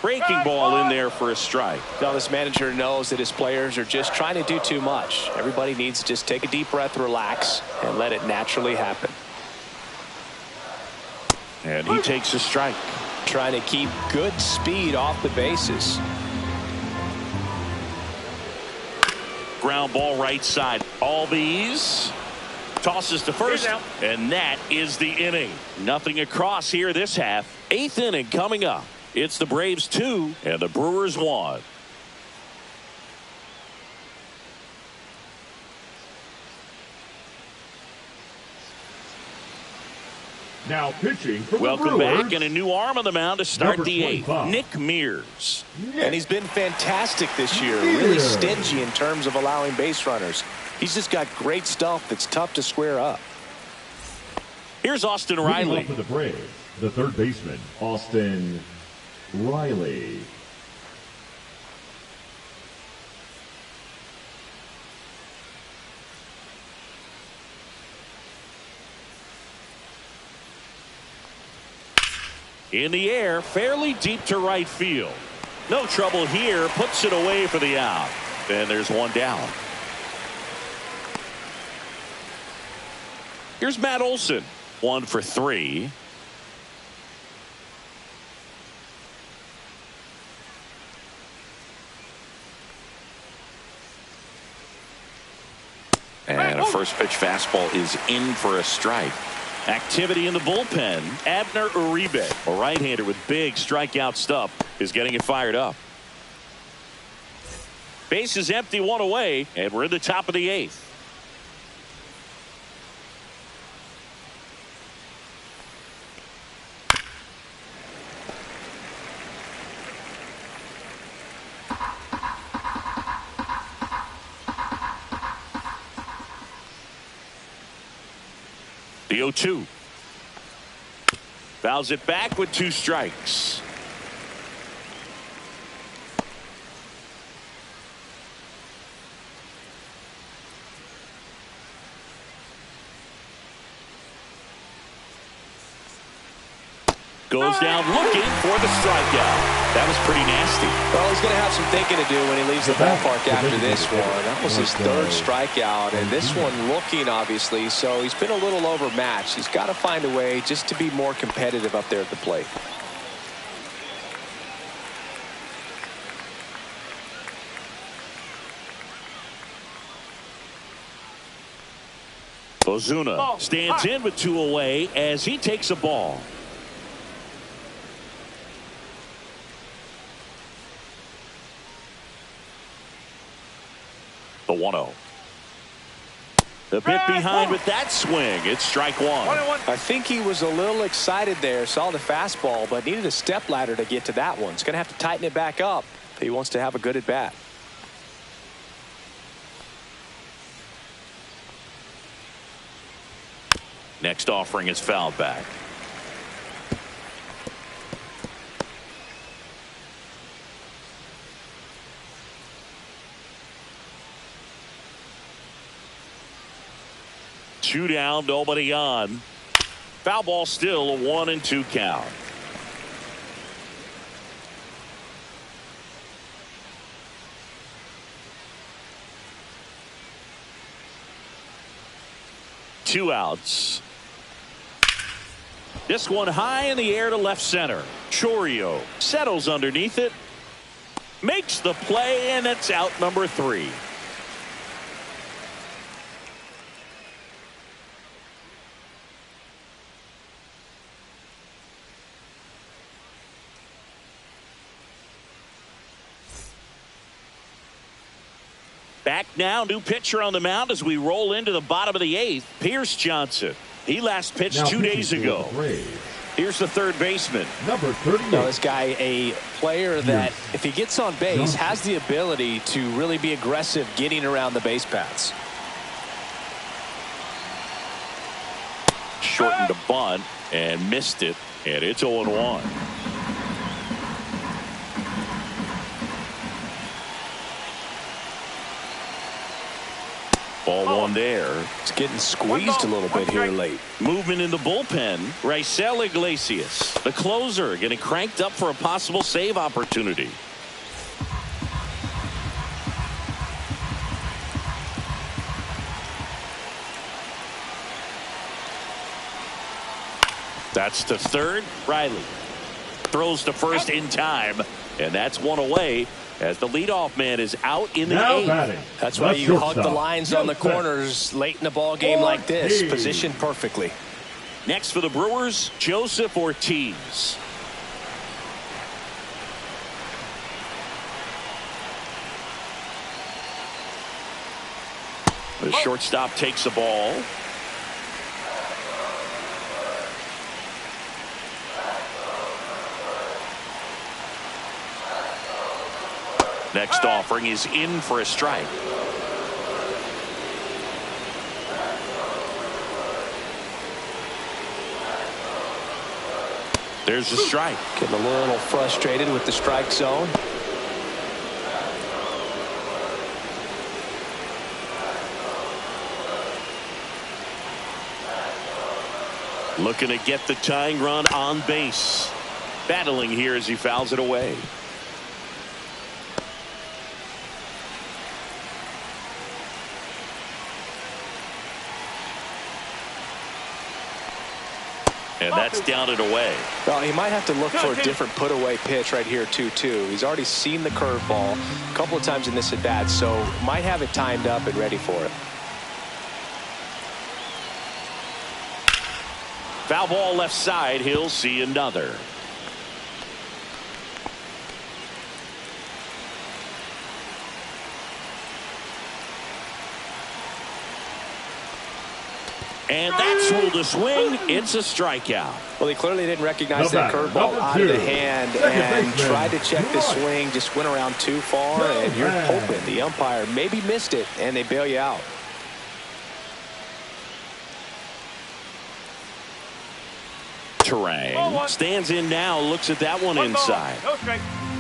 Breaking ball in there for a strike. Now this manager knows that his players are just trying to do too much. Everybody needs to just take a deep breath, relax, and let it naturally happen. And he takes a strike. Trying to keep good speed off the bases. Ground ball right side. Albies tosses to first, and that is the inning. Nothing across here this half. 8th inning coming up. It's the Braves 2 and the Brewers 1. Now pitching for Welcome the Brewers, back, and a new arm on the mound to start the eighth. 25. Nick Mears. And he's been fantastic this year. Really stingy in terms of allowing base runners. He's just got great stuff that's tough to square up. Here's Austin Leading Riley. off for the Braves, the third baseman, Austin Riley. In the air, fairly deep to right field. No trouble here, puts it away for the out. And there's one down. Here's Matt Olson. 1 for 3. And a first pitch fastball is in for a strike. Activity in the bullpen. Abner Uribe, a right-hander with big strikeout stuff, is getting it fired up. Base is empty, one away, and we're in the top of the eighth. The 0-2. Fouls it back with 2 strikes. Goes down looking for the strikeout. That was pretty nasty. Well, he's going to have some thinking to do when he leaves the ballpark after this one. That was his 3rd strikeout, and this one looking, obviously, so he's been a little overmatched. He's got to find a way just to be more competitive up there at the plate. Ozuna stands in with 2 away as he takes a ball. The 1-0. The bit behind with that swing. It's strike 1. I think he was a little excited there. Saw the fastball, but needed a step ladder to get to that one. He's going to have to tighten it back up if he wants to have a good at bat. Next offering is fouled back. Two down, nobody on. Foul ball still, a 1-2 count. Two outs. This one high in the air to left center. Chorio settles underneath it. Makes the play, and it's out number 3. Back now, new pitcher on the mound as we roll into the bottom of the 8th. Pierce Johnson. He last pitched 2 days ago. Here's the 3rd baseman. Number 38. Now, this guy, a player that, if he gets on base, has the ability to really be aggressive getting around the base paths. Shortened a bunt and missed it, and it's 0-1. Ball 1 there. It's getting squeezed a little bit here late. Movement in the bullpen. Raisel Iglesias, the closer, getting cranked up for a possible save opportunity. That's to 3rd. Riley throws to 1st in time, and that's 1 away. As the leadoff man is out in the 8th. That's why you hug the lines on the corners late in the ball game like this. Positioned perfectly. Next for the Brewers, Joseph Ortiz. The shortstop takes the ball. Next offering is in for a strike. There's the strike. Getting a little frustrated with the strike zone. Looking to get the tying run on base. Battling here as he fouls it away. And that's down and away. Well, he might have to look for a different put-away pitch right here, too. He's already seen the curveball a couple of times in this at-bat, so might have it timed up and ready for it. Foul ball left side. He'll see another. And that's ruled a swing. It's a strikeout. Well, he clearly didn't recognize that curveball out of the hand and tried to check the swing, just went around too far, and you're hoping the umpire maybe missed it, and they bail you out. Terang stands in now, looks at that one inside.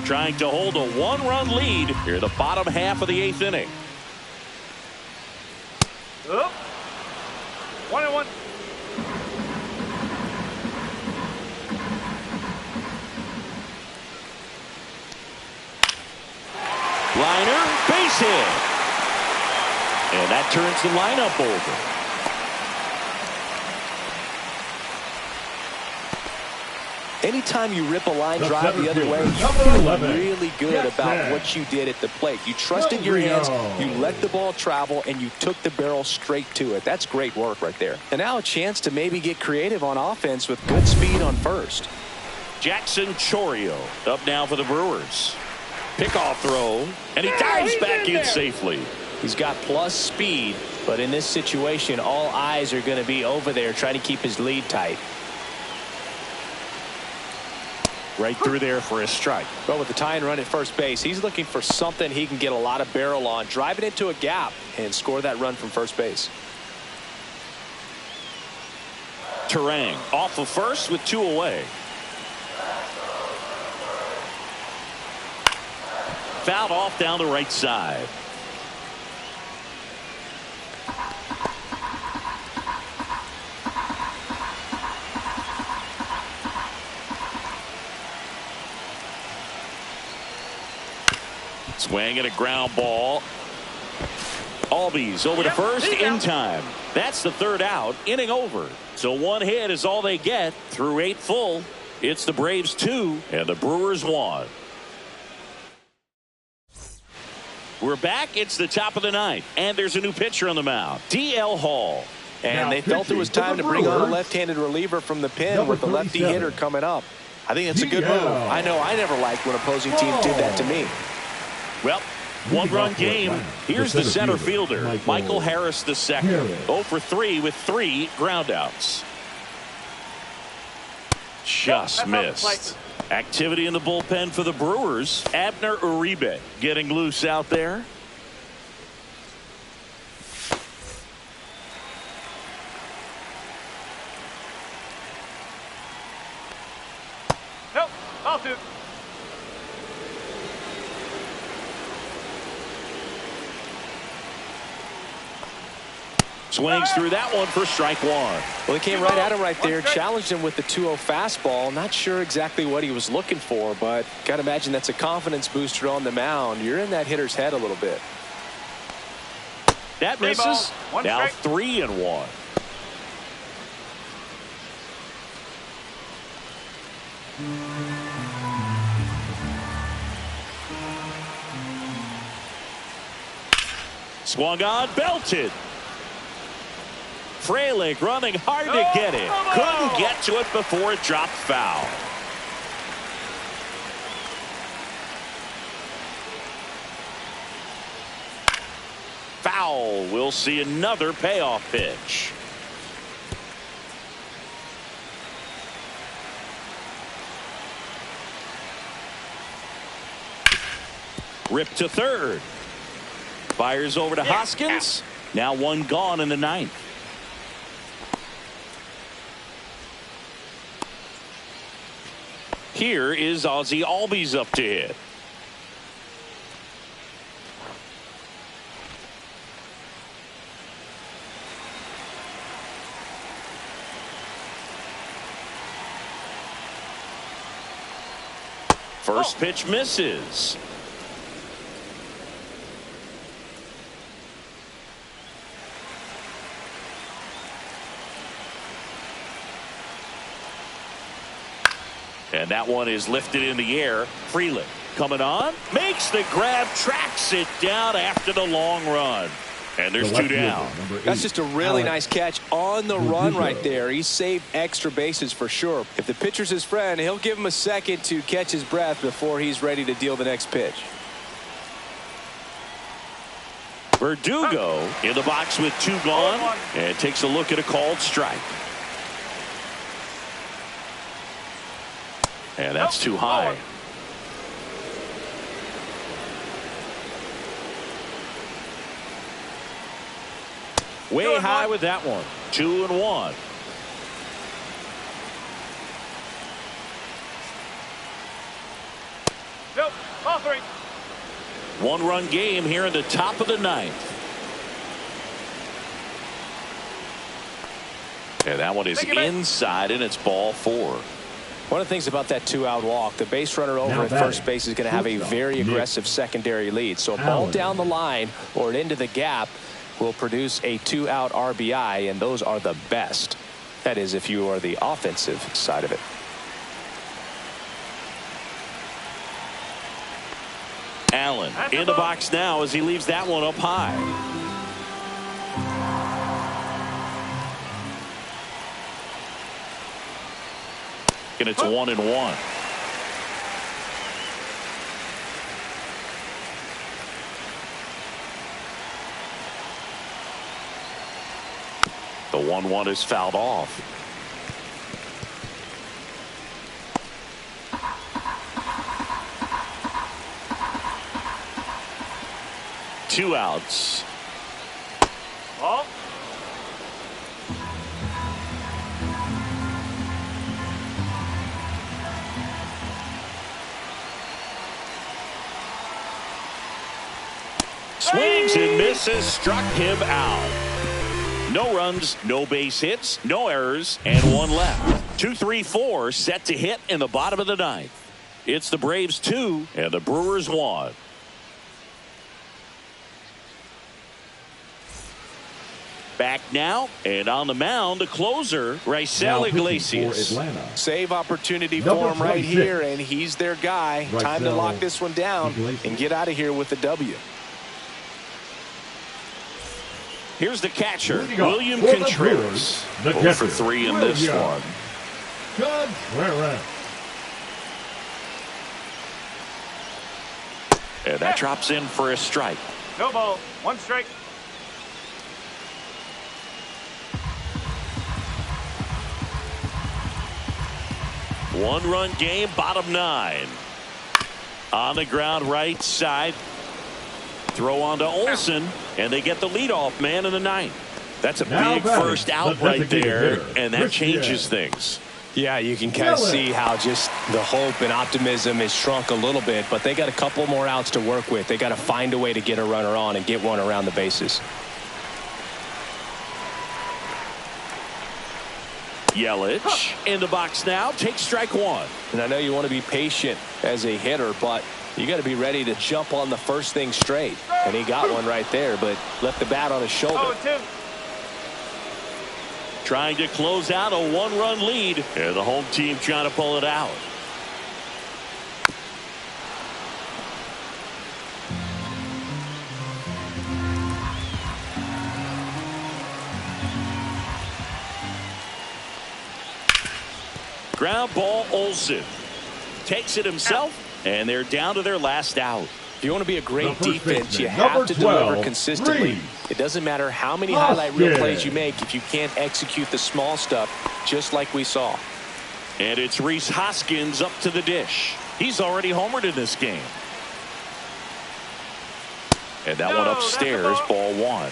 Trying to hold a one-run lead here in the bottom half of the 8th inning. 1-1. Liner, base hit. And that turns the lineup over. Anytime you rip a line drive the other way, you feel really good about what you did at the plate. You trusted your hands, you let the ball travel, and you took the barrel straight to it. That's great work right there. And now a chance to maybe get creative on offense with good speed on first. Jackson Chourio up now for the Brewers. Pickoff throw, and he dives back in safely. He's got plus speed, but in this situation, all eyes are going to be over there trying to keep his lead tight. Right through there for a strike. Well, with the tying run at first base, he's looking for something he can get a lot of barrel on, drive it into a gap, and score that run from first base. Terang off of first with 2 away. Fouled off down the right side. Swing and a ground ball. Albies over to first in time. That's the 3rd out. Inning over. So 1 hit is all they get through 8 full. It's the Braves 2 and the Brewers 1. We're back. It's the top of the 9th, and there's a new pitcher on the mound, D.L. Hall. And they felt it was time to bring on a left-handed reliever from the pen with the lefty hitter coming up. I think that's a good move. I know I never liked when opposing teams did that to me. Well, 1-run game. Here's the center fielder, Michael Harris II. 0 for 3 with 3 groundouts. Just missed. Activity in the bullpen for the Brewers. Abner Uribe getting loose out there. Nope, I'll do. Swings through that one for strike 1. Well, he came right at him right there, challenged him with the 2-0 fastball. Not sure exactly what he was looking for, but got to imagine that's a confidence booster on the mound. You're in that hitter's head a little bit. That misses. Now 3-1. Swung on, belted. Frelick running hard to get it. Couldn't get to it before it dropped foul. Foul. We'll see another payoff pitch. Rip to third. Fires over to Hoskins. Now one gone in the ninth. Here is Ozzie Albies up to hit. First pitch misses. And that one is lifted in the air. Freeland coming on, makes the grab, tracks it down after the long run. And there's two down. That's just a really nice catch on the run right there. He saved extra bases for sure. If the pitcher's his friend, he'll give him a second to catch his breath before he's ready to deal the next pitch. Verdugo in the box with two gone and takes a look at a called strike. And that's too high. Way high with that one. 2-1. Nope, ball three. One-run game here in the top of the ninth. And that one is inside, and it's ball 4. One of the things about that 2-out walk, the base runner over at first base is going to have a very aggressive secondary lead. So a ball down the line or into the gap will produce a 2-out RBI, and those are the best. That is, if you are the offensive side of it. Allen in the box now as he leaves that one up high. And it's 1-1. The 1-1 is fouled off. Two outs. Ball. Swings and misses, struck him out. No runs, no base hits, no errors, and one left. 2-3-4 set to hit in the bottom of the ninth. It's the Braves 2 and the Brewers 1. Back now, and on the mound, the closer, Raisel Iglesias. Save opportunity for him right here, and he's their guy. Time to lock this one down and get out of here with the W. Here's the catcher, William Contreras. 0 for 3 in this one. Contreras. And that drops in for a strike. No ball, 1 strike. One-run game, bottom 9. On the ground, right side. Throw on to Olsen, and they get the leadoff man in the ninth. That's a big first out right there, and that changes things. Yeah, you can kind of see how just the hope and optimism is shrunk a little bit, but they got a couple more outs to work with. They got to find a way to get a runner on and get one around the bases. Yelich in the box now, takes strike 1. And I know you want to be patient as a hitter, but you got to be ready to jump on the first thing straight. And he got one right there, but left the bat on his shoulder. 0-2. Trying to close out a 1-run lead, and the home team trying to pull it out. Ground ball, Olsen takes it himself, and they're down to their last out. If you want to be a great defense, you have to deliver consistently. It doesn't matter how many highlight reel plays you make if you can't execute the small stuff, just like we saw. And it's Rhys Hoskins up to the dish. He's already homered in this game. And that one upstairs, ball one.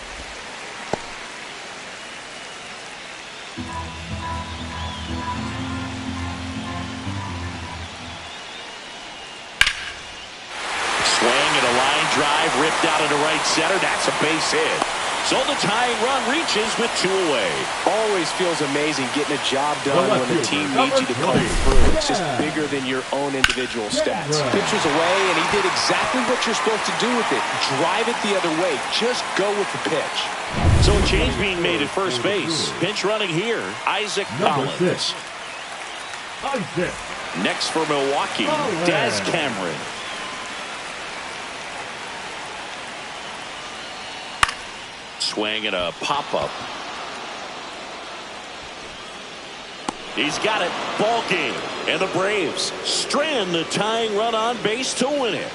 Swing and a line drive ripped out into right center. That's a base hit. So the tying run reaches with 2 away. Always feels amazing getting a job done when the team needs you to come through. It's just bigger than your own individual stats. Pitcher's away, and he did exactly what you're supposed to do with it. Drive it the other way. Just go with the pitch. So a change being made at first base. Pinch running here, Isaac Collins. Next for Milwaukee, Daz Cameron. Swing and a pop-up. He's got it. Ball game. And the Braves strand the tying run on base to win it.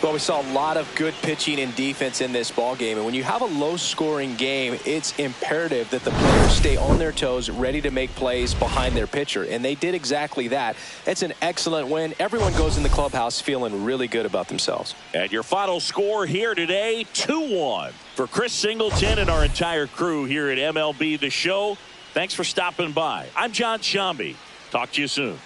Well, we saw a lot of good pitching and defense in this ball game, and when you have a low-scoring game, it's imperative that the players stay on their toes, ready to make plays behind their pitcher, and they did exactly that. It's an excellent win. Everyone goes in the clubhouse feeling really good about themselves. And your final score here today, 2-1. For Chris Singleton and our entire crew here at MLB The Show, thanks for stopping by. I'm John Shambi. Talk to you soon.